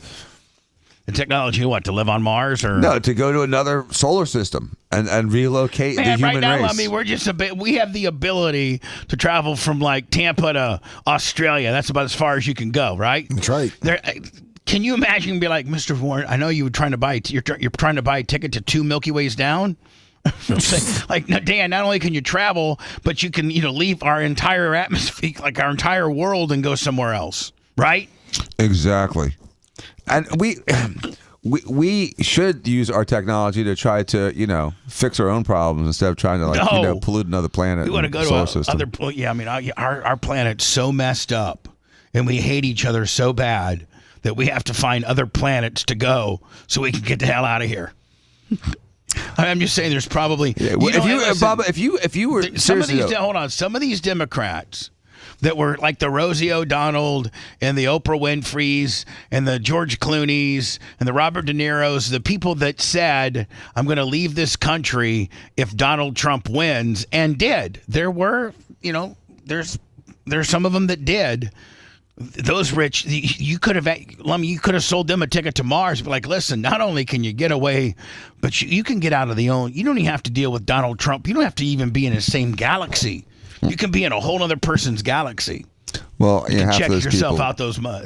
The technology, what, to live on Mars or no, to go to another solar system and relocate the human right now, race. I mean, we have the ability to travel from like Tampa to Australia. That's about as far as you can go, right? That's right. Can you imagine be like, Mr. Warren, I know you were trying to buy you're trying to buy a ticket to 2 Milky Ways down? Like, no, Dan, not only can you travel, but you can, leave our entire atmosphere, like our entire world, and go somewhere else, right? Exactly. And we should use our technology to try to, fix our own problems instead of trying to, pollute another planet. We want to go to other. Yeah, I mean, our planet's so messed up, and we hate each other so bad that we have to find other planets to go so we can get the hell out of here. I'm just saying, there's probably Bubba, if you were some of these Democrats that were like the Rosie O'Donnell and the Oprah Winfreys and the George Clooney's and the Robert De Niro's, the people that said, I'm going to leave this country if Donald Trump wins, and did. There were, there's some of them that did. Those rich, you could have sold them a ticket to Mars. But like, listen, not only can you get away, but you can get out of you don't even have to deal with Donald Trump. You don't have to even be in the same galaxy. You can be in a whole other person's galaxy. Well, you can half check those yourself people, out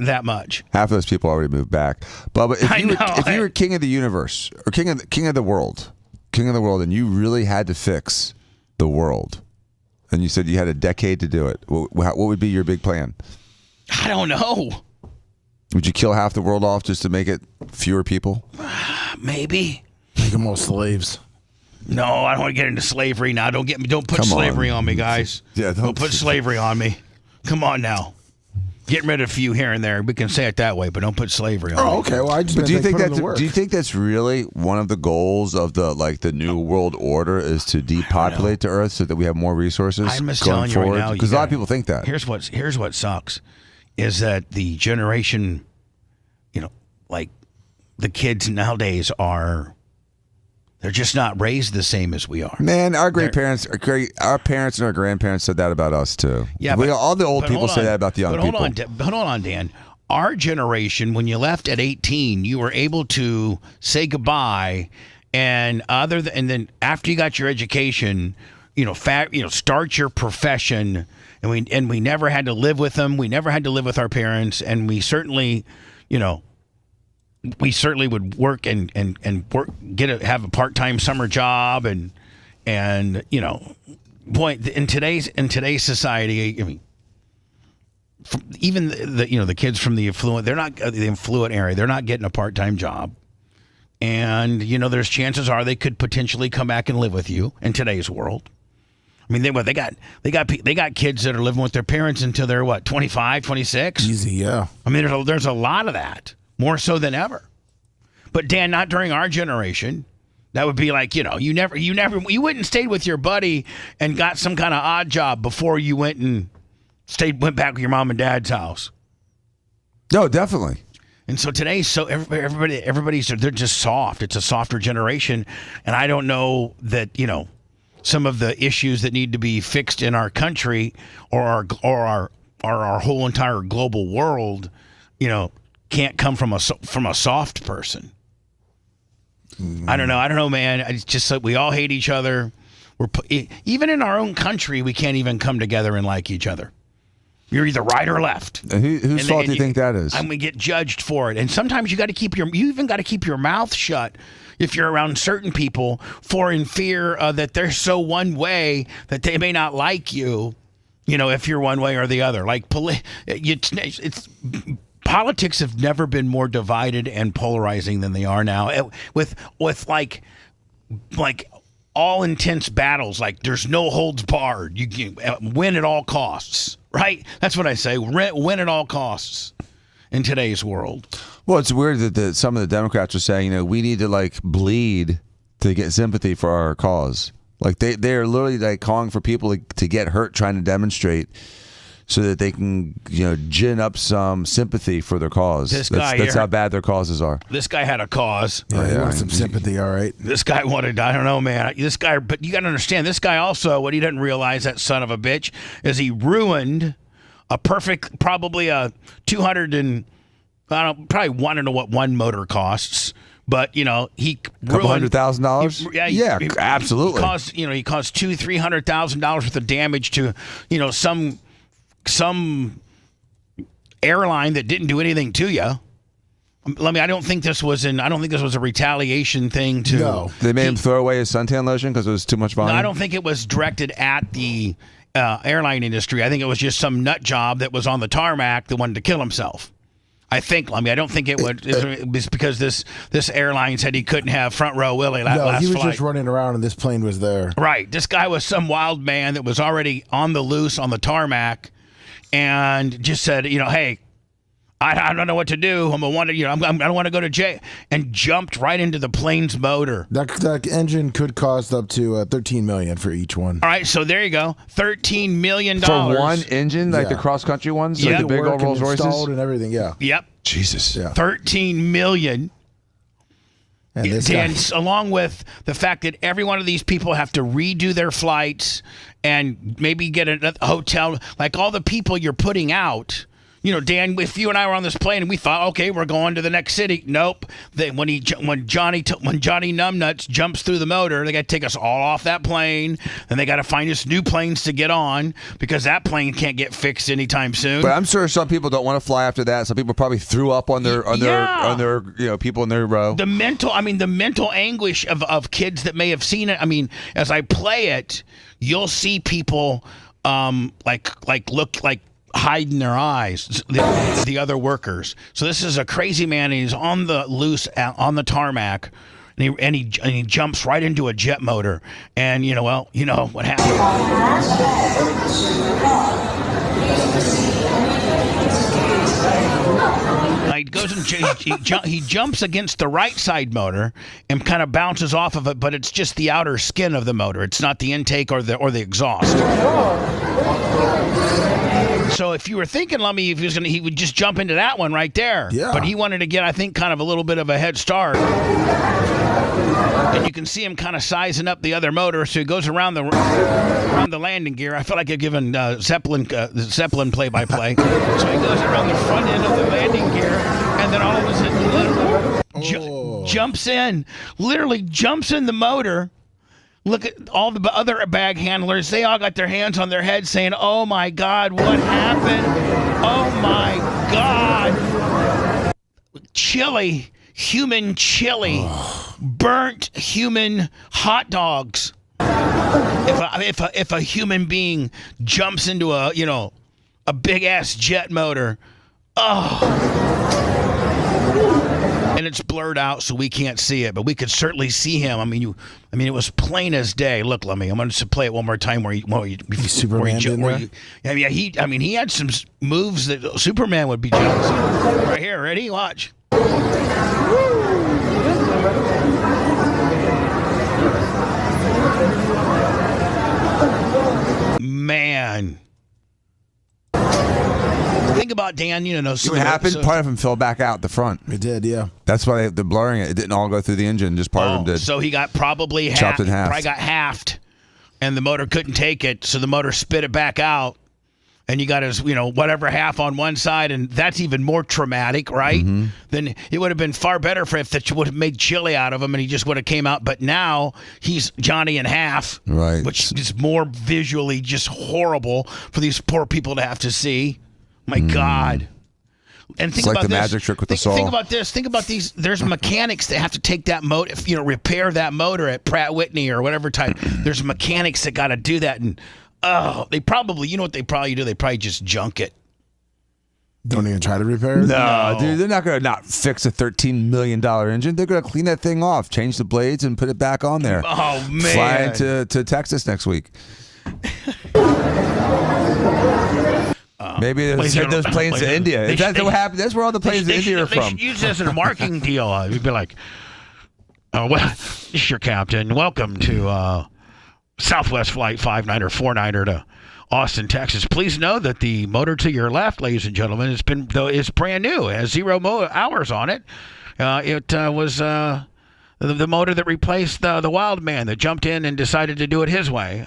that much. Half of those people already moved back. But if you were king of the universe or king of the world, and you really had to fix the world, and you said you had a decade to do it, what would be your big plan? I don't know. Would you kill half the world off just to make it fewer people? Maybe. Make them all slaves. No, I don't want to get into slavery now. Don't put slavery on me, guys. Yeah, don't put slavery on me. Come on now. Getting rid of a few here and there. We can say it that way, but don't put slavery on me. Oh, okay. Well, I just. But do you think that's really one of the goals of the new world order is to depopulate the Earth so that we have more resources I'm just going telling you forward? right now, because a lot of people think that. Here's what sucks, is that the generation, like the kids nowadays they're just not raised the same as we are. Man, our parents and our grandparents said that about us too. Yeah, all the old people say that about the young people. Hold on, Dan. Our generation, when you left at 18, you were able to say goodbye, and then after you got your education, start your profession, and we never had to live with them. We never had to live with our parents, and we certainly, would work and work, have a part-time summer job, and boy, in today's society, I mean, even the kids from the affluent, they're not the affluent area, they're not getting a part-time job, and there's chances are they could potentially come back and live with you in today's world. I mean, they got kids that are living with their parents until they're 25, 26. Easy, yeah. I mean, there's a lot of that, more so than ever. But Dan, not during our generation. That would be like, you wouldn't stayed with your buddy and got some kind of odd job before you went back with your mom and dad's house. No, definitely. And so today, everybody's they're just soft. It's a softer generation, and I don't know that some of the issues that need to be fixed in our country or our whole entire global world, can't come from a soft person. I don't know, man. It's just like we all hate each other. Even in our own country, we can't even come together and like each other. You're either right or left. And whose fault do you think that is? And we get judged for it. And sometimes you even got to keep your mouth shut if you're around certain people in fear that they're so one way that they may not like you. If you're one way or the other, like politics have never been more divided and polarizing than they are now. With like all intense battles, like there's no holds barred. You can win at all costs, right? That's what I say. Win at all costs in today's world. Well, it's weird that some of the Democrats are saying, we need to bleed to get sympathy for our cause. Like they're literally calling for people to get hurt trying to demonstrate, so that they can, gin up some sympathy for their cause. That's how bad their causes are. This guy had a cause. Yeah, he wants some sympathy, all right. This guy wanted, I don't know, man. But you got to understand, this guy also, what he doesn't realize, that son of a bitch, is he ruined a perfect, probably a 200 and I don't probably want to know what one motor costs. But he $200,000. Yeah, absolutely. He caused $200,000-$300,000 worth of damage to some airline that didn't do anything to you. I don't think this was a retaliation thing. They made him throw away his suntan lotion because it was too much volume. No, I don't think it was directed at the airline industry. I think it was just some nut job that was on the tarmac that wanted to kill himself. I don't think it was because this airline said he couldn't have front row Willie last flight. No, he was just running around and this plane was there. Right. This guy was some wild man that was already on the loose on the tarmac and just said, hey, I don't know what to do. I don't want to go to jail, and jumped right into the plane's motor. That engine could cost up to $13 million for each one. All right, so there you go, $13 million for one engine, like the cross country ones, like the big old Rolls Royces and everything. Yeah. Yep. Jesus. Yeah. $13 million. And along with the fact that every one of these people have to redo their flights and maybe get a hotel, like all the people you're putting out. Dan, if you and I were on this plane and we thought, okay, we're going to the next city. Nope. When Johnny Numbnuts jumps through the motor, they got to take us all off that plane. Then they got to find us new planes to get on because that plane can't get fixed anytime soon. But I'm sure some people don't want to fly after that. Some people probably threw up on their people in their row. The mental anguish of kids that may have seen it. I mean, as I play it, you'll see people hiding their eyes, the other workers. So this is a crazy man. And he's on the loose on the tarmac, and he jumps right into a jet motor. And you know what happened. He goes and he jumps against the right side motor and kind of bounces off of it, but it's just the outer skin of the motor. It's not the intake or the exhaust. So if you were thinking, Lummy, he would just jump into that one right there. Yeah. But he wanted to get, I think, kind of a little bit of a head start. And you can see him kind of sizing up the other motor, so he goes around the landing gear. I feel like I've given Zeppelin play-by-play. So he goes around the front end of the landing gear, and then all of a sudden jumps in, literally jumps in the motor. Look at all the other bag handlers. They all got their hands on their heads saying, oh, my God, what happened? Oh, my God. Human chili, burnt human hot dogs. If a human being jumps into a big-ass jet motor, and it's blurred out so we can't see it, but we could certainly see him. I mean, it was plain as day. Look, let me. I'm going to play it one more time. Superman he had some moves that Superman would be jealous of. Right here, ready? Watch. Man. Think about Dan, what happened? Part of him fell back out the front. It did, yeah. That's why they're blurring it. It didn't all go through the engine. Just part of him did. So he got probably chopped in half. Probably got halved, and the motor couldn't take it, so the motor spit it back out, and you got his, whatever half on one side, and that's even more traumatic, right? Mm-hmm. Then it would have been far better if that would have made chili out of him, and he just would have came out. But now he's Johnny in half, right? Which is more visually just horrible for these poor people to have to see. My God. And think it's like about the this. magic trick with the saw. Think about this. Think about these. There's mechanics that have to take that motor, repair that motor at Pratt Whitney or whatever type. There's mechanics that got to do that, and they probably, what they probably do? They probably just junk it. Don't even try to repair it? No, dude, they're not going to not fix a $13 million engine. They're going to clean that thing off, change the blades, and put it back on there. Oh, man. Fly into to Texas next week. Maybe they send those planes to India. Is that what happened? That's where all the planes to India are from. They should use this as a marketing deal. You'd be like, well, this is your captain. Welcome to Southwest Flight 59 or 49er to Austin, Texas. Please know that the motor to your left, ladies and gentlemen, is brand new. It has 0 hours on it. It was the motor that replaced the wild man that jumped in and decided to do it his way.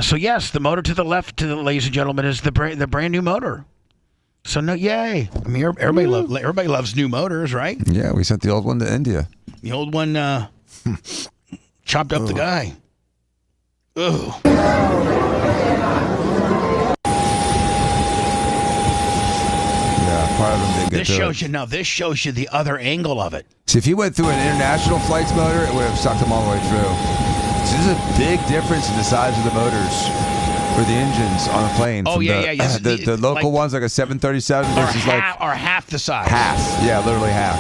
So yes, the motor to the left, ladies and gentlemen, is the brand new motor. So no, yay! I mean, everybody loves new motors, right? Yeah, we sent the old one to India. The old one chopped up the guy. Ugh. Yeah, part of them didn't get This shows you the other angle of it. See, if he went through an international flight's motor, it would have sucked him all the way through. So there's a big difference in the size of the motors for the engines on a plane. Oh, yeah. The local ones, like a 737 versus or half the size. Half. Yeah, literally half.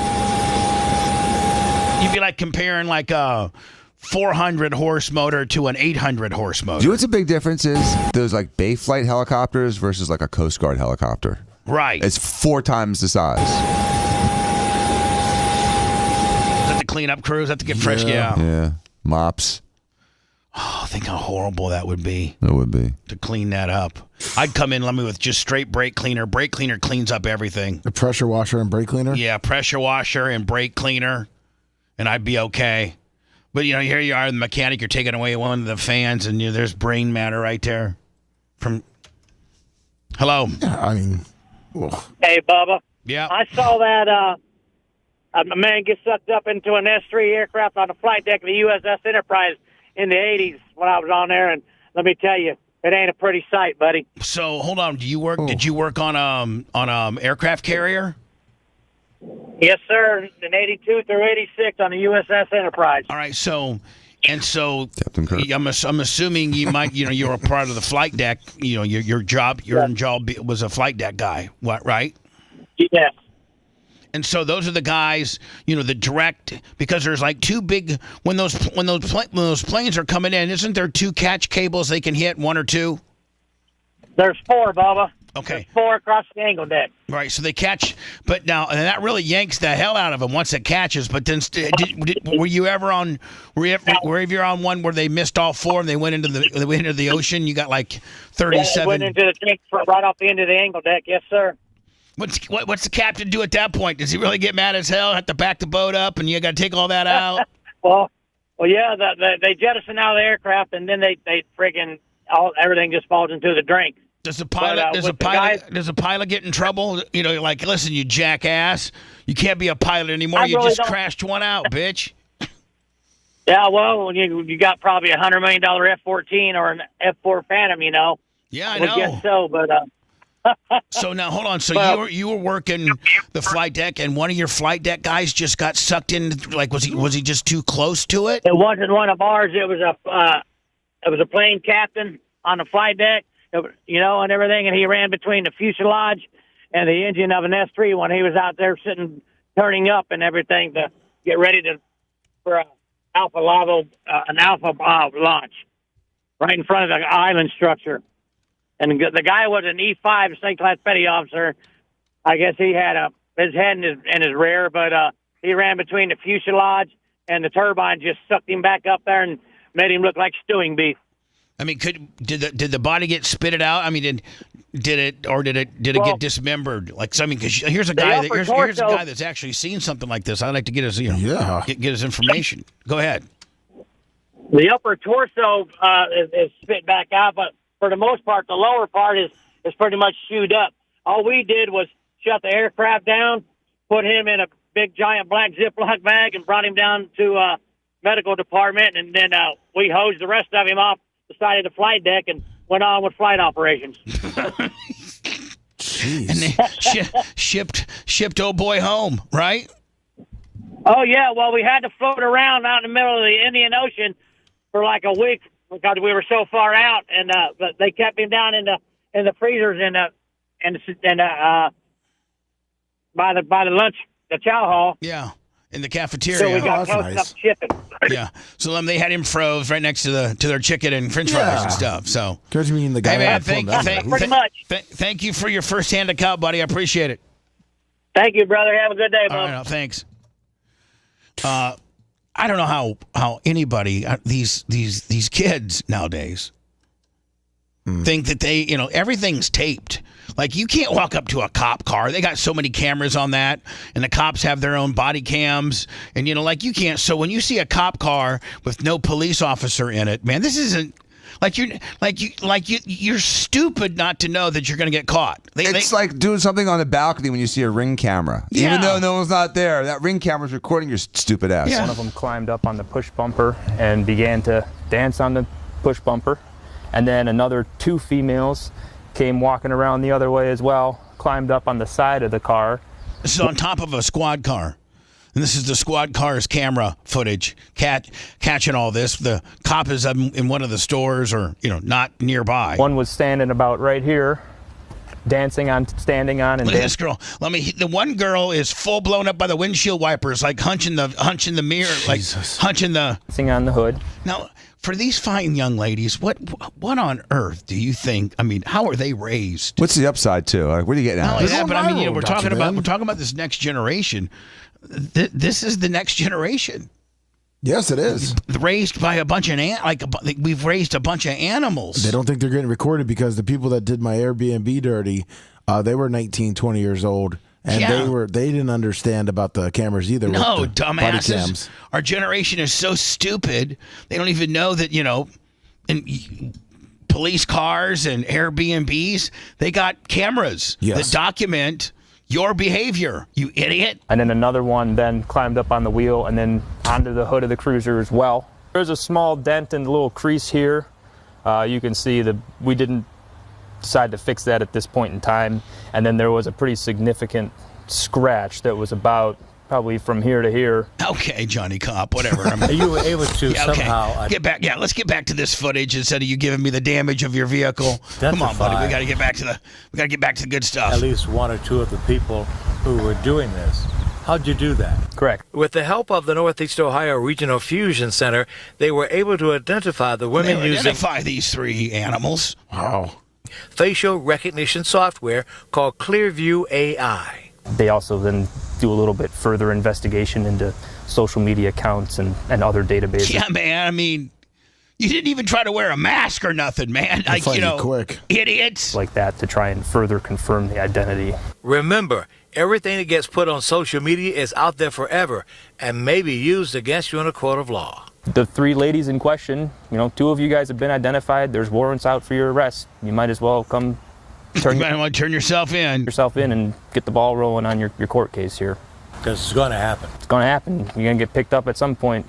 You'd be like comparing like a 400 horse motor to an 800 horse motor. Do you know what's a big difference is? Those like Bay flight helicopters versus like a Coast Guard helicopter. Right. It's 4 times the size. Is that the cleanup crew? Is that to get fresh? Yeah. Mops. Oh, think how horrible that would be. It would be. To clean that up. I'd come in with just straight brake cleaner. Brake cleaner cleans up everything. A pressure washer and brake cleaner? Yeah, pressure washer and brake cleaner. And I'd be okay. But, here you are, the mechanic, you're taking away one of the fans, and there's brain matter right there. Hello. Yeah, I mean... Ugh. Hey, Bubba. Yeah. I saw that a man get sucked up into an S-3 aircraft on the flight deck of the USS Enterprise in the 80s when I was on there, and let me tell you, it ain't a pretty sight, buddy. So, hold on. Did you work on aircraft carrier? Yes, sir. In 82 through 86 on the USS Enterprise. All right, so I'm assuming you might, you're a part of the flight deck. Your job was a flight deck guy. What, right? Yes. And so those are the guys, the direct, because there's like two big when those planes are coming in. Isn't there 2 catch cables they can hit, 1 or 2? There's 4, Bubba. Okay. There's 4 across the angle deck. Right, so they catch, but now and that really yanks the hell out of them once it catches. But then, were you ever on one where they missed all 4 and they went into the ocean? You got like 37. Yeah, went into the tank right off the end of the angle deck. Yes, sir. What's the captain do at that point? Does he really get mad as hell? Have to back the boat up, and you got to take all that out? well, yeah. They jettison out of the aircraft, and then they friggin' everything just falls into the drink. Does the pilot get in trouble? Like, listen, you jackass, you can't be a pilot anymore. You just crashed one out, bitch. Yeah, well, you got probably $100 million F-14 or an F-4 Phantom, Yeah, I know. I guess so, but. So now, hold on. So you were working the flight deck, and one of your flight deck guys just got sucked in. Like, was he just too close to it? It wasn't one of ours. It was a plane captain on the flight deck, and everything. And he ran between the fuselage and the engine of an S-3 when he was out there turning up and everything to get ready for an Alpha launch right in front of the island structure. And the guy was an E5 second class petty officer. I guess he had his head in his rear, but he ran between the fuselage and the turbine, just sucked him back up there and made him look like stewing beef. I mean, did the body get spitted out? I mean, did it get dismembered? Like, because here's a guy that's actually seen something like this. I'd like to get his get his information. Go ahead. The upper torso is spit back out, but for the most part, the lower part is pretty much chewed up. All we did was shut the aircraft down, put him in a big, giant black Ziploc bag, and brought him down to medical department, and then we hosed the rest of him off the side of the flight deck and went on with flight operations. Jeez. And they shipped old boy home, right? Oh, yeah. Well, we had to float around out in the middle of the Indian Ocean for like a week, because we were so far out, and but they kept him down in the freezers by the lunch, the chow hall. Yeah, in the cafeteria. So we got close enough to shipping. Yeah, so they had him froze right next to their chicken and French fries and stuff. So, because you mean the guy? Hey man, pretty much. Thank you for your first-hand account, buddy. I appreciate it. Thank you, brother. Have a good day, bud. All right, no, thanks. I don't know how anybody these kids nowadays think that they everything's taped. Like, you can't walk up to a cop car. They got so many cameras on that, and the cops have their own body cams, and you can't. So when you see a cop car with no police officer in it, man, this isn't you're stupid not to know that you're going to get caught. It's like doing something on the balcony when you see a Ring camera. Yeah. Even though no one's not there, that Ring camera's recording your stupid ass. One of them climbed up on the push bumper and began to dance on the push bumper. And then another 2 females came walking around the other way as well, climbed up on the side of the car. This is on top of a squad car. And this is the squad car's camera footage catching all this. The cop is in one of the stores or, not nearby. One was standing about right here, standing on, and look at this girl. The one girl is full blown up by the windshield wipers, like hunching the mirror, like hunching the dancing on the hood. Now, for these fine young ladies, what on earth do you think? I mean, how are they raised? What's the upside too? Like, what are you getting at? We're talking about this next generation. This is the next generation. Yes, it is. Raised by a bunch of we've raised a bunch of animals. They don't think they're getting recorded because the people that did my Airbnb dirty, they were 19, 20 years old. And they didn't understand about the cameras either. No, with the dumbasses. body cams. Our generation is so stupid. They don't even know that, in police cars and Airbnbs, they got cameras that document your behavior, you idiot. And then another one then climbed up on the wheel and then onto the hood of the cruiser as well. There's a small dent and a little crease here. You can see that we didn't decide to fix that at this point in time. And then there was a pretty significant scratch that was about probably from here to here. Okay, Johnny Cop, whatever. You were able to somehow get back. Yeah, let's get back to this footage instead of you giving me the damage of your vehicle. Come on, buddy. We got to get back to the good stuff. At least one or two of the people who were doing this. How'd you do that? Correct. With the help of the Northeast Ohio Regional Fusion Center, they were able to identify the women using these 3 animals. Wow. Facial recognition software called Clearview AI. They also then do a little bit further investigation into social media accounts and other databases. Yeah, man. I mean, you didn't even try to wear a mask or nothing, man. Like, quick. Idiots. Like that to try and further confirm the identity. Remember, everything that gets put on social media is out there forever and may be used against you in a court of law. The 3 ladies in question, 2 of you guys have been identified. There's warrants out for your arrest. You might as well come you might want to turn yourself in. And get the ball rolling on your court case here. Because it's going to happen. It's going to happen. You're going to get picked up at some point.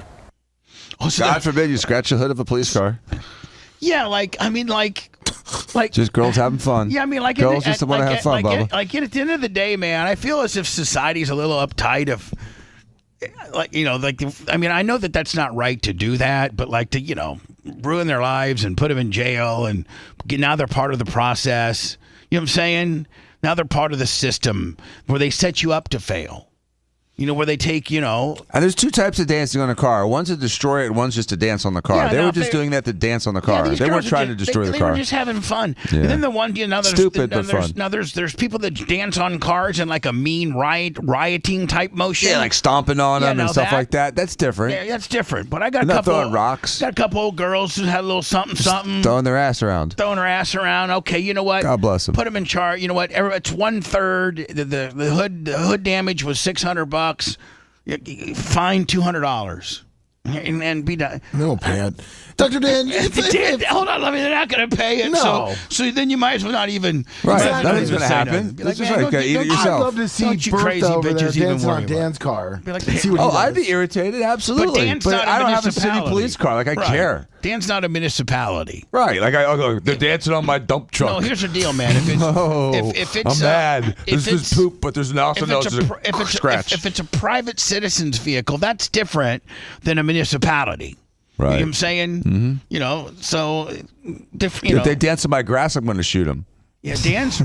God forbid you scratch the hood of a police car. Yeah, like just girls having fun. Yeah, I mean, girls just want to have fun, Bubba. At the end of the day, man, I feel as if society's a little uptight of, I know that that's not right to do that, but to ruin their lives and put them in jail and now they're part of the process. You know what I'm saying? Now they're part of the system where they set you up to fail. Where they take, And there's 2 types of dancing on a car. One's to destroy it, and one's just to dance on the car. They were just doing that to dance on the car. They weren't trying to destroy the car. They were just having fun. Yeah. And then the one, there's stupid but fun. Now there's people that dance on cars in like a mean rioting type motion. Yeah, like stomping on them and stuff like that. That's different. Yeah, that's different. But I got throwing rocks. Got a couple old girls who had a little something. Throwing their ass around. Okay, you know what? God bless them. Put them in charge. You know what? It's 1/3. The hood damage was $600. Fine $200 and be done. No, pay it. Dr. Dan, hold on. They're not going to pay it. No. So then you might as well not even. Right. Nothing's going to happen. It's just eat it yourself. I'd love to see crazy bitches dancing on Dan's car. I'd be irritated. Absolutely. But I don't have a city police car. Like, I care. Dan's not a municipality. Right. Like, I'll go, they're dancing on my dump truck. No, here's the deal, man. If it's I'm mad. This is poop, but there's also a scratch. If it's a private citizen's vehicle, that's different than a municipality. Right. You know what I'm saying? Mm-hmm. So different. If they dance on my grass, I'm going to shoot them. Yeah, Dan's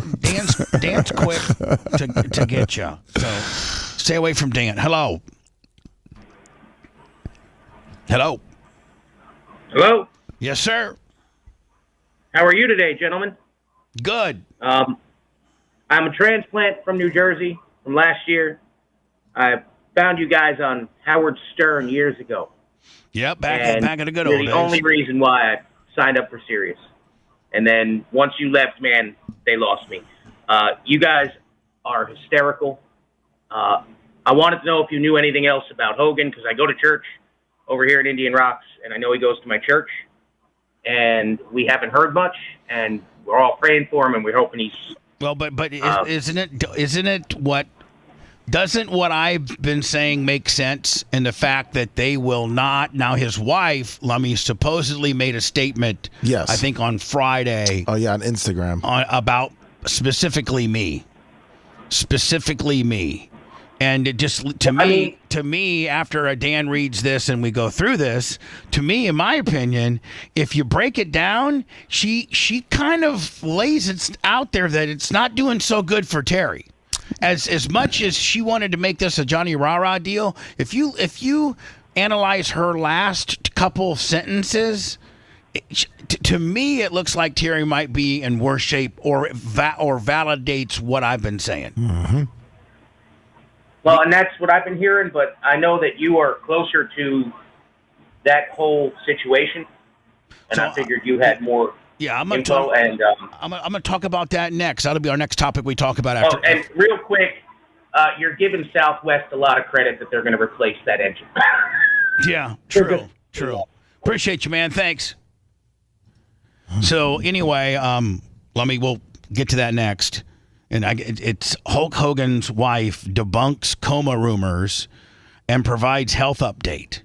quick to get you. So stay away from Dan. Hello. Hello? Yes, sir. How are you today, gentlemen? Good. I'm a transplant from New Jersey from last year. I found you guys on Howard Stern years ago. Yep, back in the good old days. You're the only reason why I signed up for Sirius. And then once you left, man, they lost me. You guys are hysterical. I wanted to know if you knew anything else about Hogan, because I go to church over here in Indian Rocks, and I know he goes to my church. and we haven't heard much, and we're all praying for him, and we're hoping he's. Well, but isn't it what? Doesn't what I've been saying make sense in the fact that they will not? Now, his wife, Lummy, supposedly made a statement, Yes. I think on Friday. Oh, yeah, on Instagram. About specifically me. And it just, to me, after Dan reads this and we go through this, to me, in my opinion, if you break it down, she kind of lays it out there that it's not doing so good for Terry. As much as she wanted to make this a Johnny Rah-Rah deal, if you analyze her last couple sentences, to me it looks like Terry might be in worse shape, or validates what I've been saying. Mm-hmm. Well, and that's what I've been hearing, but I know that you are closer to that whole situation, and I figured you had more. Yeah, I'm going to talk about that next. That'll be our next topic we talk about after. Oh, and real quick, you're giving Southwest a lot of credit that they're going to replace that engine. Yeah, true. Appreciate you, man. Thanks. So anyway, we'll get to that next. And it's Hulk Hogan's wife debunks coma rumors and provides health update.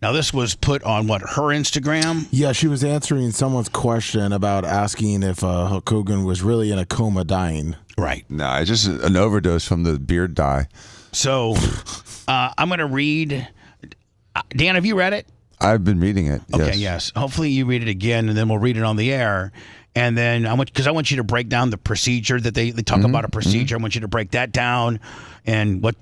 Now, this was put on, her Instagram? Yeah, she was answering someone's question about asking if Hulk Hogan was really in a coma dying. Right. No, it's just an overdose from the beard dye. So, I'm going to read. Dan, have you read it? I've been reading it, Okay, yes. Hopefully you read it again, and then we'll read it on the air. And then because I want you to break down the procedure that they talk about a procedure. I want you to break that down, and what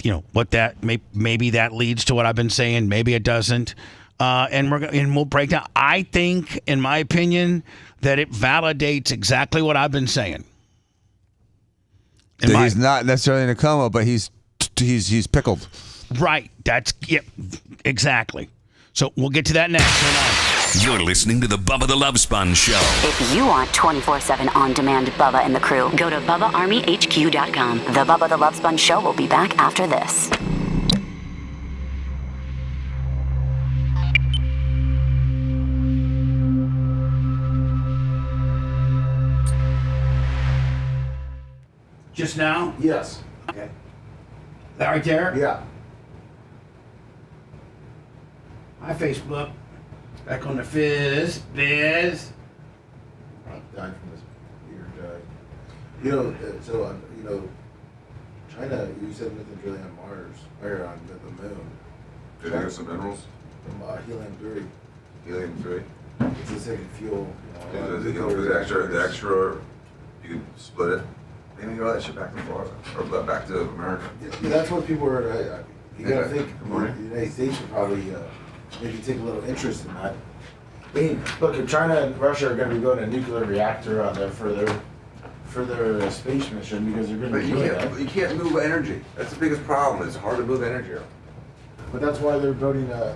that maybe that leads to what I've been saying. Maybe it doesn't. And we'll break down. I think, in my opinion, that it validates exactly what I've been saying. He's not necessarily in a coma, but he's pickled. Right. Exactly. So we'll get to that next. You're listening to the Bubba the Love Sponge Show. If you want 24/7 on-demand Bubba and the crew, go to BubbaArmyHQ.com. The Bubba the Love Sponge Show will be back after this. Just now? Yes. Okay. That right there? Yeah. Hi, Facebook. Back on the Biz. Died from this weird China, you said nothing's really on Mars, or on the moon. Did they have some minerals? Helium-3. Helium-3? It's the second fuel. The extra, you can split it. Maybe all that shit back to Florida, or back to America. Yeah, that's what people are, you gotta think, the United States would probably maybe take a little interest in that. I mean, look, if China and Russia are going to be building a nuclear reactor on there for their space mission, because they're going to be doing that. You can't move energy. That's the biggest problem. It's hard to move energy. But that's why they're building a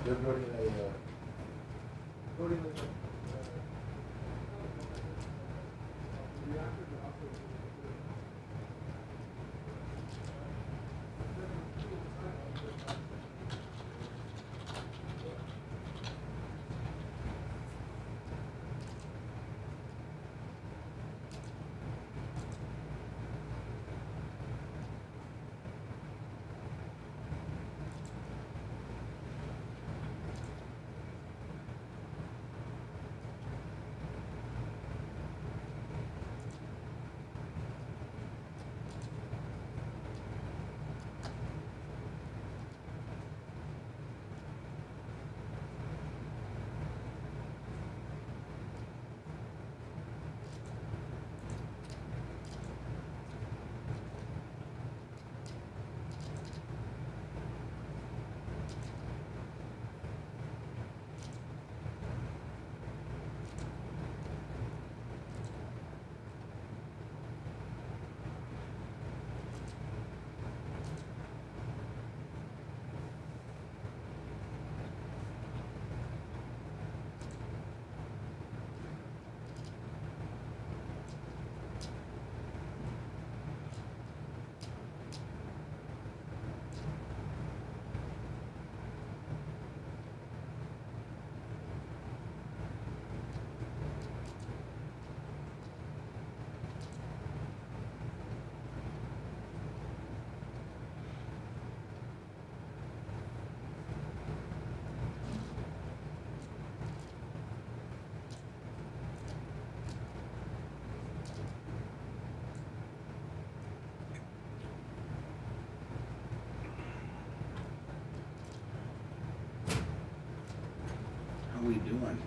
doing?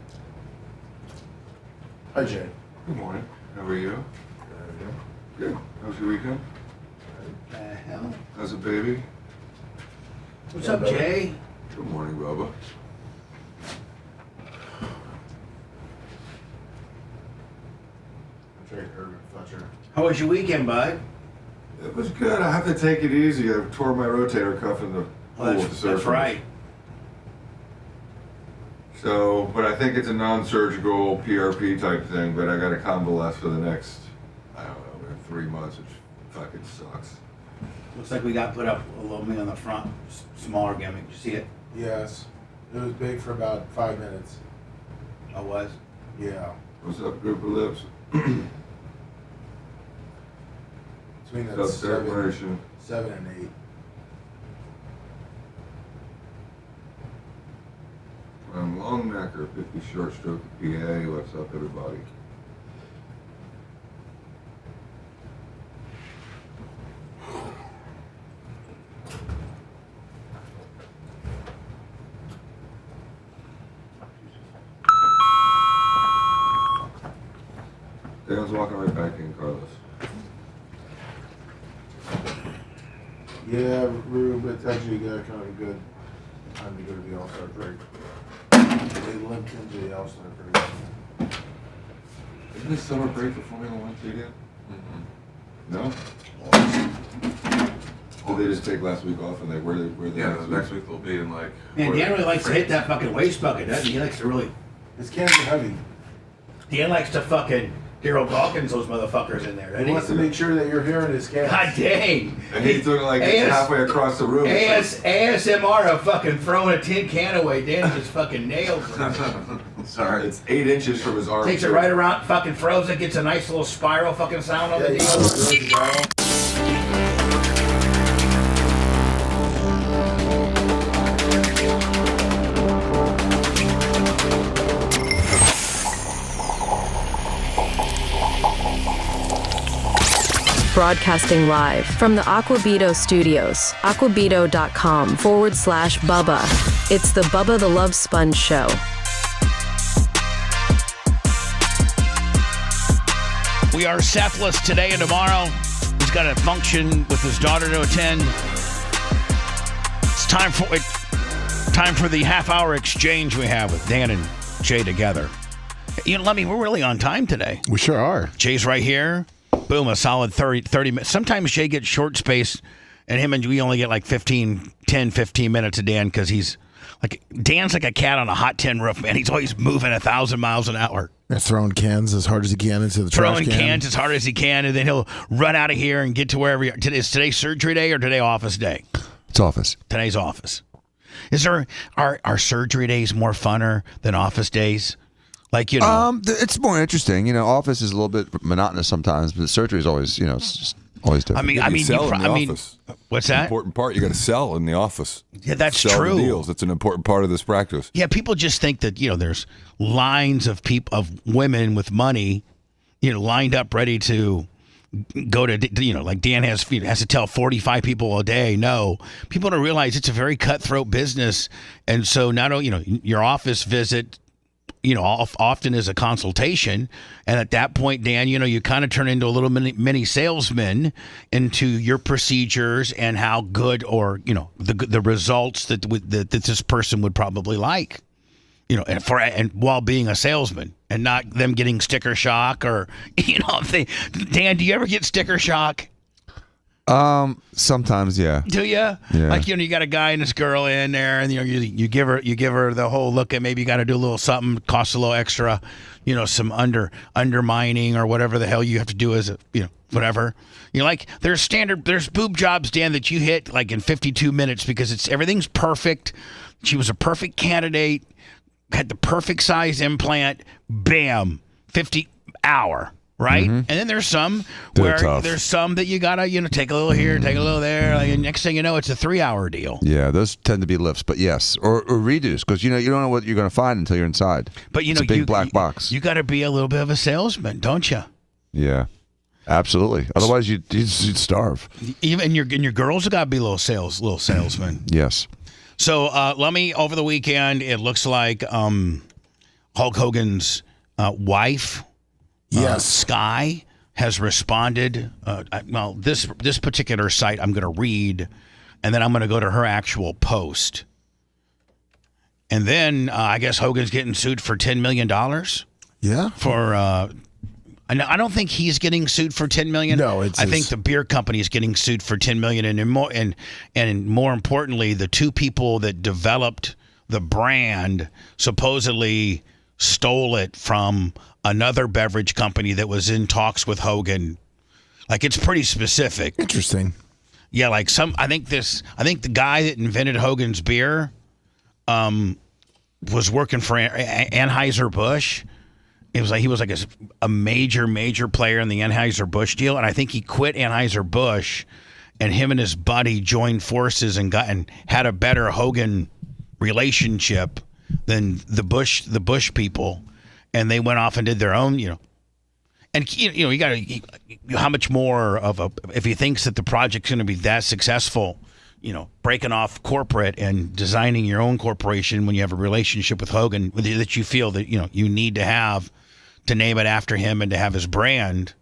Hi, Jay. Good morning. How are you? Good. How's your weekend? The hell? How's the baby? What's up, Jay? Good morning, Bubba. How was your weekend, bud? It was good. I have to take it easy. I tore my rotator cuff in the pool with the surgery. That's right. So, but I think it's a non-surgical PRP type thing, but I got to convalesce for the next, I don't know, 3 months, which fucking sucks. Looks like we got put up a little bit on the front, smaller gimmick. Did you see it? Yes. It was big for about 5 minutes. I was? Yeah. What's up, group of lips? Between that Self-separation. 7 and 8. I'm long necker, 50 short stroke PA. What's up, everybody? Dan's walking right back in, Carlos. Yeah, Rube, it's actually got kind of good time to go to the All-Star break. They limped into the All-Star break. Isn't this summer break for Formula One too yet? No? Did they just take last week off and where they next week they'll be in like... Man, Dan really likes to hit that fucking waist bucket, doesn't he? He likes to really... His cans are heavy. Dan likes to fucking Daryl Dawkins those motherfuckers in there, doesn't He wants to make sure that you're hearing his cans. God dang! And he's doing like halfway across the room. ASMR of fucking throwing a tin can away. Dan just fucking nails it. Sorry, it's 8 inches from his arm. Takes it right around, fucking throws it, gets a nice little spiral fucking sound on the deal. Broadcasting live from the Aquabito studios, aquabito.com/Bubba. It's the Bubba the Love Sponge Show. We are Sethless today and tomorrow. He's got a function with his daughter to attend. It's time for the half-hour exchange we have with Dan and Jay together. You know, Lemmy, we're really on time today. We sure are. Jay's right here. Boom, a solid 30 minutes. Sometimes Jay gets short space, and we only get like 10, 15 minutes of Dan because Dan's like a cat on a hot tin roof, man. He's always moving 1,000 miles an hour. Yeah, throwing cans as hard as he can into the trash can. Throwing cans as hard as he can, and then he'll run out of here and get to wherever he is. Today surgery day or today office day? It's office. Today's office. Is there are surgery days more funner than office days? Like, you know, it's more interesting. You know, office is a little bit monotonous sometimes, but surgery is always, it's just always different. What's that? Important part. You got to sell in the office. Yeah, that's sell true. The deals. It's an important part of this practice. Yeah, people just think that there's lines of women with money, lined up ready to go to, like Dan has to tell 45 people a day. No, people don't realize it's a very cutthroat business, and so not only your office visit, often is a consultation. And at that point, Dan, you kind of turn into a little mini salesman into your procedures and how good or, the results that this person would probably like, and while being a salesman and not them getting sticker shock or, Dan, do you ever get sticker shock? Sometimes, yeah. Do you? Yeah. Like, you got a guy and this girl in there, and you give her the whole look at maybe you got to do a little something, costs a little extra, some undermining or whatever the hell you have to do as whatever. There's boob jobs, Dan, that you hit like in 52 minutes because everything's perfect. She was a perfect candidate, had the perfect size implant, bam, 50 hour. Right? Mm-hmm. And then there's some there's some that you gotta, take a little here, take a little there. And next thing you know, it's a 3-hour deal. Yeah, those tend to be lifts, but yes. Or redos, because you don't know what you're gonna find until you're inside. But it's a big black box. You gotta be a little bit of a salesman, don't you? Yeah. Absolutely. Otherwise you'd starve. Even your girls have gotta be little salesmen. Yes. So let me over the weekend, it looks like Hulk Hogan's wife, yes, Sky, has responded. Well, this particular site I'm going to read, and then I'm going to go to her actual post. And then I guess Hogan's getting sued for $10 million. Yeah. For I don't think he's getting sued for $10 million. No, I think the beer company is getting sued for $10 million, and more importantly, the two people that developed the brand supposedly stole it from another beverage company that was in talks with Hogan. Like, it's pretty specific. Interesting. Yeah, like I think the guy that invented Hogan's beer was working for Anheuser-Busch. He was like a major player in the Anheuser-Busch deal, and I think he quit Anheuser-Busch, and him and his buddy joined forces and had a better Hogan relationship than the Bush people, and they went off and did their own, And you got to how much more if he thinks that the project's going to be that successful, breaking off corporate and designing your own corporation when you have a relationship with Hogan that you feel that you need to have to name it after him and to have his brand.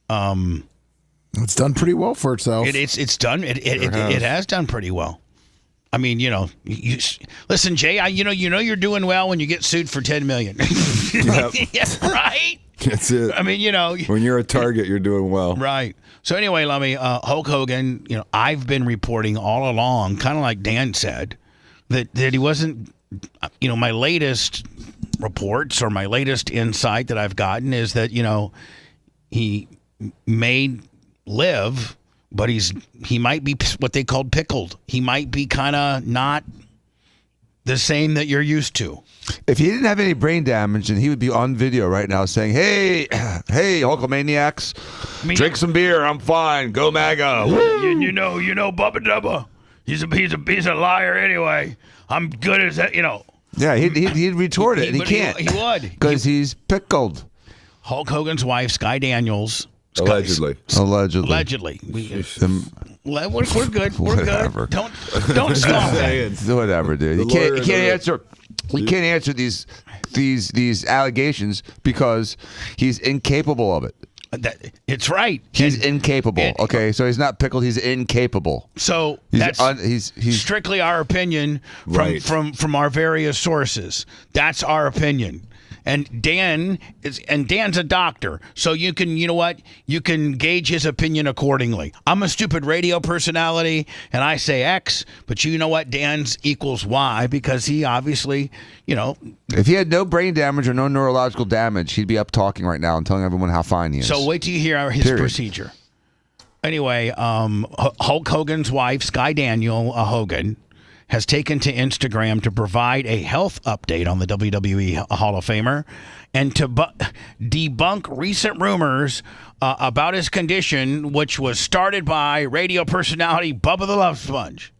It's done pretty well for itself. It's done. It has done pretty well. I mean, you listen, Jay. You're doing well when you get sued for $10 million. Yeah, right. That's it. I mean, when you're a target, you're doing well. Right. So anyway, Lummy, Hulk Hogan, I've been reporting all along, kind of like Dan said, that he wasn't, my latest reports or my latest insight that I've gotten is that, he may live, but he might be what they called pickled. He might be kind of not the same that you're used to. If he didn't have any brain damage, then he would be on video right now saying, hey, Hulkamaniacs, drink some beer. I'm fine. Go MAGA. You know, Bubba Dubba. He's a liar anyway. I'm good as that, Yeah, he'd retort it, and he can't. He would. Because he's pickled. Hulk Hogan's wife, Sky Daniels. Allegedly. We're good. We're good. Don't stop that. Whatever, dude. You can't answer. We can't answer these allegations because he's incapable of it. It's right. He's incapable. Okay, so he's not pickled. He's incapable. So he's strictly our opinion from our various sources. That's our opinion. And Dan's a doctor, so you can you can gauge his opinion accordingly. I'm a stupid radio personality, and I say X, but you know what? Dan's equals Y because he obviously, If he had no brain damage or no neurological damage, he'd be up talking right now and telling everyone how fine he is. So wait till you hear his procedure. Anyway, Hulk Hogan's wife, Sky Daniel Hogan, has taken to Instagram to provide a health update on the WWE Hall of Famer and to debunk recent rumors about his condition, which was started by radio personality Bubba the Love Sponge.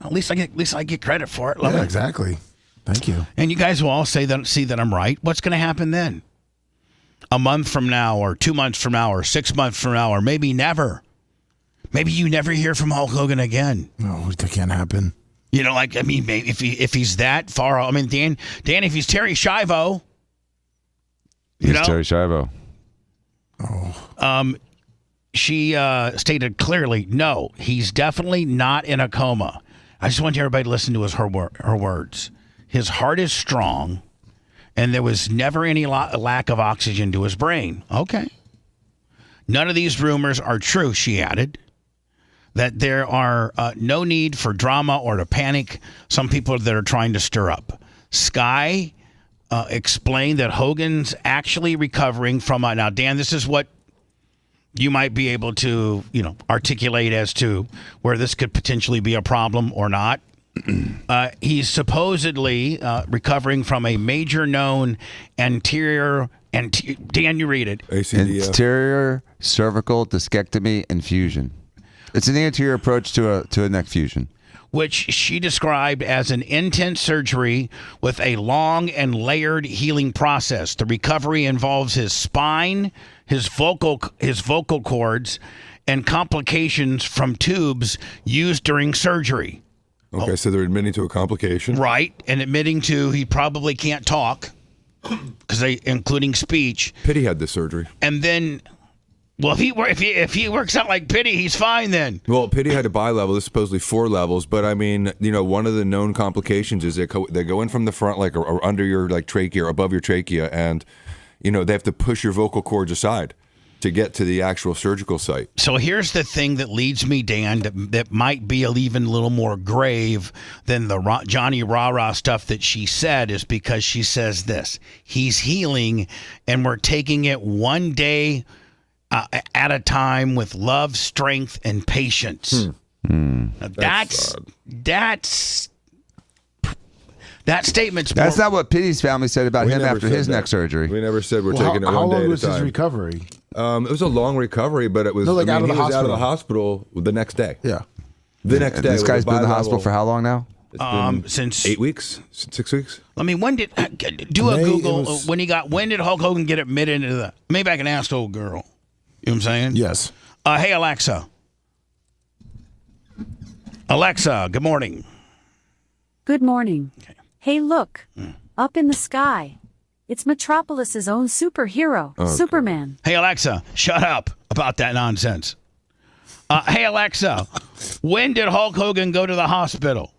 At least I get credit for it. Yeah, exactly. Thank you. And you guys will all see that I'm right. What's going to happen then? A month from now, or 2 months from now, or 6 months from now, or maybe never. Maybe you never hear from Hulk Hogan again. No, that can't happen. Maybe if he's that far. I mean, Dan, if he's Terry Schiavo, Terry Schiavo. Oh. She stated clearly, no, he's definitely not in a coma. I just want everybody to listen to her words. His heart is strong, and there was never any lack of oxygen to his brain. Okay. None of these rumors are true, she added. That there are no need for drama or to panic some people that are trying to stir up. Sky explained that Hogan's actually recovering from now, Dan, this is what you might be able to, articulate as to where this could potentially be a problem or not. He's supposedly recovering from a major known anterior, Dan, you read it. ACDF. Anterior cervical discectomy and fusion. It's an anterior approach to a neck fusion, which she described as an intense surgery with a long and layered healing process. The recovery involves his spine, his vocal cords, and complications from tubes used during surgery. Okay, so they're admitting to a complication. Right, and admitting to he probably can't talk, including speech. Pity had this surgery. And then, well, if he works out like Pity, he's fine then. Well, Pity had a bi-level. This is supposedly 4 levels, but I mean, one of the known complications is they go in from the front, like or under your like trachea, or above your trachea, and they have to push your vocal cords aside to get to the actual surgical site. So here's the thing that leads me, Dan, that might be even a little more grave than the Johnny Rah-Rah stuff that she said, is because she says this: he's healing, and we're taking it one day at a time with love, strength, and patience. That statement's more... That's not what Pity's family said about him after his neck surgery. We never said we're taking it one day at a time. How long was his recovery? It was a long recovery, but it was. No, like out of the he was hospital. out of the hospital the next day. Yeah. The next day. This guy's been in the hospital for how long now? It's been since 8 weeks, 6 weeks. I mean, when did Google when did Hulk Hogan get admitted into the? Maybe I can ask the old girl. You know what I'm saying? Yes. Hey, Alexa. Alexa, good morning. Good morning. Okay. Hey, look. Up in the sky. It's Metropolis's own superhero, Superman. Hey, Alexa, shut up about that nonsense. Hey, Alexa, when did Hulk Hogan go to the hospital?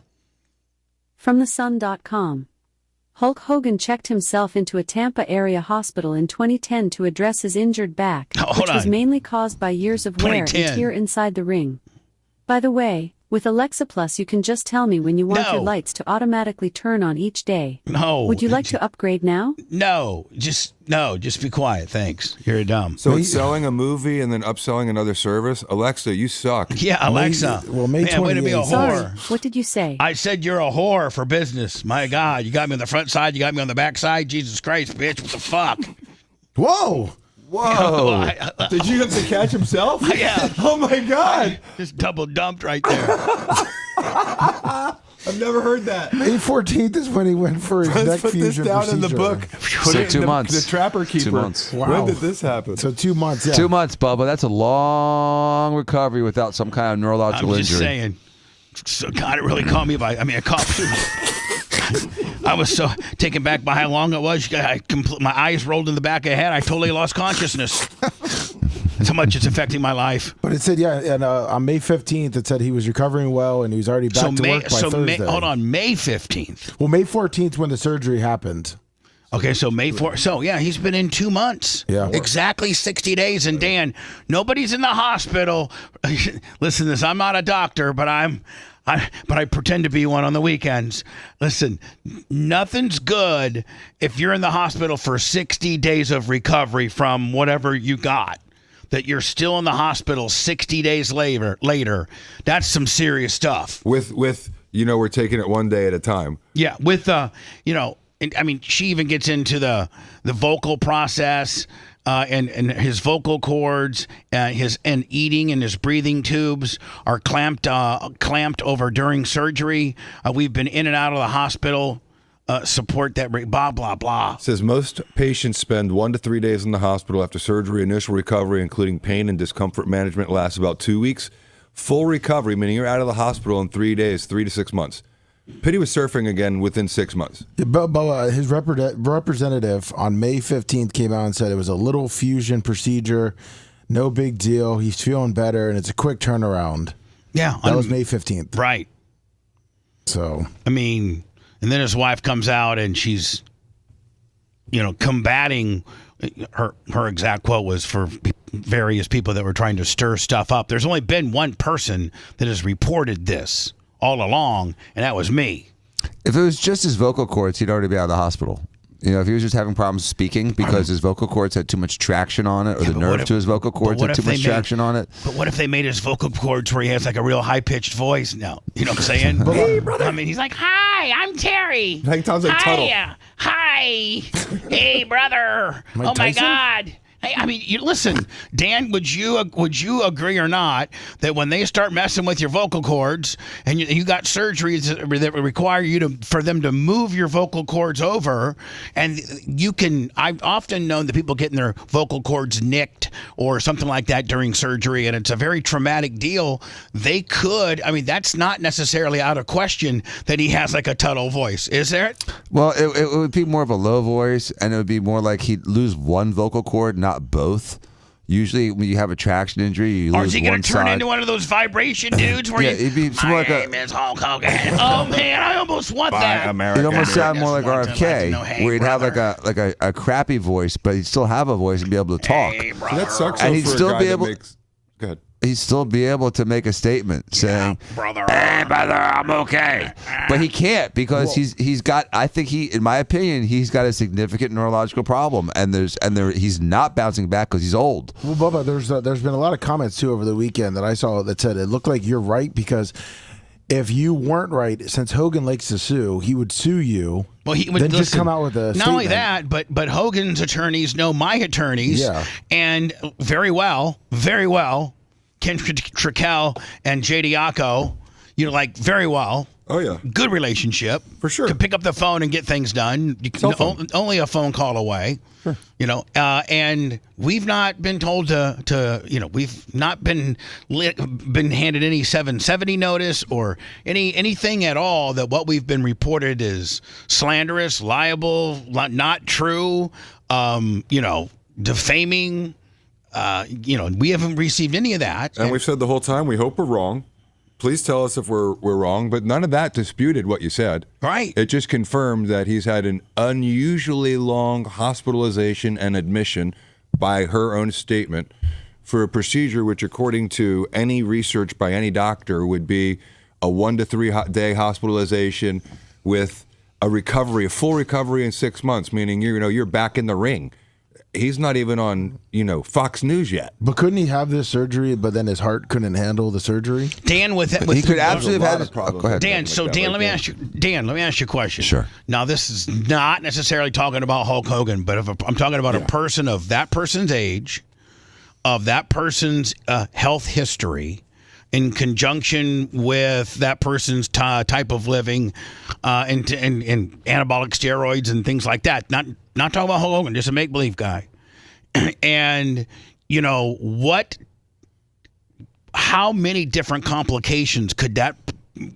From thesun.com. Hulk Hogan checked himself into a Tampa area hospital in 2010 to address his injured back, which was mainly caused by years of wear and tear inside the ring. By the way, with Alexa Plus, you can just tell me when you want your lights to automatically turn on each day. No. Would you like to upgrade now? No. Just be quiet. Thanks. You're dumb. So it's selling a movie and then upselling another service? Alexa, you suck. Yeah, Alexa. May 28th. Way to be a Sorry, whore. what did you say? I said you're a whore for business. My God, you got me on the front side, you got me on the back side. Jesus Christ, bitch, what the fuck? Whoa. Whoa. Did you have to catch himself? Yeah. Oh, my God. Just double dumped right there. I've never heard that. May 14th is when he went for his neck put this fusion down procedure. in the book. Put So it in 2 months. The Trapper Keeper. 2 months. Wow. When did this happen? So 2 months, yeah. 2 months, Bubba. That's a long recovery without some kind of neurological I'm just injury. saying. So God, it really caught me by. I mean, it caught me. I was so taken back by how long it was. My eyes rolled in the back of the head. I totally lost consciousness. That's how much it's affecting my life. But it said, and on May 15th, it said he was recovering well and he was already back to work by Thursday. Hold on, May 15th. Well, May 14th when the surgery happened. Okay, so May 4th. So, yeah, he's been in 2 months. Yeah. Exactly 60 days. And, Dan, nobody's in the hospital. Listen to this. I'm not a doctor, but I pretend to be one on the weekends. Listen, nothing's good if you're in the hospital for 60 days of recovery from whatever you got. That you're still in the hospital 60 days later. That's some serious stuff. With we're taking it one day at a time. Yeah, with I mean, she even gets into the vocal process and his vocal cords, and eating and his breathing tubes are clamped over during surgery. We've been in and out of the hospital. Support that blah blah blah. It says most patients spend 1 to 3 days in the hospital after surgery. Initial recovery, including pain and discomfort management, lasts about 2 weeks. Full recovery, meaning you're out of the hospital in 3 days, 3 to 6 months. Pity was surfing again within 6 months. But his representative on May 15th came out and said it was a little fusion procedure, no big deal. He's feeling better, and it's a quick turnaround. Yeah, that was May 15th. Right. So I mean. And then his wife comes out and she's, combating. Her exact quote was for various people that were trying to stir stuff up. There's only been one person that has reported this all along, and that was me. If it was just his vocal cords, he'd already be out of the hospital. If he was just having problems speaking because his vocal cords had too much traction on it, or the nerve to his vocal cords had too much traction on it. But what if they made his vocal cords where he has like a real high-pitched voice now? You know what I'm saying? Hey, brother. I mean, he's like, hi, I'm Terry. Like sounds like Tuttle. Hi. Hey, brother. Oh, my God. Hey, I mean, you listen, Dan. Would you agree or not that when they start messing with your vocal cords and you got surgeries that require for them to move your vocal cords over, and I've often known that people getting their vocal cords nicked or something like that during surgery, and it's a very traumatic deal. They could. I mean, that's not necessarily out of question that he has like a Tuttle voice, is there? Well, it would be more of a low voice, and it would be more like he'd lose one vocal cord, not both. Usually, when you have a traction injury, you lose one side. Or is he going to turn into one of those vibration dudes where it'd be my name is Hulk Hogan. Oh man, I almost want that. It almost sound more like RFK, where he'd have like a crappy voice, but he'd still have a voice and be able to talk. Hey, that sucks. And he'd still be able. Go ahead. He'd still be able to make a statement saying, "Hey, brother, I'm okay," but he can't because he's got. I think in my opinion, he's got a significant neurological problem, and he's not bouncing back because he's old. Well, Bubba, there's been a lot of comments too over the weekend that I saw that said it looked like you're right because if you weren't right, since Hogan likes to sue, he would sue you. Well, he would just come out with a statement. Not only that, but Hogan's attorneys know my attorneys, and very well. Ken Trickell and J.D. Acco, very well. Oh, yeah. Good relationship. For sure. Can pick up the phone and get things done. You can only a phone call away. Sure. And we've not been told to we've not been handed any 770 notice or anything at all that what we've been reported is slanderous, liable, not true, defaming. We haven't received any of that. And we've said the whole time, we hope we're wrong. Please tell us if we're wrong. But none of that disputed what you said. Right. It just confirmed that he's had an unusually long hospitalization and admission by her own statement for a procedure which, according to any research by any doctor, would be a 1 to 3 day hospitalization with a full recovery in 6 months, meaning you're back in the ring. He's not even on, Fox News yet. But couldn't he have this surgery, but then his heart couldn't handle the surgery? Dan, he could absolutely have had problem. Go ahead. Dan, let me ask you a question. Sure. Now, this is not necessarily talking about Hulk Hogan, but if I'm talking about a person of that person's age, of that person's health history, in conjunction with that person's type of living, and anabolic steroids and things like that. Not talking about Hulk Hogan, just a make-believe guy. And, how many different complications could that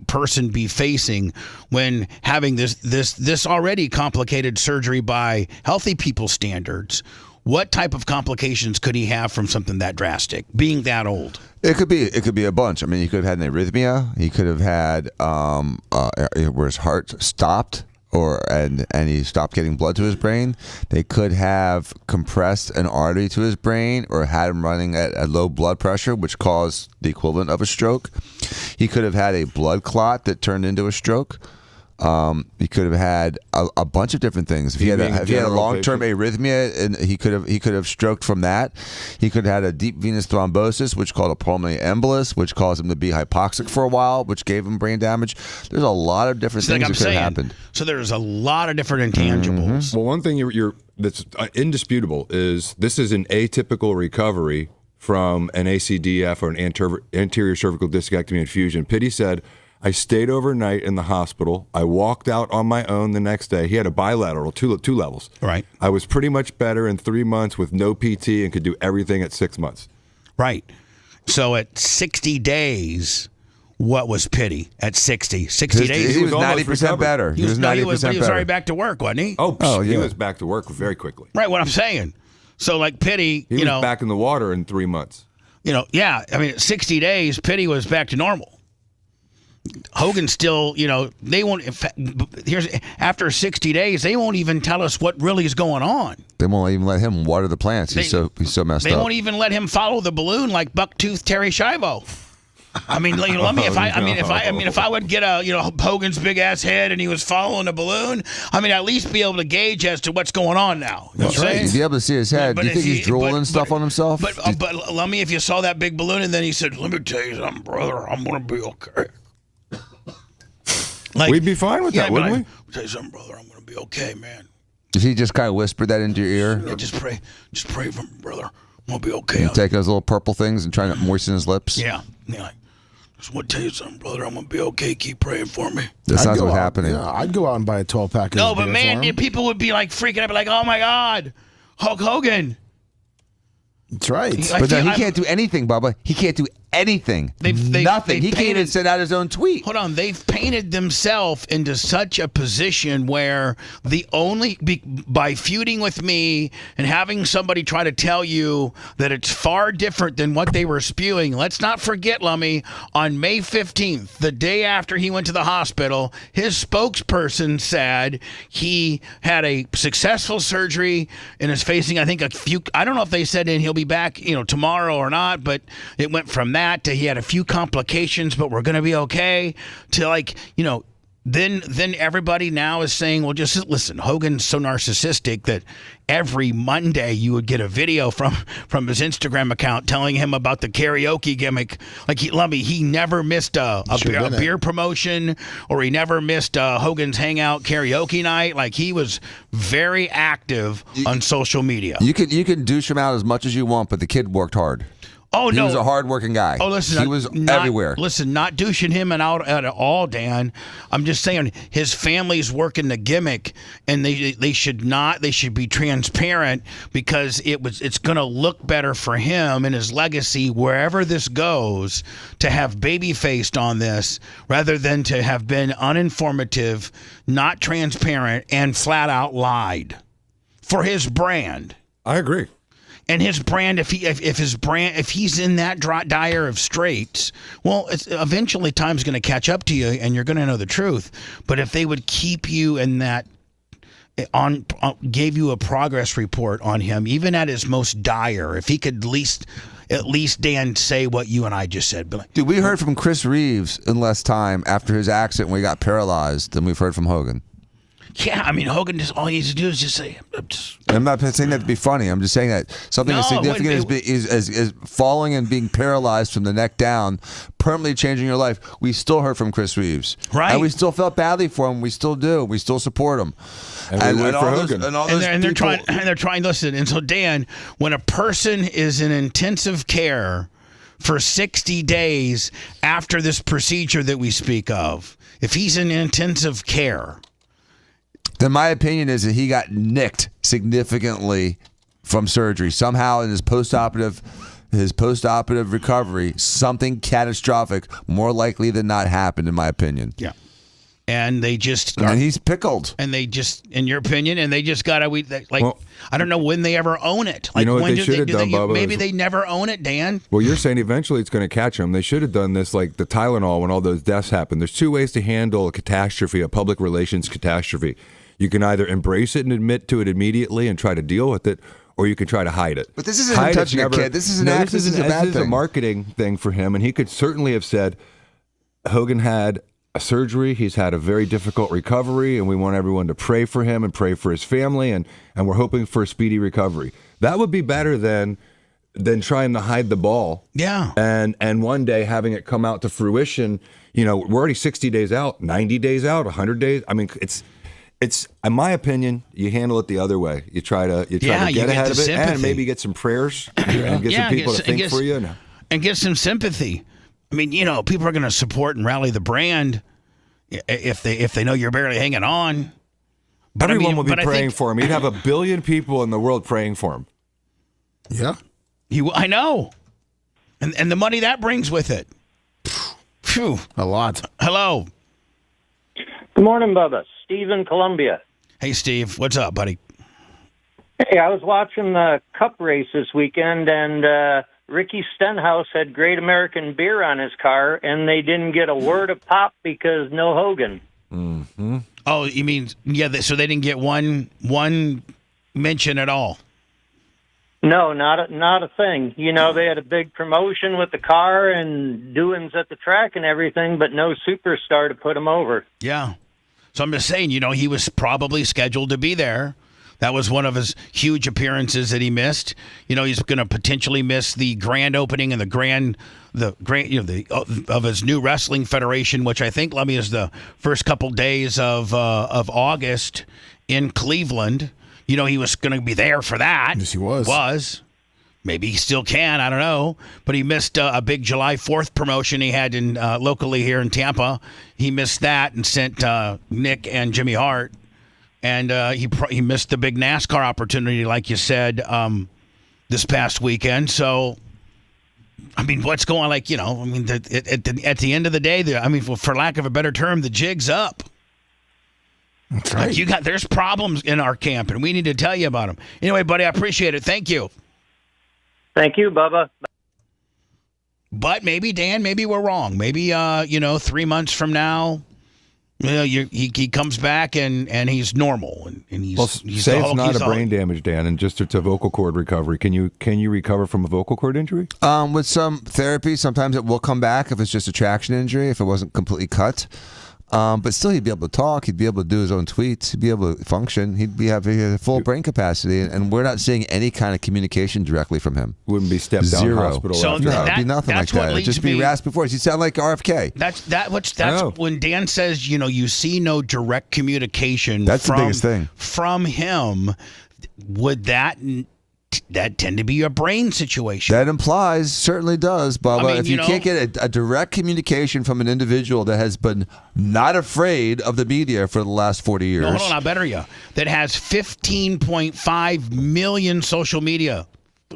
person be facing when having this already complicated surgery by healthy people standards? What type of complications could he have from something that drastic, being that old? It could be a bunch. I mean, he could have had an arrhythmia. He could have had where his heart stopped, and he stopped getting blood to his brain. They could have compressed an artery to his brain or had him running at low blood pressure, which caused the equivalent of a stroke. He could have had a blood clot that turned into a stroke. He could have had a bunch of different things. If he had a long-term arrhythmia, and he could have stroked from that. He could have had a deep venous thrombosis, which called a pulmonary embolus, which caused him to be hypoxic for a while, which gave him brain damage. There's a lot of different things that could have happened. So there's a lot of different intangibles. Mm-hmm. Well, one thing that's indisputable is this is an atypical recovery from an ACDF or an anterior cervical discectomy infusion. Pitti said, I stayed overnight in the hospital. I walked out on my own the next day. He had a bilateral, two levels. Right. I was pretty much better in 3 months with no PT and could do everything at 6 months. Right. So at 60 days, what was Pitti at 60? 60 days? He was 90% better. He was 90% better. He was already back to work, wasn't he? He was back to work very quickly. Right, what I'm saying. So like Pitti, he was back in the water in 3 months. At 60 days, Pitti was back to normal. Hogan still, they won't. After 60 days, they won't even tell us what really is going on. They won't even let him water the plants. He's so messed up. They won't even let him follow the balloon like Bucktooth Terry Schiavo. I mean, if I would get Hogan's big ass head and he was following a balloon, at least be able to gauge as to what's going on now. That's right. You'd be able to see his head. Do you think he's drooling stuff on himself? But Lummy, if you saw that big balloon and then he said, "Let me tell you something, brother, I'm gonna be okay." We'd be fine with that, wouldn't we? Tell you something, brother. I'm going to be okay, man. Did he just kind of whisper that into your ear? Yeah, just pray for me, brother. I'm gonna be okay. Taking those little purple things and trying to moisten his lips. Yeah. Just want to tell you something, brother. I'm gonna be okay. Keep praying for me. That's not what's happening. Yeah, I'd go out and buy a 12-pack. No, but man, people would be like freaking out, like, "Oh my God, Hulk Hogan." That's right. But he can't do anything, Bubba. He can't do anything. Nothing. He can't even send out his own tweet. Hold on. They've painted themselves into such a position where by feuding with me and having somebody try to tell you that it's far different than what they were spewing. Let's not forget, Lummy, on May 15th, the day after he went to the hospital, his spokesperson said he had a successful surgery and is facing, I think, I don't know if they said he'll be back, tomorrow or not, but it went from that to he had a few complications, but we're going to be okay, to then everybody now is saying, well, just listen, Hogan's so narcissistic that every Monday you would get a video from his Instagram account telling him about the karaoke gimmick. Like, he never missed a beer promotion, or he never missed Hogan's Hangout karaoke night. Like, he was very active on social media. You can douche him out as much as you want, but the kid worked hard. Oh, no. He was a hard-working guy. Oh, listen. He was everywhere. Listen, not douching him out at all, Dan. I'm just saying his family's working the gimmick, and they should not. They should be transparent, because it's going to look better for him and his legacy wherever this goes to have baby-faced on this rather than to have been uninformative, not transparent, and flat-out lied for his brand. I agree. And his brand, if he's in that dire of straits, well, eventually time's going to catch up to you, and you're going to know the truth. But if they would keep you in that, gave you a progress report on him, even at his most dire, if he could at least Dan say what you and I just said. Dude, we heard from Chris Reeves in less time after his accident when he got paralyzed than we've heard from Hogan. Yeah, I mean, Hogan, all he needs to do is just say, I'm not saying that to be funny. I'm just saying that something as significant as falling and being paralyzed from the neck down, permanently changing your life. We still heard from Chris Reeves. Right. And we still felt badly for him. We still do. We still support him. And we wait for Hogan. They're trying, listen. And so, Dan, when a person is in intensive care for 60 days after this procedure that we speak of, if he's in intensive care, then my opinion is that he got nicked significantly from surgery. Somehow in his post-operative recovery, something catastrophic, more likely than not, happened, in my opinion. Yeah. And they just... And he's pickled. And they just, in your opinion, and they just got to, I don't know when they ever own it. Like, what they should have done, Bubba, maybe they never own it, Dan. Well, you're saying eventually it's going to catch them. They should have done this like the Tylenol when all those deaths happened. There's two ways to handle a catastrophe, a public relations catastrophe. You can either embrace it and admit to it immediately and try to deal with it, or you can try to hide it. But this isn't him touching a kid. This is an act. This is a bad thing. This is a marketing thing for him, and he could certainly have said, Hogan had a surgery. He's had a very difficult recovery, and we want everyone to pray for him and pray for his family, and we're hoping for a speedy recovery. That would be better than trying to hide the ball. Yeah. And one day having it come out to fruition. We're already 60 days out, 90 days out, 100 days. I mean, it's in my opinion, you handle it the other way. You try to get ahead of it and maybe get some prayers and get some people to think for you. And get some sympathy. I mean, people are going to support and rally the brand if they know you're barely hanging on. But everyone will be praying for him. He'd have 1 billion people in the world praying for him. Yeah. I know. And the money that brings with it. Phew. A lot. Hello. Good morning, Bubba. Steve in Columbia. Hey, Steve. What's up, buddy? Hey, I was watching the Cup race this weekend, and Ricky Stenhouse had Great American Beer on his car, and they didn't get a word of pop because no Hogan. Mm-hmm. Oh, you mean, so they didn't get one mention at all? No, not a thing. They had a big promotion with the car and doings at the track and everything, but no superstar to put him over. Yeah. So I'm just saying, he was probably scheduled to be there. That was one of his huge appearances that he missed. He's going to potentially miss the grand opening and the grand of his new wrestling federation, which I think, Lemmy, is the first couple days of August in Cleveland. he was going to be there for that. Yes, he was. Maybe he still can. I don't know. But he missed a big July 4th promotion he had in locally here in Tampa. He missed that and sent Nick and Jimmy Hart. And he missed the big NASCAR opportunity, like you said, this past weekend. So, I mean, what's going on? At the end of the day, for lack of a better term, the jig's up. That's right. There's problems in our camp, and we need to tell you about them. Anyway, buddy, I appreciate it. Thank you. Thank you, Bubba. But maybe, Dan, maybe we're wrong. Maybe, 3 months from now, he comes back and he's normal. And he's say it's not a brain damage, Dan, and just it's a vocal cord recovery. Can you recover from a vocal cord injury? With some therapy, sometimes it will come back if it's just a traction injury, if it wasn't completely cut. But still, he'd be able to talk. He'd be able to do his own tweets. He'd be able to function. He'd have full brain capacity, and we're not seeing any kind of communication directly from him. Wouldn't be stepped down hospital. So after it'd be nothing like that. It'd just be raspy voice. He'd sound like RFK. That's when Dan says, you see no direct communication. That's the biggest thing from him. Would that tend to be a brain situation? That certainly does, Bubba. If you can't get a direct communication from an individual that has been not afraid of the media for the last 40 years. No, hold on, I better you. That has 15.5 million social media.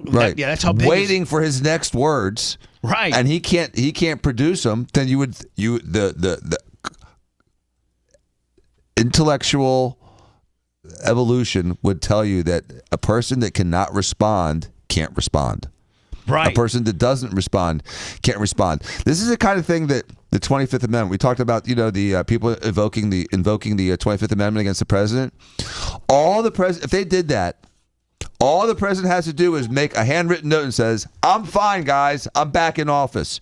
Right. That's how big. Waiting for his next words. Right. And he can't produce them. Then the intellectual evolution would tell you that a person that cannot respond can't respond. Right. A person that doesn't respond can't respond. This is the kind of thing that the 25th Amendment, we talked about, the people invoking the 25th Amendment against the president. If they did that, all the president has to do is make a handwritten note and says, "I'm fine, guys. I'm back in office."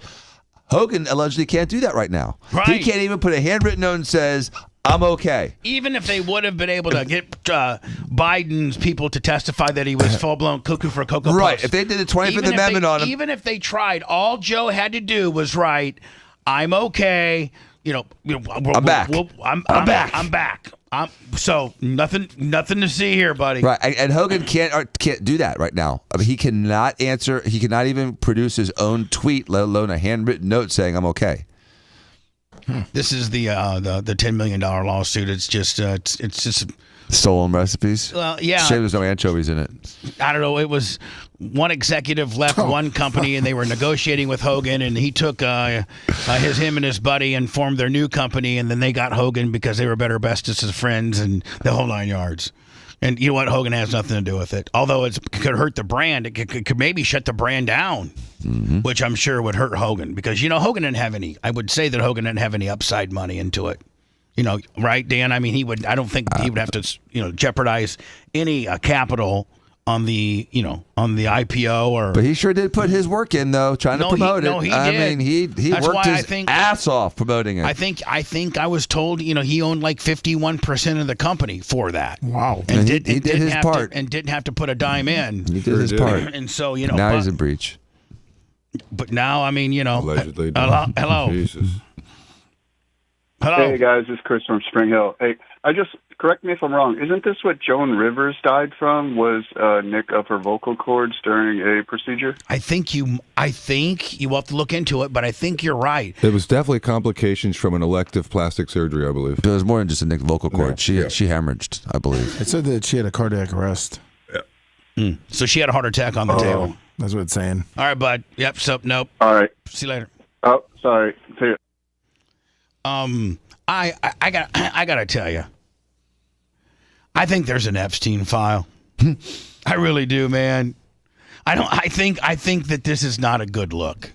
Hogan allegedly can't do that right now. Right. He can't even put a handwritten note and says, "I'm okay." Even if they would have been able to get Biden's people to testify that he was full-blown cuckoo for Cocoa Puffs. Right. If they did the 25th Amendment on him. Even if they tried, all Joe had to do was write, "I'm okay." I'm back. I'm back. I'm back. So nothing to see here, buddy. Right. And Hogan can't do that right now. He cannot answer. He cannot even produce his own tweet, let alone a handwritten note saying, "I'm okay." This is the $10 million lawsuit. It's just stolen recipes. Well, yeah. Shame there's no anchovies in it. I don't know. It was one executive left one company, and they were negotiating with Hogan, and he took him and his buddy and formed their new company, and then they got Hogan because they were better bestest as friends and the whole 9 yards. And you know what? Hogan has nothing to do with it. Although it could hurt the brand, it could maybe shut the brand down, which I'm sure would hurt Hogan because Hogan didn't have any. I would say that Hogan didn't have any upside money into it. Right, Dan? I mean, he would. I don't think he would have to, jeopardize any capital on the IPO or. But he sure did put his work in though, trying to promote it. He I did. mean, he worked his ass off promoting it. I think I was told, he owned like 51% of the company for that. Wow. And he did his part and didn't have to put a dime in. He did his part. And so now he's in breach. But now, I mean, allegedly. Hello. Jesus. Hello. Hey guys, this is Chris from Spring Hill. Hey, correct me if I'm wrong. Isn't this what Joan Rivers died from? Was nick of her vocal cords during a procedure? I think you will have to look into it, but I think you're right. It was definitely complications from an elective plastic surgery, I believe. It was more than just a nicked vocal cord. Yeah. She hemorrhaged, I believe. It said that she had a cardiac arrest. Yeah. So she had a heart attack on the table. That's what it's saying. All right, bud. Yep. So nope. All right. See you later. Oh, sorry. See you. I gotta tell you, I think there's an Epstein file. I really do, man. I think that this is not a good look.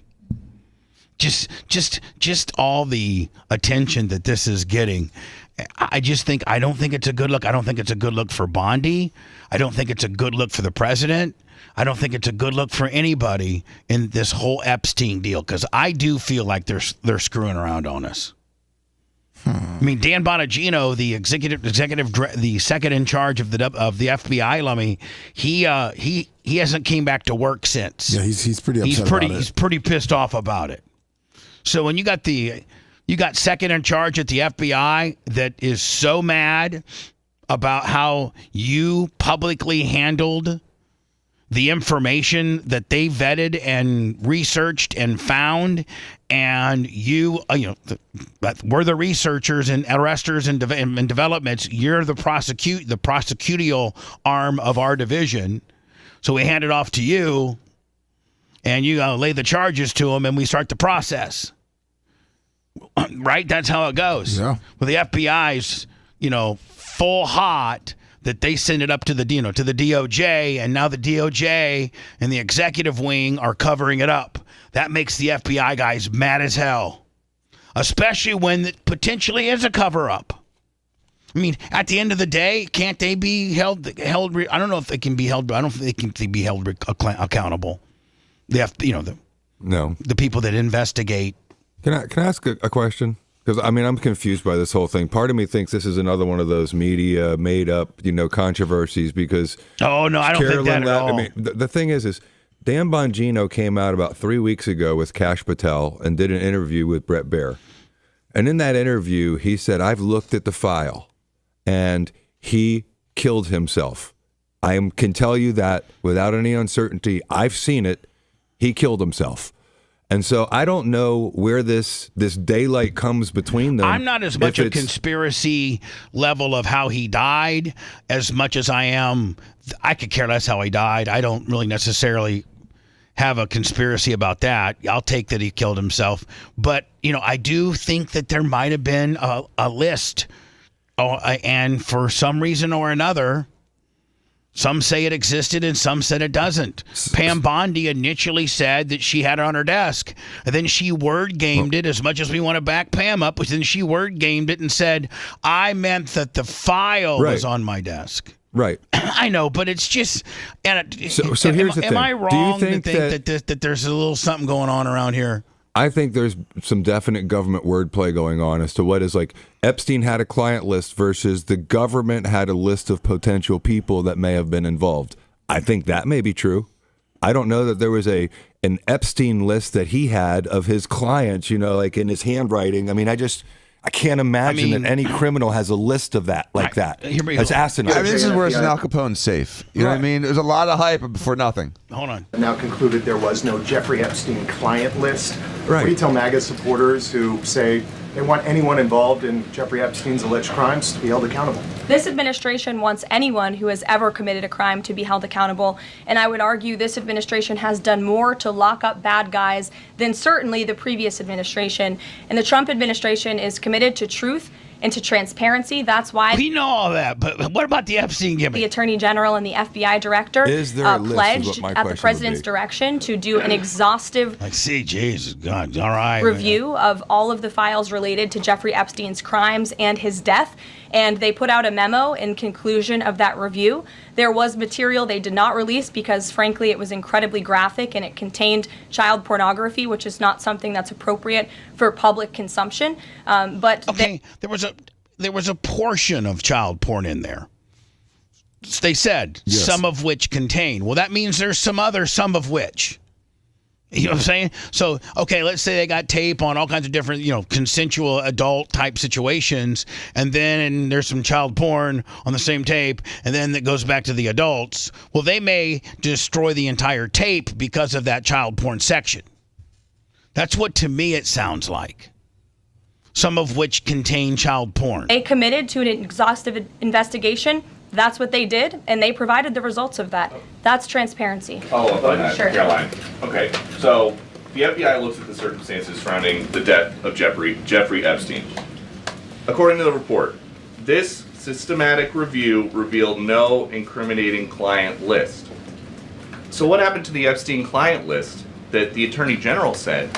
Just all the attention that this is getting. I don't think it's a good look. I don't think it's a good look for Bondi. I don't think it's a good look for the president. I don't think it's a good look for anybody in this whole Epstein deal because I do feel like they're screwing around on us. I mean, Dan Bonagino, the executive, the second in charge of the FBI, Lummy, he hasn't came back to work since. Yeah, he's pretty upset about it. He's pretty pissed off about it. So when you got second in charge at the FBI that is so mad about how you publicly handled the information that they vetted and researched and found, and we're the researchers and arresters and developments. You're the prosecutorial arm of our division, so we hand it off to you, and you lay the charges to them, and we start the process. Right? That's how it goes. Yeah. Well, the FBI's, full hot that they send it up to the DOJ, and now the DOJ and the executive wing are covering it up. That makes the FBI guys mad as hell, especially when it potentially is a cover-up. I mean, at the end of the day, can't they be held? I don't know if they can be held, but I don't think they can be held accountable. The people that investigate. Can I ask a question? Because, I'm confused by this whole thing. Part of me thinks this is another one of those media made-up, controversies because... Oh, no, I don't think that at all. The thing is Dan Bongino came out about 3 weeks ago with Kash Patel and did an interview with Bret Baier. And in that interview, he said, I've looked at the file, and he killed himself. I can tell you that without any uncertainty. I've seen it. He killed himself. And so I don't know where this daylight comes between them. I'm not as much a conspiracy level of how he died as much as I am. I could care less how he died. I don't really necessarily have a conspiracy about that. I'll take that he killed himself. But, I do think that there might have been a list. And for some reason or another, some say it existed and some said it doesn't. Pam Bondi initially said that she had it on her desk. And then she word-gamed it, as much as we want to back Pam up. But then she word-gamed it and said, I meant that the file was on my desk. Right. I know, but it's just... So here's the thing. Am I wrong Do you think that there's a little something going on around here? I think there's some definite government wordplay going on as to what is like Epstein had a client list versus the government had a list of potential people that may have been involved. I think that may be true. I don't know that there was an Epstein list that he had of his clients, like in his handwriting. I can't imagine that any criminal has a list of that like that. That's asinine. This is worse than Al Capone's safe. You know what I mean? There's a lot of hype for nothing. Hold on. Now concluded there was no Jeffrey Epstein client list. Right. What do you tell MAGA supporters who say they want anyone involved in Jeffrey Epstein's alleged crimes to be held accountable? This administration wants anyone who has ever committed a crime to be held accountable, and I would argue this administration has done more to lock up bad guys than certainly the previous administration. And the Trump administration is committed to truth and to transparency. That's why we know all that. But what about the Epstein gimmick? The Attorney General and the FBI Director pledged at the President's direction to do an exhaustive Jesus God, all right, review of all of the files related to Jeffrey Epstein's crimes and his death. And they put out a memo in conclusion of that review. There was material they did not release because, frankly, it was incredibly graphic and it contained child pornography, which is not something that's appropriate for public consumption. But there was a portion of child porn in there. They said some of which contain. Well, that means there's some of which. You know what I'm saying? So, okay, let's say they got tape on all kinds of different, consensual adult type situations, and then there's some child porn on the same tape, and then it goes back to the adults. Well, they may destroy the entire tape because of that child porn section. That's what, to me, it sounds like. Some of which contain child porn. They committed to an exhaustive investigation. That's what they did, and they provided the results of that. That's transparency. Follow up on that, Sure. Caroline. Okay, so the FBI looks at the circumstances surrounding the death of Jeffrey Epstein. According to the report, this systematic review revealed no incriminating client list. So what happened to the Epstein client list that the Attorney General said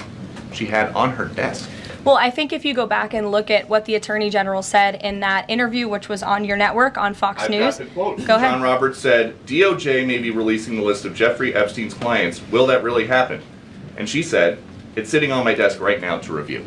she had on her desk? Well, I think if you go back and look at what the Attorney General said in that interview, which was on your network on Fox News. Got the quote. Go ahead. John Roberts said, DOJ may be releasing the list of Jeffrey Epstein's clients. Will that really happen? And she said, it's sitting on my desk right now to review.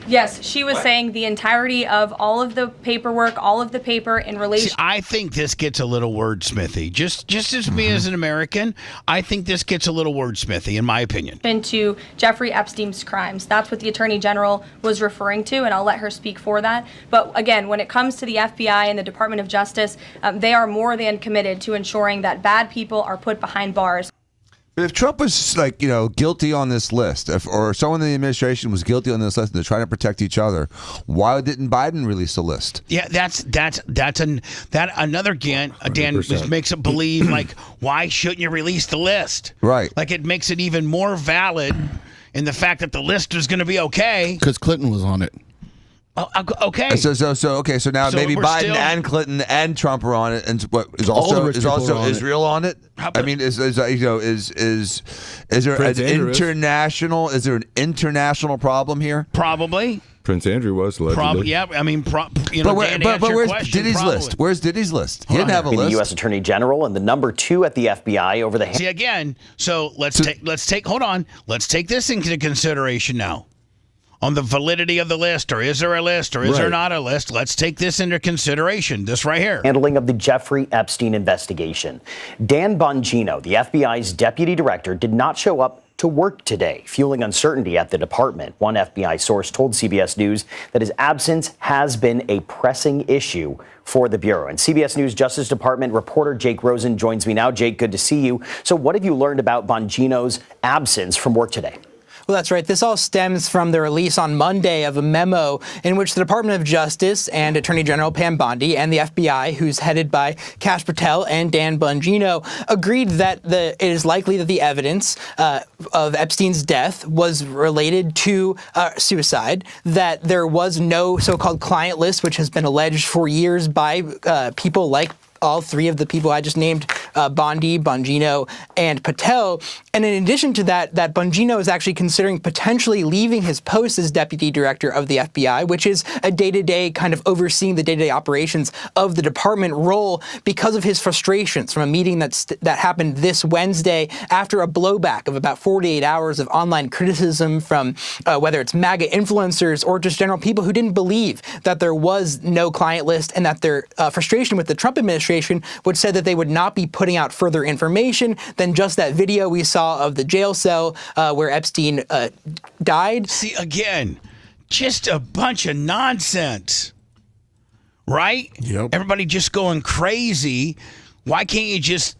Yes, she was saying the entirety of all of the paperwork, all of the paper in relation. See, I think this gets a little wordsmithy. Just as me as an American, I think this gets a little wordsmithy, in my opinion. Into Jeffrey Epstein's crimes. That's what the Attorney General was referring to, and I'll let her speak for that. But again, when it comes to the FBI and the Department of Justice, they are more than committed to ensuring that bad people are put behind bars. But if Trump was guilty on this list, or someone in the administration was guilty on this list and they're trying to protect each other, why didn't Biden release the list? Yeah, another Dan makes it believe why shouldn't you release the list? Right. Like it makes it even more valid in the fact that the list is going to be okay because Clinton was on it. Oh, okay. So now maybe Biden and Clinton and Trump are on it, and what is also Israel on it? I mean, is there an international problem here? Probably. Prince Andrew was allegedly. But where's Diddy's list? Where's Diddy's list? He didn't have a list. The U.S. Attorney General and the number 2 at the FBI over the. See again. So let's take this into consideration now. On the validity of the list, or is there a list, or is there not a list? Let's take this into consideration. This right here. Handling of the Jeffrey Epstein investigation. Dan Bongino, the FBI's deputy director, did not show up to work today, fueling uncertainty at the department. One FBI source told CBS News that his absence has been a pressing issue for the Bureau. And CBS News Justice Department reporter Jake Rosen joins me now. Jake, good to see you. So what have you learned about Bongino's absence from work today? Well, that's right. This all stems from the release on Monday of a memo in which the Department of Justice and Attorney General Pam Bondi and the FBI, who's headed by Kash Patel and Dan Bongino, agreed that it is likely that the evidence of Epstein's death was related to suicide, that there was no so-called client list, which has been alleged for years by people like all three of the people I just named, Bondi, Bongino, and Patel. And in addition to that Bongino is actually considering potentially leaving his post as deputy director of the FBI, which is a day-to-day kind of overseeing the day-to-day operations of the department role, because of his frustrations from a meeting that happened this Wednesday after a blowback of about 48 hours of online criticism from whether it's MAGA influencers or just general people who didn't believe that there was no client list, and that their frustration with the Trump administration which said that they would not be putting out further information than just that video we saw of the jail cell where Epstein died. See, again, just a bunch of nonsense, right? Yep. Everybody just going crazy. Why can't you just...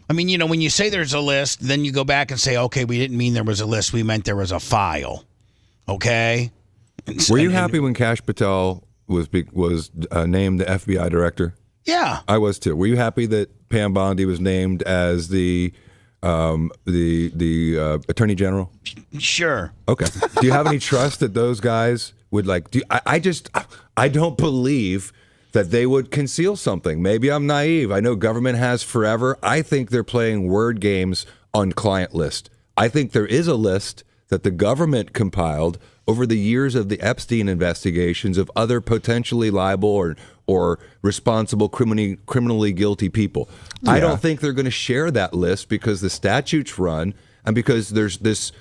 I mean, when you say there's a list, then you go back and say, okay, we didn't mean there was a list. We meant there was a file. Okay? Were you happy when Kash Patel was named the FBI director? Yeah, I was too. Were you happy that Pam Bondi was named as the Attorney General? Sure. Okay. Do you have any trust that those guys would I don't believe that they would conceal something. Maybe I'm naive. I know government has forever. I think they're playing word games on client list. I think there is a list that the government compiled over the years of the Epstein investigations of other potentially liable or responsible criminally guilty people. Yeah. I don't think they're going to share that list because the statutes run and because there's this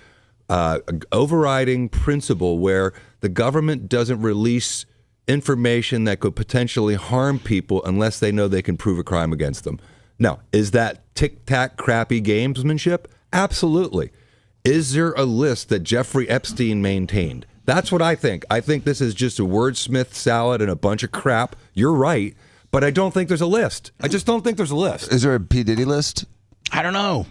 overriding principle where the government doesn't release information that could potentially harm people unless they know they can prove a crime against them. Now, is that tic-tac crappy gamesmanship? Absolutely. Is there a list that Jeffrey Epstein maintained? That's what I think. I think this is just a wordsmith salad and a bunch of crap. You're right, but I don't think there's a list. I just don't think there's a list. Is there a P. Diddy list? I don't know.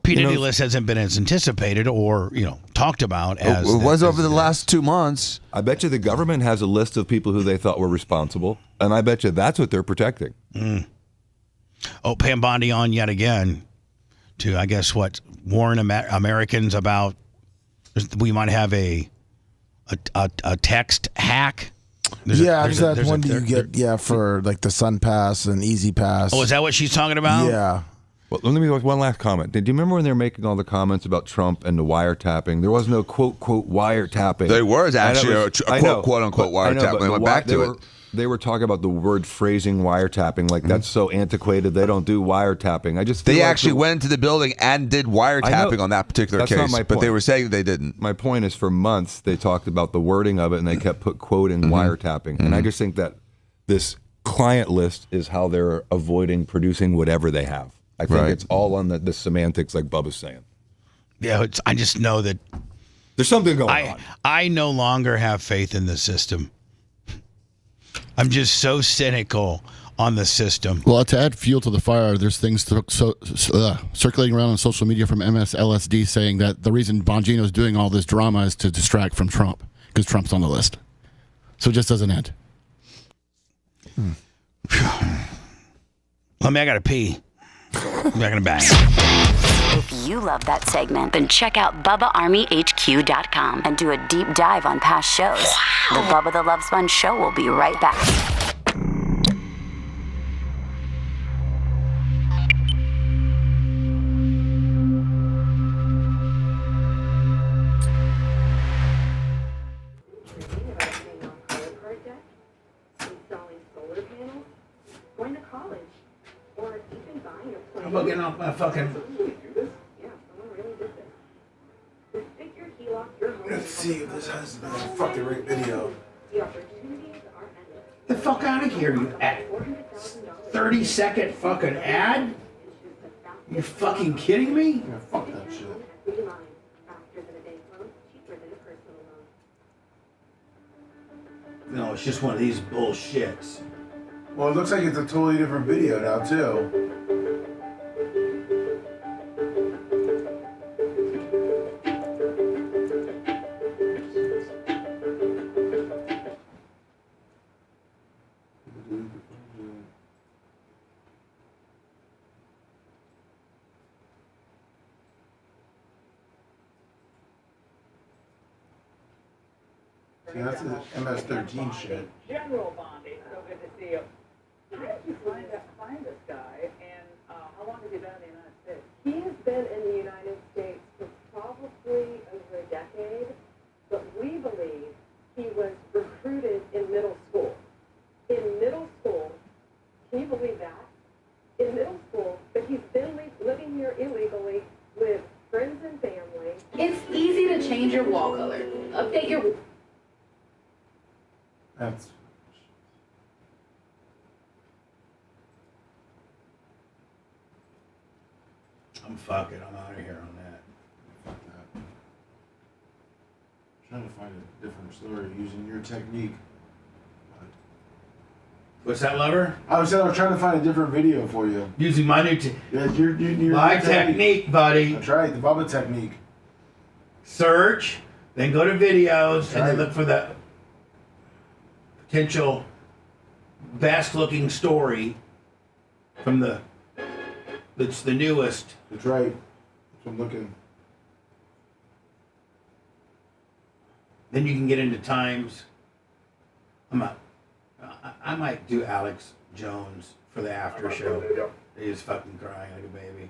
P. Diddy list hasn't been as anticipated or, talked about as... It was over the last 2 months. I bet you the government has a list of people who they thought were responsible, and I bet you that's what they're protecting. Mm. Oh, Pam Bondi on yet again to, I guess, warn Americans about we might have a text hack. There's that one you get for like the Sun Pass and Easy Pass. Oh, is that what she's talking about? Yeah. Well, let me make one last comment. Did you remember when they were making all the comments about Trump and the wiretapping? There was no quote wiretapping. There was actually a quote unquote wiretapping. They went back to it. they were talking about the word phrasing wiretapping, like that's so antiquated. They don't do wiretapping. I just feel They like actually went into the building and did wiretapping on that particular that's case, not my but they point. were saying they didn't. My point is, for months they talked about the wording of it, and they kept quoting wiretapping, and I just think that this client list is how they're avoiding producing whatever they have. I think it's all on the semantics, like Bubba's saying. Yeah, I just know that there's something going on. I no longer have faith in the system. I'm just so cynical on the system. Well, to add fuel to the fire, there's things circulating around on social media from MSLSD saying that the reason Bongino's doing all this drama is to distract from Trump because Trump's on the list. So it just doesn't end. I got to pee. I'm not gonna bang. If you love that segment, then check out BubbaArmyHQ.com and do a deep dive on past shows. The Bubba the Love Sponge Show will be right back. How about getting off my fucking... Let's see if this has the fucking right video. The fuck out of here, you ad. 30-second fucking ad? You fucking kidding me? Yeah, fuck that shit. No, it's just one of these bullshits. Well, it looks like it's a totally different video now, too. See, that's the MS-13 shit. General Bondi, so good to see you. How did you find this guy, and how long has he been in the United States? He has been in the United States for probably over a decade, but we believe he was recruited in middle school. In middle school, can you believe that? In middle school, but he's been living here illegally with friends and family. It's easy to change your wall color. Update your... That's... I'm fucking. I'm out of here on that. Fuck that. Trying to find a different story using your technique. What's that, lover? I was trying to find a different video for you. Using my new my technique, buddy. That's right, the Bubba technique. Search, then go to videos, and then look for the potential best-looking story from that's the newest. That's right. That's what I'm looking. Then you can get into times. I might do Alex Jones for the after show. He's fucking crying like a baby.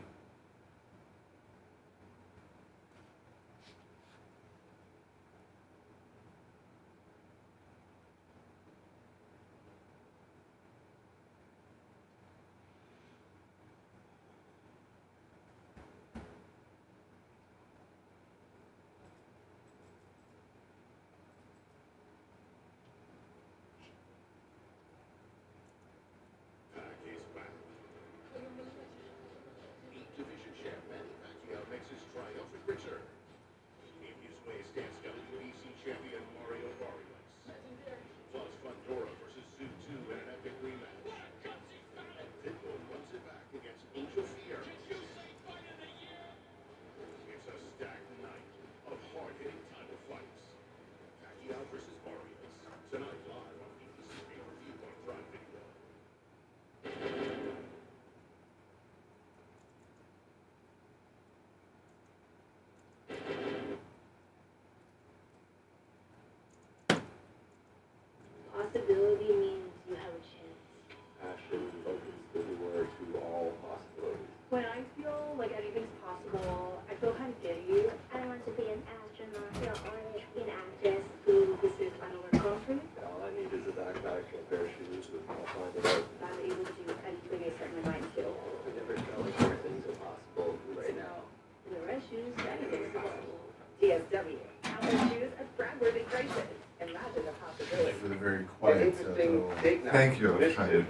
imagine the possibility. For the very An quiet. interesting date night Thank you. initiative,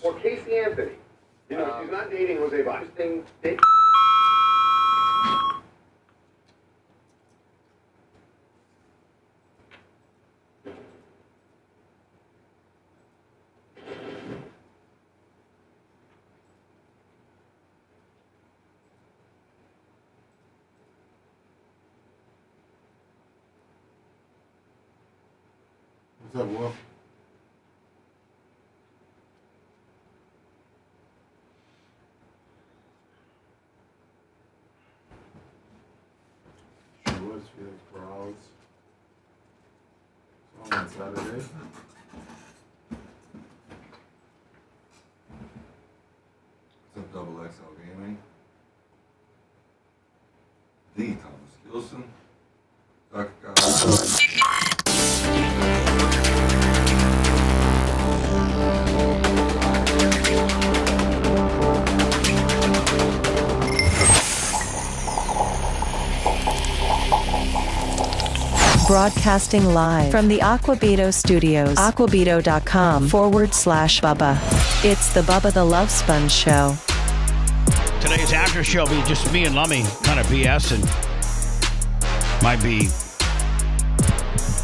for Casey Anthony. You know, she's not dating Jose Baez. Interesting date. What's up, Wolf? She was Felix Morales. On Saturday. What's up, Double XL Gaming? The Thomas Gilson. Broadcasting live from the Aquabito Studios. Aquabito.com/Bubba. It's the Bubba the Love Sponge Show. Today's after show will be just me and Lummy kind of BSing. Might be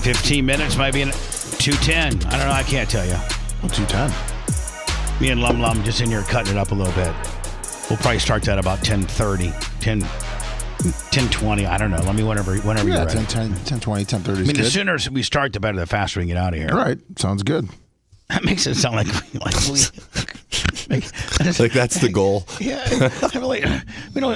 15 minutes, might be 2:10. I don't know, I can't tell you. Well, 2:10. Me and Lum just in here cutting it up a little bit. We'll probably start that about 10:30, 10:20. I don't know. Let me whenever you're ready. 10:20, 10:30 I is mean, good. the sooner we start, the better. The faster we can get out of here. All right. Sounds good. That makes it sound like we like that's the goal. Yeah,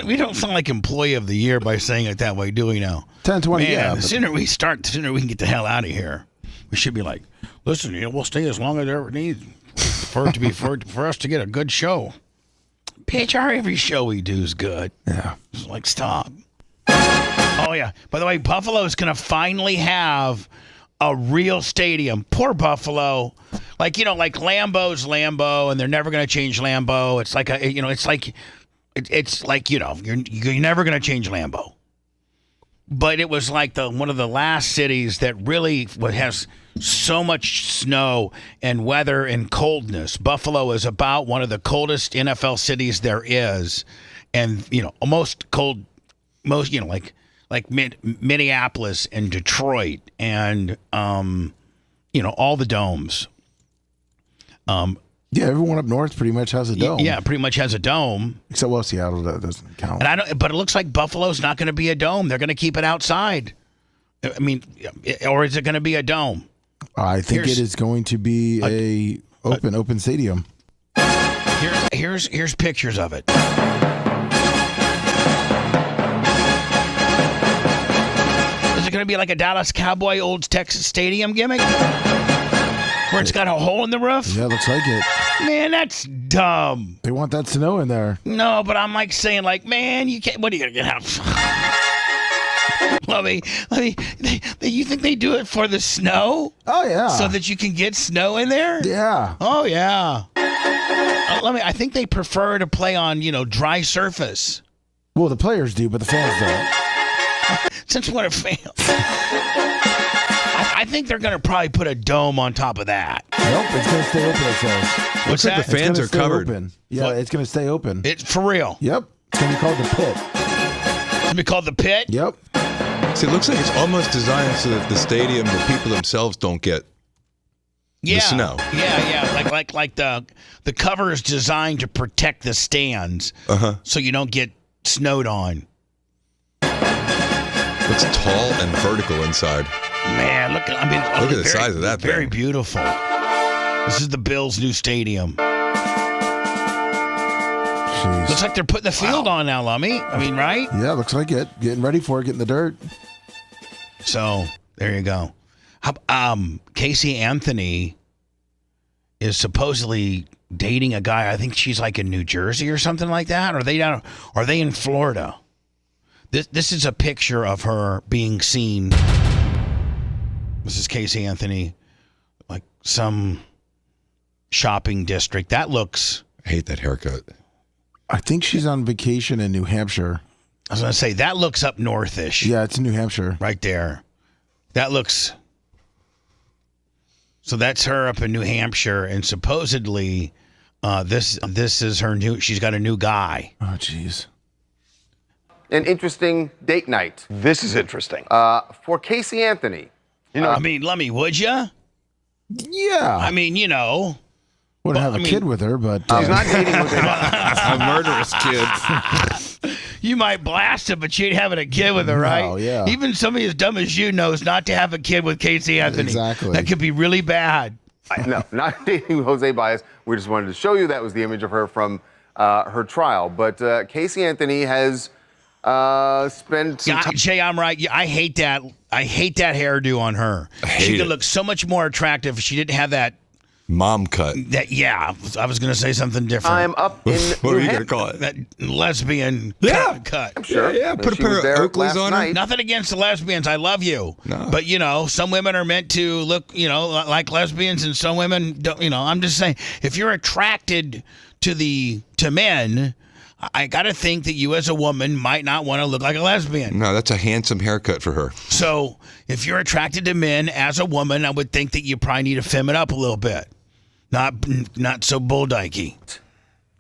we don't sound like employee of the year by saying it that way, do we now? 10:20. Man, Yeah. the sooner we start, the sooner we can get the hell out of here. We should be like, listen, we'll stay as long as it ever needs for it to be for us to get a good show. PHR, every show we do is good. Yeah. It's like, stop. Oh, yeah. By the way, Buffalo's going to finally have a real stadium. Poor Buffalo. Like Lambeau's Lambeau, and they're never going to change Lambeau. It's like, you're never going to change Lambeau. But it was like one of the last cities that really has so much snow and weather and coldness. Buffalo is about one of the coldest NFL cities there is, and most Minneapolis and Detroit and all the domes. Yeah, everyone up north pretty much has a dome. Yeah, pretty much has a dome. Except Seattle, that doesn't count. And but it looks like Buffalo's not going to be a dome. They're going to keep it outside. I mean, or is it going to be a dome? I think it is going to be a open stadium. Here's pictures of it. Is it going to be like a Dallas Cowboy old Texas Stadium gimmick? Where it's got a hole in the roof? Yeah, looks like it. Man, that's dumb. They want that snow in there. No, but I'm like saying, man, you can't. What are you going to have? Let me. You think they do it for the snow? Oh, yeah. So that you can get snow in there? Yeah. Oh, yeah. I think they prefer to play on, dry surface. Well, the players do, but the fans don't. Since when are fans? I think they're going to probably put a dome on top of that. Nope, it's going to stay open, it says. Looks like the fans are covered. Open. Yeah, it's going to stay open. It's for real. Yep. It's going to be called the Pit. It's going to be called the Pit? Yep. See, it looks like it's almost designed so that the stadium, the people themselves don't get the snow. Yeah. Like the cover is designed to protect the stands so you don't get snowed on. It's tall and vertical inside. Man, look at the size of that thing. Very beautiful. This is the Bills' new stadium. Jeez. Looks like they're putting the field on now, Lummy. I mean, right? Yeah, looks like it. Getting ready for it, getting the dirt. So, there you go. Casey Anthony is supposedly dating a guy. I think she's like in New Jersey or something like that. Or are they in Florida? This is a picture of her being seen. This is Casey Anthony, like some shopping district. That looks... I hate that haircut. I think she's on vacation in New Hampshire. I was going to say, that looks up northish. Yeah, it's in New Hampshire. Right there. That looks... So that's her up in New Hampshire, and supposedly this is her new. She's got a new guy. Oh, jeez. An interesting date night. This is interesting. For Casey Anthony. I mean, Lummy, would you? Yeah. I mean, Wouldn't have a kid with her, but he's not dating with a murderous kid. You might blast him, but you ain't having a kid with her, right? No, yeah. Even somebody as dumb as you knows not to have a kid with Casey Anthony. Exactly. That could be really bad. No, not dating Jose Baez. We just wanted to show you that was the image of her from her trial. But Casey Anthony has spent some time. Jay, I'm right. I hate that. I hate that hairdo on her. She could look so much more attractive if she didn't have that mom cut. I was going to say something different. I'm up in what are you going to call it? That lesbian cut. I'm sure. Yeah. Put a pair of Oakleys on her. Nothing against the lesbians. I love you. No. But, some women are meant to look, like lesbians, and some women don't. I'm just saying, if you're attracted to men, I got to think that you as a woman might not want to look like a lesbian. No, that's a handsome haircut for her. So if you're attracted to men as a woman, I would think that you probably need to fem it up a little bit. Not so bulldykey.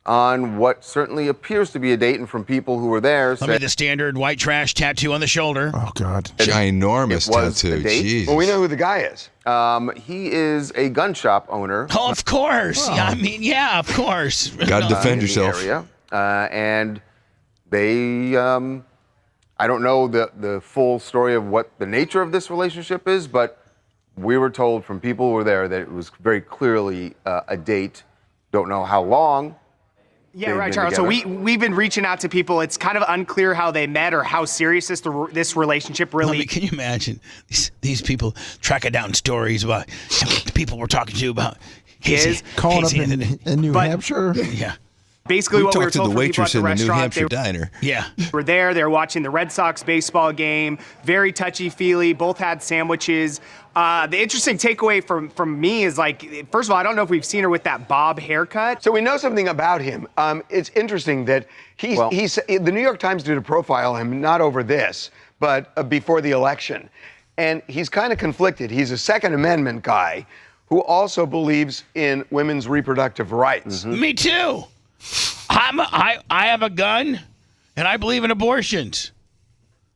On what certainly appears to be a date, and from people who were there, Let me the standard white trash tattoo on the shoulder. Oh, God. Ginormous tattoo. Jeez. Well, we know who the guy is. He is a gun shop owner. Oh, of course. Oh. Yeah, of course. Got to defend yourself. Area. And they, I don't know the full story of what the nature of this relationship is, but we were told from people who were there that it was very clearly a date. Don't know how long. Yeah, right, Charles. So we've been reaching out to people. It's kind of unclear how they met or how serious this relationship really. Can you imagine these people tracking down stories about the people we're talking to about calling up in New Hampshire? Yeah. Basically, what we were to told the from people at waitress the in the New restaurant, Hampshire diner. Yeah. Were there. They were watching the Red Sox baseball game. Very touchy-feely. Both had sandwiches. The interesting takeaway from me is, first of all, I don't know if we've seen her with that bob haircut. So we know something about him. It's interesting that the New York Times did a profile on him, not over this, but before the election. And he's kind of conflicted. He's a Second Amendment guy who also believes in women's reproductive rights. Mm-hmm. Me too. I have a gun, and I believe in abortions.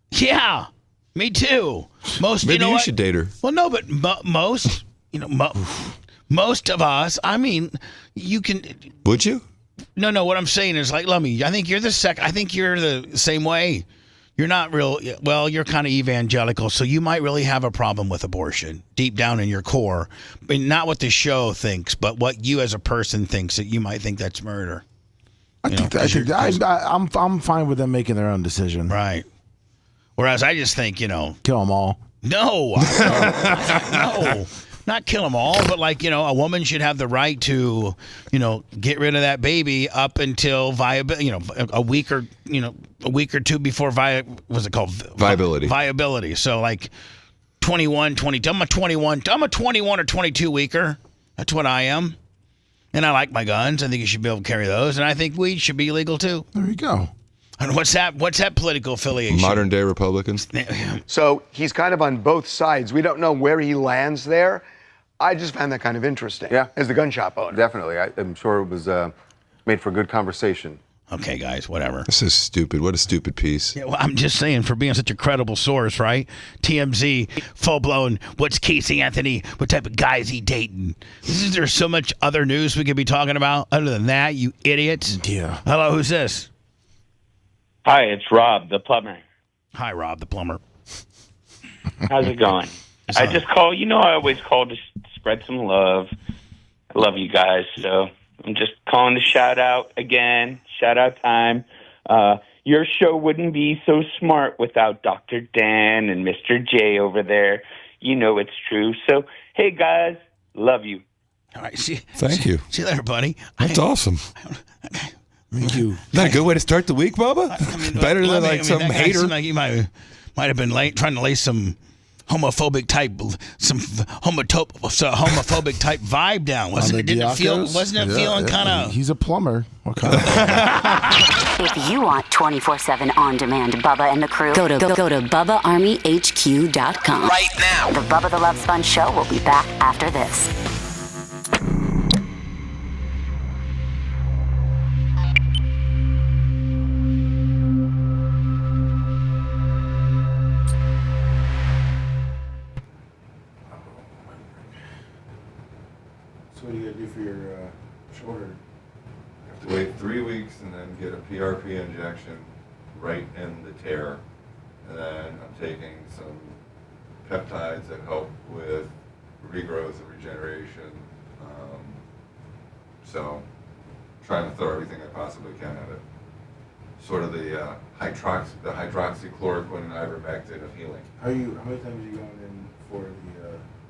Yeah, me too. Maybe you should date her. Well, no, but most, most of us. I mean, you can. Would you? No. What I'm saying is, Lummy, I think you're I think you're the same way. You're not real. Well, you're kind of evangelical, so you might really have a problem with abortion deep down in your core. I mean, not what the show thinks, but what you as a person thinks, that you might think that's murder. I'm fine with them making their own decision. Right. Whereas I just think, kill them all. No, no, not kill them all, but a woman should have the right to, get rid of that baby up until a week or two before what's it called? Viability. Viability. So 21, 22. I'm a 21 or 22 weeker. That's what I am. And I like my guns. I think you should be able to carry those. And I think weed should be legal too. There you go. And what's that political affiliation? Modern day Republicans. So he's kind of on both sides. We don't know where he lands there. I just found that kind of interesting. Yeah. As the gun shop owner. Definitely. I'm sure it was made for good conversation. Okay, guys, whatever. This is stupid. What a stupid piece. Yeah, well, I'm just saying, for being such a credible source, right? TMZ, full-blown, what's Casey Anthony? What type of guy is he dating? Isn't there so much other news we could be talking about other than that, you idiots? Yeah. Hello, who's this? Hi, it's Rob, the plumber. Hi, Rob, the plumber. How's it going? I just call. I always call to spread some love. I love you guys, so I'm just calling to shout out again. Shout out time. Your show wouldn't be so smart without Dr. Dan and Mr. J over there. It's true. So, hey, guys, love you. All right, Thank you. See you later, buddy. That's awesome. Thank you. Is that a good way to start the week, Bubba? Better than some hater. Seemed like you might have been trying to lay some homophobic type vibe down, wasn't it? Didn't it feel? Wasn't it feeling kind of? He's a plumber. What kind of? If you want 24/7 on-demand Bubba and the crew, go to BubbaArmyHQ.com right now. The Bubba the Love Sponge show will be back after this. So what do you gotta do for your shoulder? I have to wait 3 weeks and then get a PRP injection right in the tear. And then I'm taking some peptides that help with regrowth and regeneration. So trying to throw everything I possibly can at it. Sort of the hydroxychloroquine and ivermectin of healing. How many times are you going in for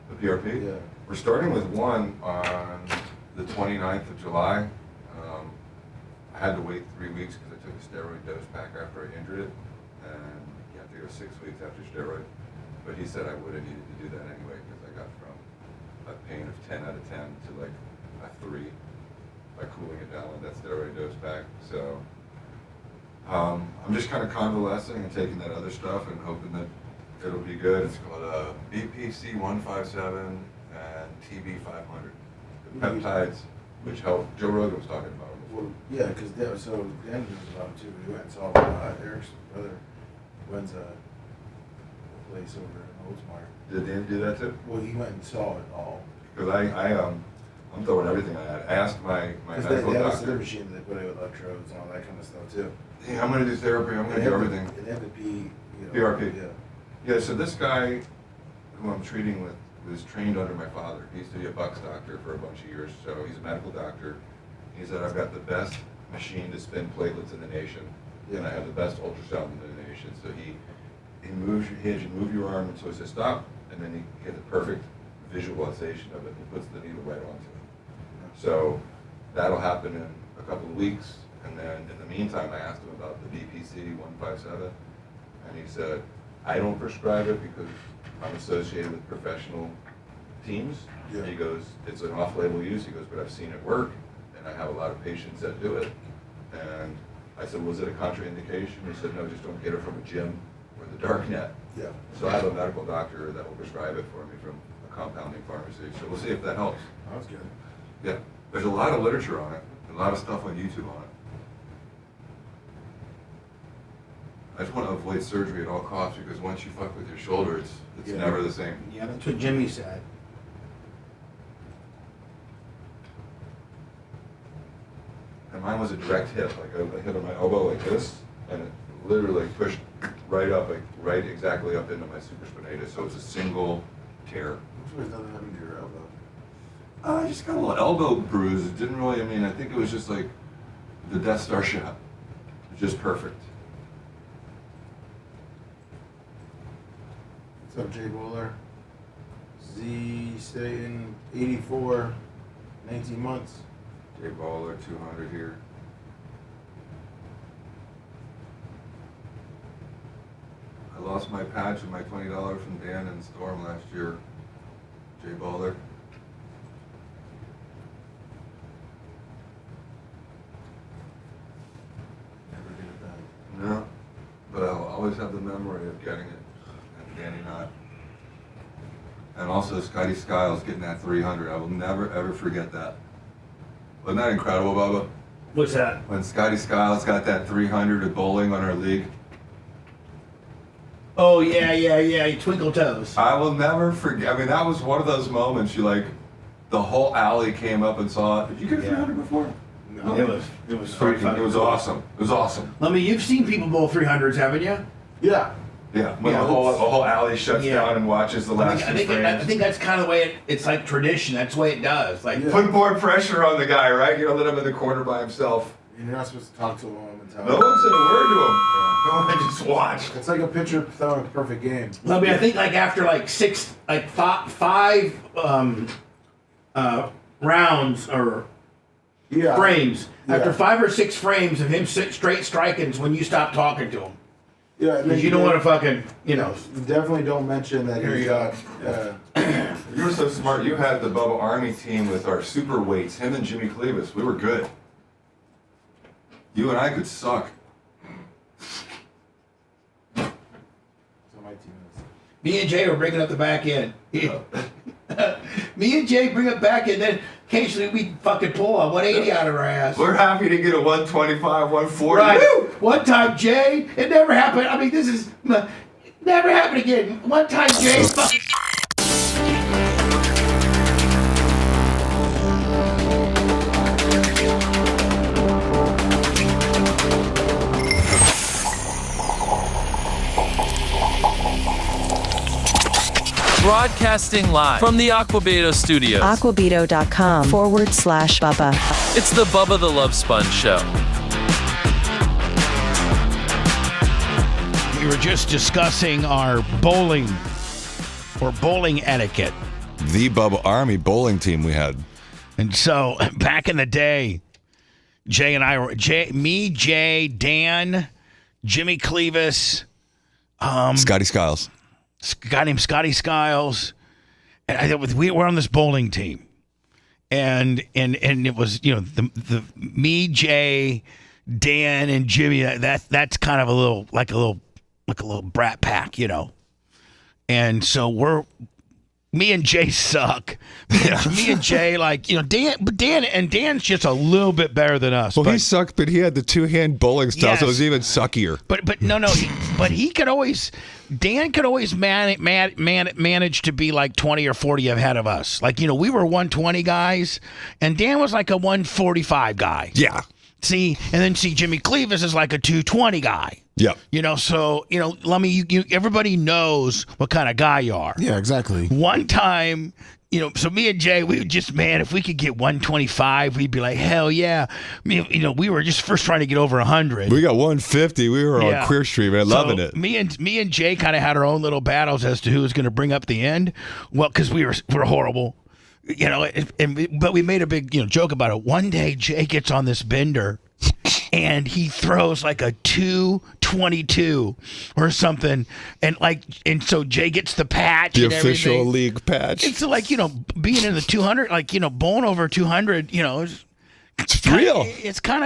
The PRP? Yeah. We're starting with one on the 29th of July. I had to wait 3 weeks because I took a steroid dose back after I injured it. And you have to go 6 weeks after steroid. But he said I would have needed to do that anyway because I got from a pain of 10 out of 10 to like a 3 by cooling it down with that steroid dose back. So I'm just kind of convalescing and taking that other stuff and hoping that it'll be good. It's called BPC 157 and TB 500. The peptides, which help. Joe Rogan was talking about them before. Well, yeah, because Dan knows about it too. We went and saw Eric's brother runs a place over in Oldsmar. Did Dan do that too? Well, he went and saw it all. Because I'm throwing everything I had. I asked my medical they have a doctor. slip machine that they put in with electrodes and all that kind of stuff too. Yeah, I'm going to do therapy. I'm going to do everything. And they have to be, PRP. Yeah. Yeah, so this guy who I'm treating with was trained under my father. He used to be a Bucks doctor for a bunch of years, so he's a medical doctor. He said, I've got the best machine to spin platelets in the nation, and I have the best ultrasound in the nation. So he has you move your arm until he says stop, and then he has a perfect visualization of it. He puts the needle right onto it. So that'll happen in a couple of weeks, and then in the meantime, I asked him about the BPC 157, and he said, I don't prescribe it because I'm associated with professional teams. Yeah. He goes, it's an off-label use. He goes, but I've seen it work, and I have a lot of patients that do it. And I said, was it a contraindication? He said, no, just don't get it from a gym or the dark net. Yeah. So I have a medical doctor that will prescribe it for me from a compounding pharmacy. So we'll see if that helps. That's good. Yeah. There's a lot of literature on it, a lot of stuff on YouTube on it. I just want to avoid surgery at all costs because once you fuck with your shoulder, it's never the same. Yeah, that's what Jimmy said. And mine was a direct hit. Like I hit on my elbow like this, and it literally pushed right up, like right exactly up into my supraspinatus. So it's a single tear. Which was nothing happened to your elbow? I just got a little elbow bruise. It didn't really. I mean, I think it was just like the Death Star shot. It was just perfect. What's up, Jay Bowler? Z Staten 84, 19 months. Jay Bowler 200 here. I lost my patch and my $20 from Dan and Storm last year. Jay Bowler. Never get it back. No, but I'll always have the memory of getting it and Danny not. And also Scotty Skiles getting that 300. I will never ever forget that. Wasn't that incredible, Bubba? What's that? When Scotty Skiles got that 300 at bowling on our league. Oh, yeah. Twinkle toes. I will never forget. I mean, that was one of those moments you like, the whole alley came up and saw it. Did you get a 300 before? No. It was pretty fun. It was awesome. It was awesome. I mean, you've seen people bowl 300s, haven't you? Yeah. Yeah, when the whole alley shuts down and watches the last I think that's kind of the way it's like tradition. That's the way it does. Like put more pressure on the guy, right? You don't let him in the corner by himself. You're not supposed to talk to him and tell him. No one said a word to him. No one just watch. It's like a pitcher throwing a perfect game. Well, I mean, I think like after like five rounds or frames, after 5 or 6 frames of him straight striking is when you stop talking to him. Yeah, because you don't want to fucking, Definitely don't mention that. Here you go. You were so smart. You had the Bubba Army team with our super weights. Him and Jimmy Cleavis. We were good. You and I could suck. Me and Jay were bringing up the back end. Me and Jay bring up back end, then occasionally we fucking pull a 180 out of our ass. We're happy to get a 125, 140. Right. Woo! One time, Jay, it never happened. I mean, this is never happened again. One time, Jay. Broadcasting live from the Aquabedo studios. Aquabedo.com/Bubba. It's the Bubba the Love Sponge show. We were just discussing our bowling etiquette. The Bubba Army bowling team we had. And so back in the day, Jay and I were Jay, Dan, Jimmy Cleavis, Scotty Skiles. A guy named Scotty Skiles, and we were on this bowling team, and it was the me, Jay, Dan, and Jimmy. That's kind of a little brat pack, and so me and Jay suck. Me and Jay, Dan's just a little bit better than us. Well, he sucked, but he had the two-hand bowling style, Yes. so it was even suckier. But no, but he could always. Dan could always manage to be like 20 or 40 ahead of us. We were 120 guys, and Dan was like a 145 guy. Yeah. Jimmy Cleavis is like a 220 guy. Yep. Lummy, everybody knows what kind of guy you are. Yeah, exactly. One time, so me and Jay, we would just, if we could get 125, we'd be like, hell yeah. We were just first trying to get over 100. We got 150. We were on Queer Street, man, loving it. Me and Jay kind of had our own little battles as to who was going to bring up the end. Well, because we're horrible. But we made a big joke about it. One day Jay gets on this bender and he throws like a 222 or something, and so Jay gets the patch, the and official everything. league patch. It's being in the 200, bowling over 200. It's real. It's kind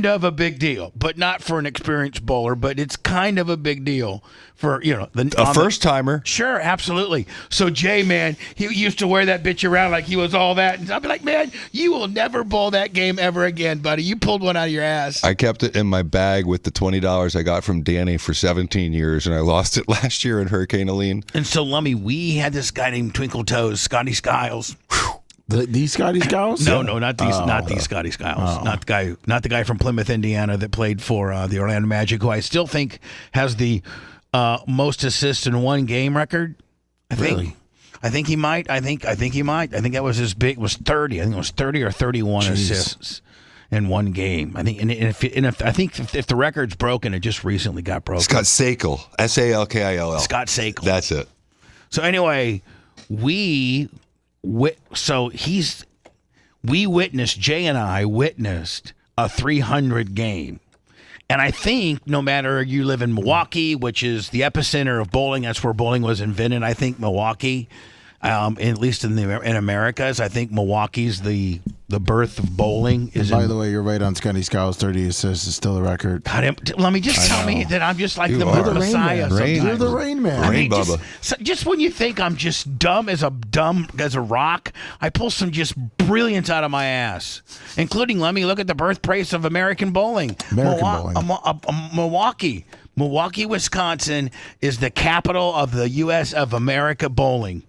of a big deal, but not for an experienced bowler. But it's kind of a big deal for a first timer. Sure, absolutely. So Jay, man, he used to wear that bitch around like he was all that, and I'd be like, man, you will never bowl that game ever again, buddy. You pulled one out of your ass. I kept it in my bag with the $20 I got from Danny for 17 years, and I lost it last year in Hurricane Helene. And so, Lummy, we had this guy named Twinkle Toes, Scotty Skiles. These Scotty Skiles? No, not these Scotty Skiles. Not the guy from Plymouth, Indiana that played for the Orlando Magic, who I still think has the most assists in one game record. I think he might. I think he might. I think that was his big. Was 30. I think it was 30 or 31 assists in one game. I think. And if the record's broken, it just recently got broken. Scott Sakel. Salkill. Scott Sakel. That's it. So anyway, Jay and I witnessed a 300 game. And I think no matter you live in Milwaukee, which is the epicenter of bowling, that's where bowling was invented. I think Milwaukee, at least in Americas, I think Milwaukee's the birth of bowling. By the way, you're right on Scotty Skiles. 30 assists is still a record. God, let me just tell me that I'm just like the Messiah. You're the Rain Man. Just when you think I'm just dumb as a rock, I pull some just brilliance out of my ass, including, let me look at the birthplace of American bowling. Milwaukee, Wisconsin is the capital of the U.S. of America bowling.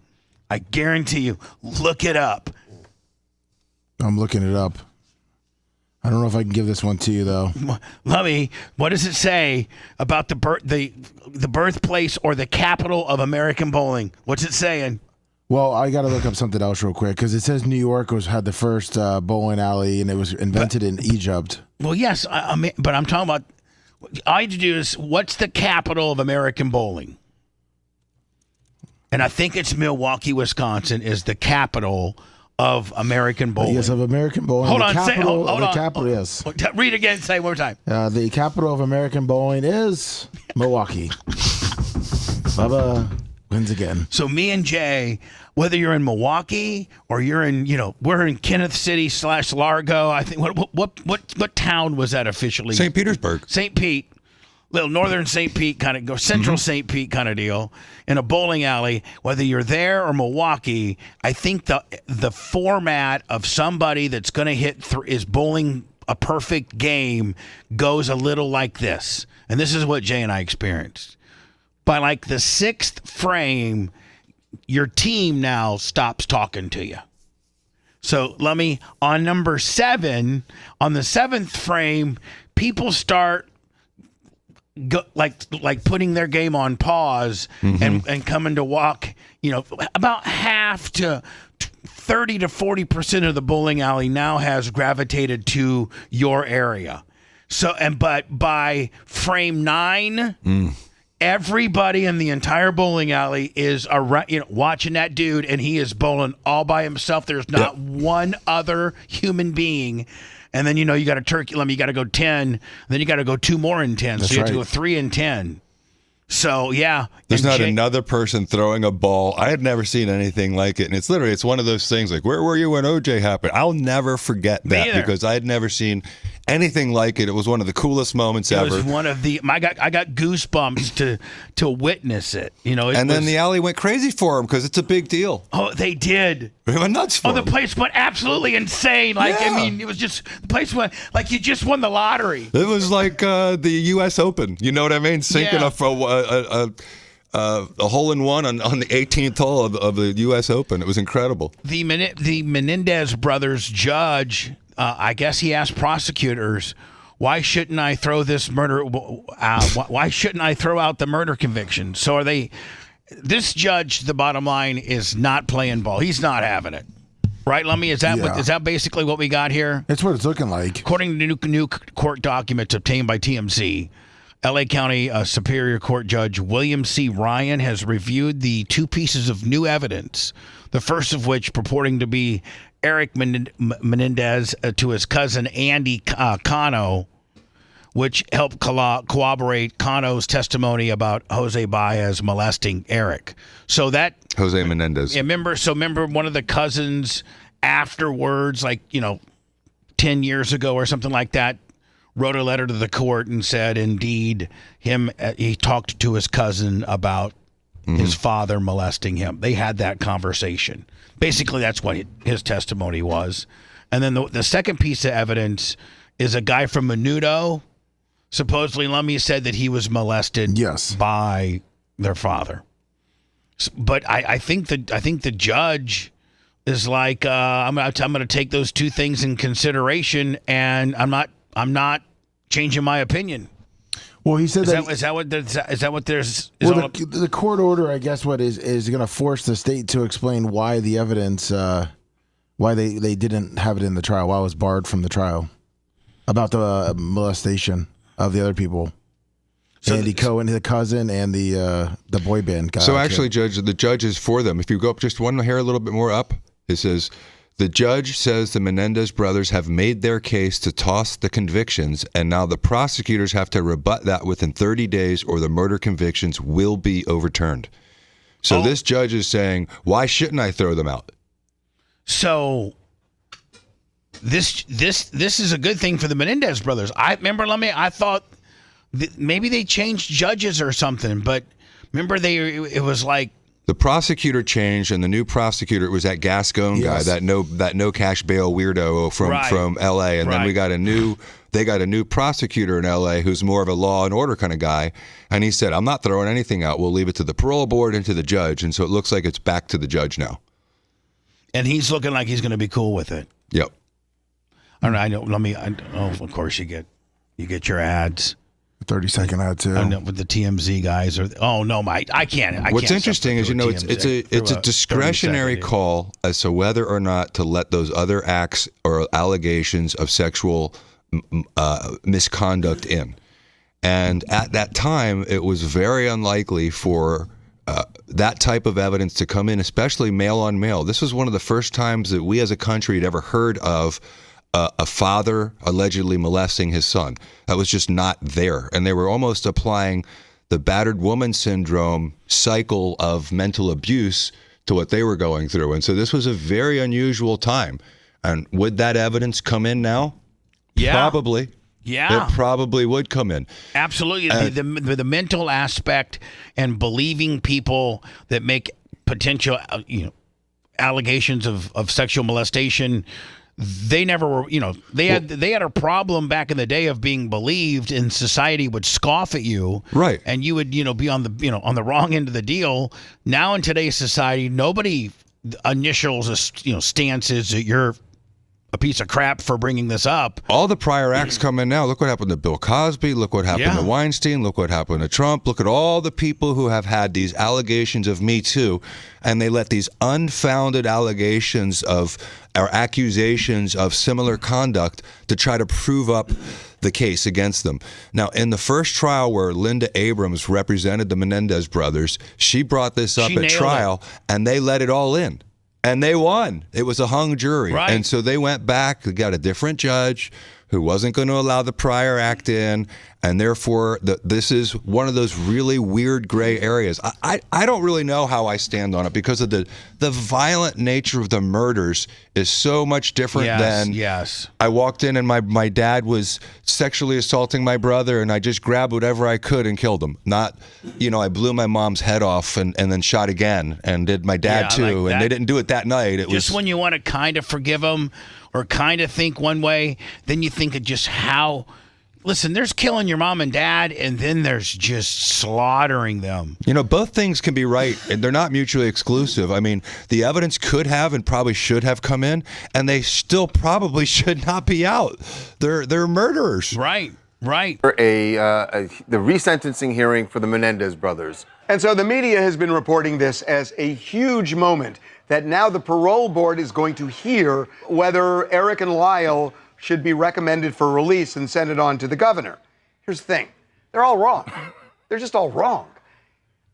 I guarantee you. Look it up. I'm looking it up. I don't know if I can give this one to you though. Lummy, what does it say about the birthplace or the capital of American bowling? What's it saying? Well, I got to look up something else real quick because it says New York had the first bowling alley and it was invented in Egypt. Well, yes, but I'm talking about. All I had to do is what's the capital of American bowling? And I think it's Milwaukee, Wisconsin, is the capital of American bowling. Yes, of American bowling. Hold The on, capital, hold the on. capital, yes. Read again. Say it one more time. The capital of American bowling is Milwaukee. Bubba wins again. So me and Jay, whether you're in Milwaukee or you're in, we're in Kenneth City / Largo. I think what town was that officially? St. Petersburg. St. Pete. Little northern St. Pete kind of central St. Pete kind of deal in a bowling alley. Whether you're there or Milwaukee, I think the format of somebody that's going to hit is bowling a perfect game goes a little like this. And this is what Jay and I experienced. By like the 6th frame, your team now stops talking to you. So let me, on number 7, on the 7th frame, people start like putting their game on pause and coming to walk, about half to 30 to 40% of the bowling alley now has gravitated to your area. So, but by frame 9, everybody in the entire bowling alley is around, watching that dude, and he is bowling all by himself. There's not one other human being. And then, you got a turkey limit, you got to go 10. Then you got to go 2 more in 10. That's so you have to right. go 3 and 10. So, yeah. There's And not another person throwing a ball. I had never seen anything like it. And it's one of those things like, where were you when OJ happened? I'll never forget that because I had never seen anything like it. It was one of the coolest moments ever. It was one of the. I got goosebumps to witness it. And then the alley went crazy for him because it's a big deal. Oh, they did. It went nuts for the him. place went absolutely insane. It was just the place went like you just won the lottery. It was like the U.S. Open. You know what I mean? Sinking a hole in one on the 18th hole of the U.S. Open. It was incredible. The Menendez brothers judge, I guess he asked prosecutors, why shouldn't I throw this murder? Why shouldn't I throw out the murder conviction? So are they? This judge, the bottom line, is not playing ball. He's not having it. Right, Lummy? Is that basically what we got here? It's what it's looking like. According to new court documents obtained by TMZ, L.A. County Superior Court Judge William C. Ryan has reviewed the 2 pieces of new evidence, the first of which purporting to be Eric Menendez to his cousin Andy Cano, which helped corroborate Cano's testimony about Jose Baez molesting Eric. So that Jose Menendez. Yeah, remember one of the cousins afterwards, 10 years ago or something like that, wrote a letter to the court and said, indeed, he talked to his cousin about his father molesting him. They had that conversation. Basically, that's what his testimony was. And then the second piece of evidence is a guy from Menudo. Supposedly, Lummy said that he was molested by their father. But I think the judge is like, I'm going to take those 2 things in consideration, and I'm not changing my opinion. Well, he said is that what there's? The court order, I guess, is going to force the state to explain why the evidence, why they didn't have it in the trial, why it was barred from the trial about the molestation of the other people. So Andy Cohen, the cousin, and the boy band guy. So actually, Judge, the judge is for them. If you go up just one hair a little bit more up, it says, the judge says the Menendez brothers have made their case to toss the convictions, and now the prosecutors have to rebut that within 30 days or the murder convictions will be overturned. So this judge is saying, why shouldn't I throw them out? So this is a good thing for the Menendez brothers. I thought maybe they changed judges or something, but remember it was like the prosecutor changed, and the new prosecutor was that Gascon guy, that no cash bail weirdo from L.A. And then they got a new prosecutor in L.A. who's more of a law and order kind of guy, and he said, "I'm not throwing anything out. We'll leave it to the parole board and to the judge." And so it looks like it's back to the judge now. And he's looking like he's going to be cool with it. Yep. I don't know. Of course you get your ads. 30-second ad too. With the TMZ guys I can't. What's interesting is it's a discretionary call as to whether or not to let those other acts or allegations of sexual misconduct in. And at that time, it was very unlikely for that type of evidence to come in, especially male on male. This was one of the first times that we as a country had ever heard of a father allegedly molesting his son. That was just not there. And they were almost applying the battered woman syndrome cycle of mental abuse to what they were going through. And so this was a very unusual time. And would that evidence come in now? Yeah. Probably. Yeah. It probably would come in. Absolutely. The mental aspect and believing people that make potential allegations of sexual molestation, they never were, they had a problem back in the day of being believed, and society would scoff at you. Right. And you would, be on the, on the wrong end of the deal. Now in today's society, nobody initials a, stances that you're a piece of crap for bringing this up. All the prior acts come in now. Look what happened to Bill Cosby. Look what happened to Weinstein. Look what happened to Trump. Look at all the people who have had these allegations of Me Too, and they let these unfounded allegations of or accusations of similar conduct to try to prove up the case against them. Now, in the first trial where Linda Abrams represented the Menendez brothers, she brought this up at trial, and they let it all in. And they won. It was a hung jury. Right. And so they went back, they got a different judge who wasn't going to allow the prior act in, and therefore this is one of those really weird gray areas. I don't really know how I stand on it because of the violent nature of the murders is so much different than I walked in and my dad was sexually assaulting my brother and I just grabbed whatever I could and killed him. Not, I blew my mom's head off and then shot again and did my dad too. And they didn't do it that night. It just was when you want to kind of forgive them or kind of think one way, then you think of just how. Listen, there's killing your mom and dad, and then there's just slaughtering them. Both things can be right, and they're not mutually exclusive. I mean, the evidence could have and probably should have come in, and they still probably should not be out. They're murderers. Right. The resentencing hearing for the Menendez brothers. And so the media has been reporting this as a huge moment, that now the parole board is going to hear whether Eric and Lyle should be recommended for release and send it on to the governor. Here's the thing. They're all wrong. They're just all wrong.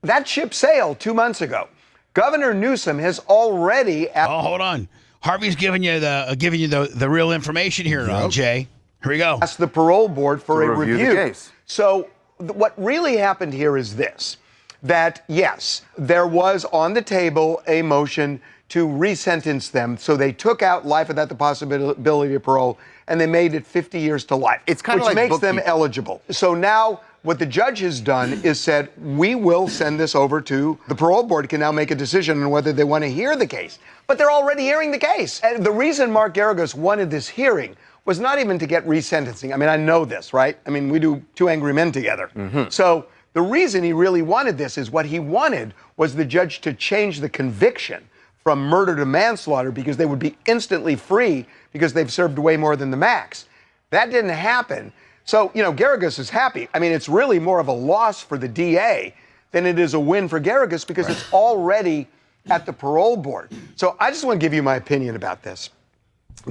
That ship sailed 2 months ago. Governor Newsom has already... hold on. Harvey's giving you the real information here, Jay. Here we go. Asked the parole board for a review review. the case. So what really happened here is this, that yes, there was on the table a motion to resentence them. So they took out life without the possibility of parole, and they made it 50 years to life. It's kind of which like makes them eligible. So now what the judge has done is said, we will send this over to the parole board can now make a decision on whether they want to hear the case. But they're already hearing the case. And the reason Mark Garagos wanted this hearing was not even to get resentencing. I mean, I know this, right? I mean, we do Two Angry Men together. So the reason he really wanted this is what he wanted was the judge to change the conviction from murder to manslaughter because they would be instantly free because they've served way more than the max. That didn't happen. So, Garagos is happy. I mean, it's really more of a loss for the DA than it is a win for Garagos because it's already at the parole board. So I just want to give you my opinion about this.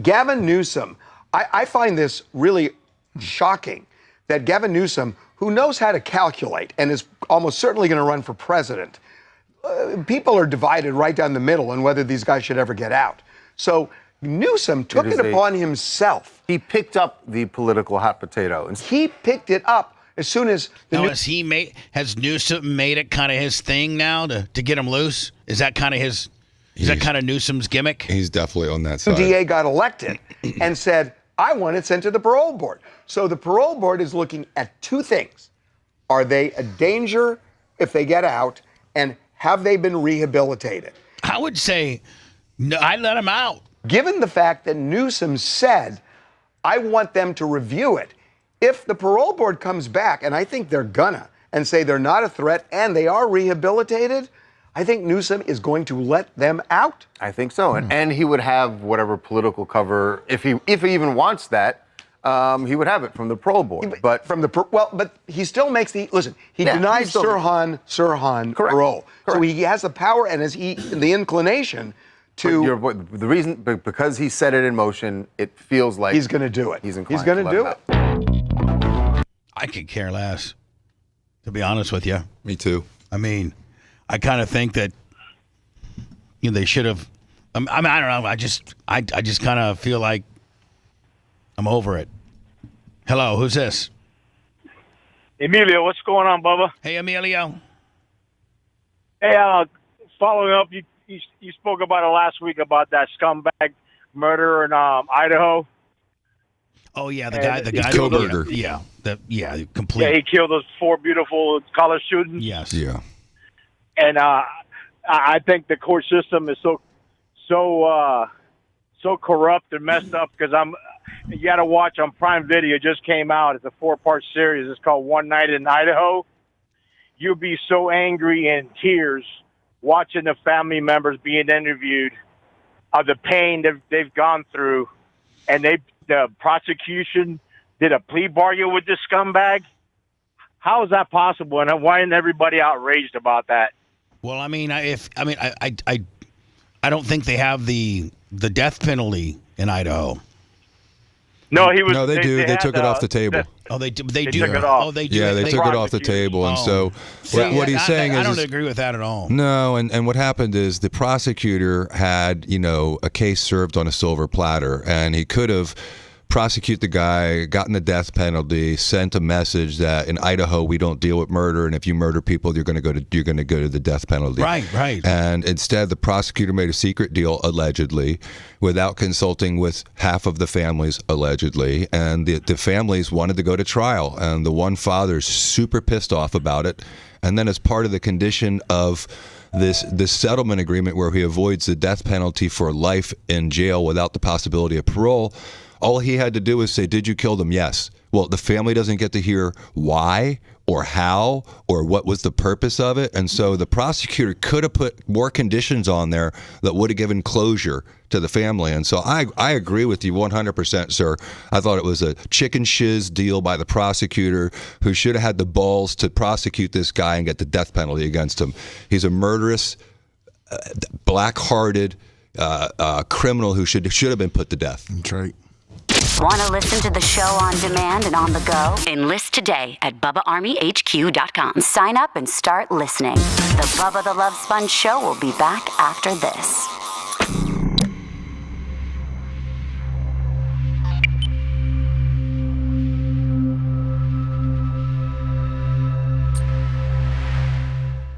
Gavin Newsom, I find this really shocking that Gavin Newsom, who knows how to calculate and is almost certainly going to run for president, people are divided right down the middle on whether these guys should ever get out. So Newsom took it upon himself. He picked up the political hot potato. He picked it up as soon as has Newsom made it kind of his thing now to get him loose? Is that kind of his? Is that kind of Newsom's gimmick? He's definitely on that The side. DA got elected and said, I want it sent to the parole board. So the parole board is looking at two things. Are they a danger if they get out? And have they been rehabilitated? I would say, no, I let them out. Given the fact that Newsom said, I want them to review it, if the parole board comes back, and I think they're gonna, and say they're not a threat and they are rehabilitated, I think Newsom is going to let them out. I think so. And he would have whatever political cover, if he even wants that, he would have it from the parole board. But but he still makes he denied Sirhan parole. Correct. So he has the power and the inclination to. The reason, because he set it in motion, it feels like he's going to do it. He's inclined. He's going to do it. I could care less, to be honest with you. Me too. I mean, I kind of think that they should have. I mean, I don't know. I just kind of feel like I'm over it. Hello, who's this? Emilio, what's going on, Bubba? Hey, Emilio. Hey, following up, you spoke about it last week about that scumbag murder in Idaho. Oh yeah, the guy, Koberger. Yeah, complete. Yeah, he killed those 4 beautiful college students. Yes. Yeah. And I think the court system is so corrupt and messed up because you got to watch on Prime Video. It just came out. It's a 4-part series. It's called One Night in Idaho. You'll be so angry and tears watching the family members being interviewed of the pain they've gone through, and the prosecution did a plea bargain with this scumbag. How is that possible? And why isn't everybody outraged about that? Well, I mean, I don't think they have the death penalty in Idaho. No, he was. No, they do. They took it off the table. They do. Took it off. Oh, they do. Yeah, they took it off the table, and so what he's saying is, I don't agree with that at all. No, and what happened is the prosecutor had a case served on a silver platter, and he could have prosecute the guy, gotten the death penalty, sent a message that in Idaho we don't deal with murder, and if you murder people, you're going to go to the death penalty. Right. And instead, the prosecutor made a secret deal, allegedly, without consulting with half of the families, allegedly, and the families wanted to go to trial, and the one father's super pissed off about it, and then as part of the condition of this settlement agreement where he avoids the death penalty for life in jail without the possibility of parole, all he had to do was say, did you kill them? Yes. Well, the family doesn't get to hear why or how or what was the purpose of it. And so the prosecutor could have put more conditions on there that would have given closure to the family. And so I agree with you 100%, sir. I thought it was a chicken shiz deal by the prosecutor who should have had the balls to prosecute this guy and get the death penalty against him. He's a murderous, black-hearted criminal who should have been put to death. That's right. Want to listen to the show on demand and on the go? Enlist today at BubbaArmyHQ.com. Sign up and start listening. The Bubba the Love Sponge show will be back after this.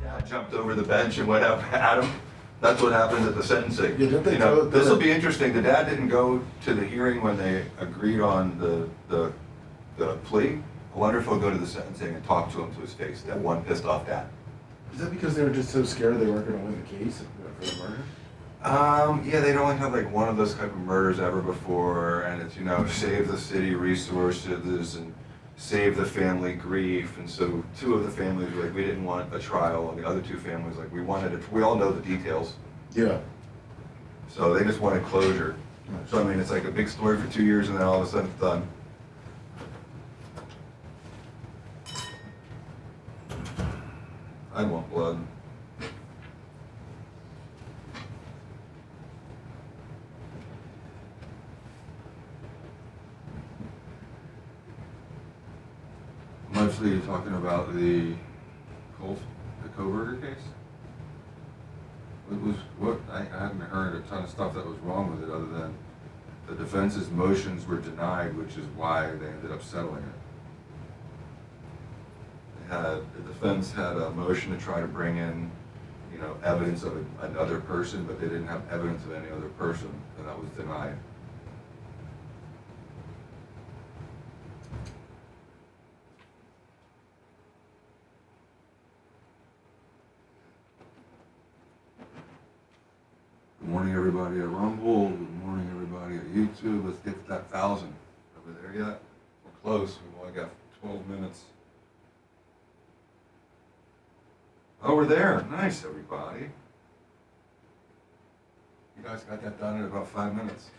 Yeah, I jumped over the bench and went up at him. That's what happens at the sentencing. Yeah, don't they go- This will be interesting. The dad didn't go to the hearing when they agreed on the plea. I wonder if he'll go to the sentencing and talk to him to his face, that one pissed off dad. Is that because they were just so scared they weren't going to win the case for the murder? Yeah, they'd only had like one of those type of murders ever before, and it's, save the city resources and save the family grief. And so two of the families were like, we didn't want a trial, and the other two families like, we wanted it. We all know the details. Yeah. So they just wanted closure. So I mean, it's like a big story for 2 years, and then all of a sudden it's done. I want blood. Mostly you're talking about the Koberger case? I hadn't heard a ton of stuff that was wrong with it other than the defense's motions were denied, which is why they ended up settling it. The defense had a motion to try to bring in, evidence of another person, but they didn't have evidence of any other person, and that was denied. Good morning, everybody at Rumble. Good morning, everybody at YouTube. Let's get to that 1,000. Are we there yet? We're close. We've only got 12 minutes. Oh, we're there. Nice, everybody. You guys got that done in about 5 minutes.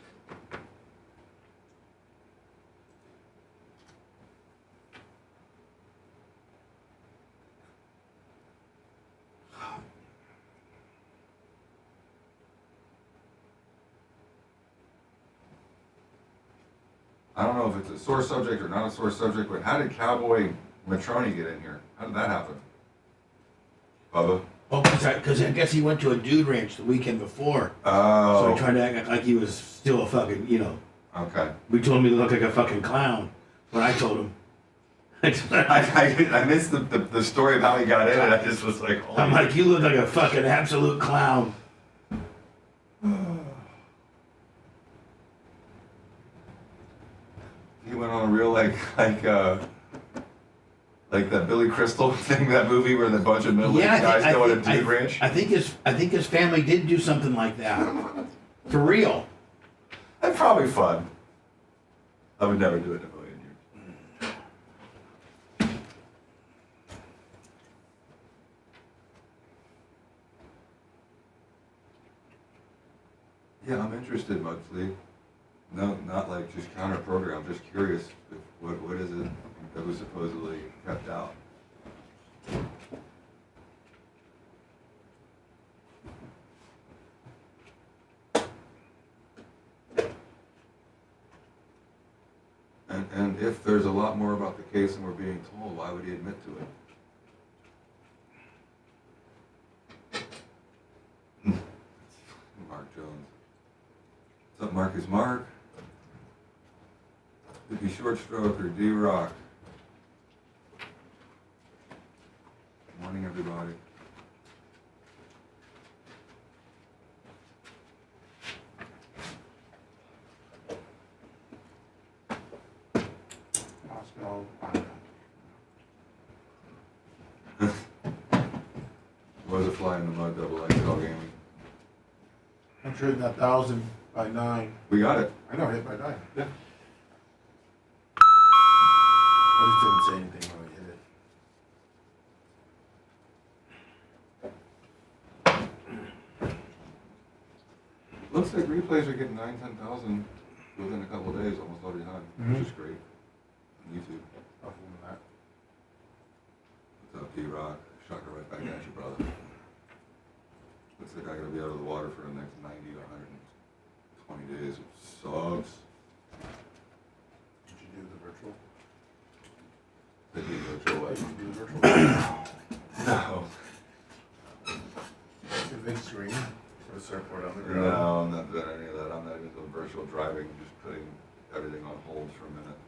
I don't know if it's a sore subject or not a sore subject, but how did Cowboy Matroni get in here? How did that happen? Bubba? Well, because Because I guess he went to a dude ranch the weekend before. Oh. So he tried to act like he was still a fucking, Okay. We told him he looked like a fucking clown. But I told him. I missed the story of how he got in, and I just was like, I'm like, you look like a fucking absolute clown. He went on a real like that Billy Crystal thing, that movie where the bunch of middle-aged guys go on a dude ranch. I think his family did do something like that. For real. That's probably fun. I would never do it in a million years. Yeah, I'm interested, Mudflea. No, not like just counter program. Just curious. What is it that was supposedly kept out? And if there's a lot more about the case than we're being told, why would he admit to it? Mark Jones. What's up, Marcus Mark? Could be Short Stroke or D-Rock. Good morning, everybody. Was a fly in the mud double XL gaming. I'm trading that 1,000 by 9. We got it. I know, hit by 9. Yeah. I just didn't say anything when I hit it. Looks like replays are getting 9,000-10,000 within a couple of days, almost every time, which is great. On YouTube. What's up, D-Rock? Shocker right back at you, brother. Looks like I gotta be out of the water for the next 90 to 120 days, which sucks. Did you do the virtual? Did you do virtual what? Did you do the virtual? No. The big screen for the surfboard on the ground. No, I'm not doing any of that. I'm not even doing virtual driving, just putting everything on hold for a minute.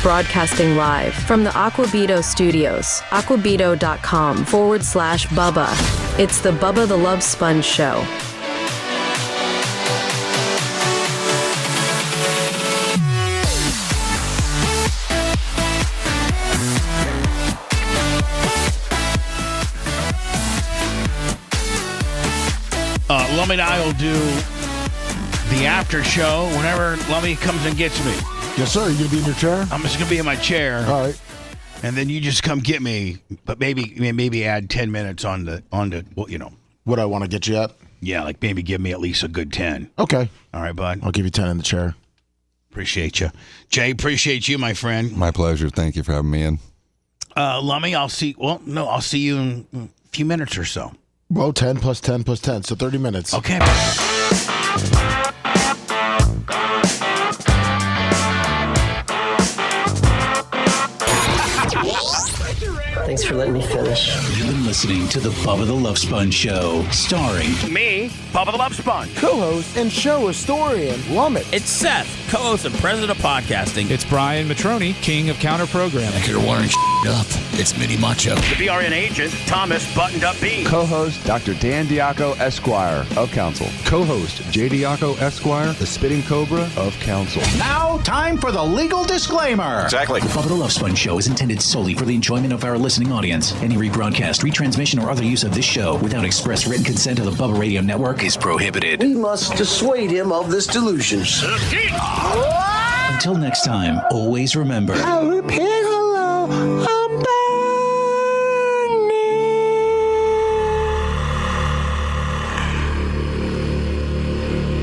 Broadcasting live from the Aquabito studios, aquabito.com/Bubba. It's the Bubba the Love Sponge Show. Lummy and I will do the after show whenever Lummy comes and gets me. Yes, sir. You gonna be in your chair? I'm just gonna be in my chair. All right. And then you just come get me, but maybe add 10 minutes on the well, What I want to get you at? Yeah, like maybe give me at least a good 10. Okay. All right, bud. I'll give you 10 in the chair. Appreciate you, Jay. Appreciate you, my friend. My pleasure. Thank you for having me in. Lummy, I'll see you in a few minutes or so. Well, 10 plus 10 plus 10, so 30 minutes. Okay. Thanks for letting me finish. You've been listening to the Bubba the Love Sponge Show, starring me, Bubba the Love Sponge, co-host and show historian, Lummit. It's Seth, co-host and president of podcasting. It's Brian Matroni, king of counter programming. If you're wiring up, it's Mini Macho. The BRN agent, Thomas Buttoned Up B. Co-host, Dr. Dan Diaco, Esquire of Council. Co-host, J. Diaco, Esquire, the Spitting Cobra of Council. Now, time for the legal disclaimer. Exactly. The Bubba the Love Sponge Show is intended solely for the enjoyment of our listening audience. Any rebroadcast, retransmission, or other use of this show without express written consent of the Bubba Radio Network is prohibited. We must dissuade him of this delusion. Until next time, always remember. I'll repair the law.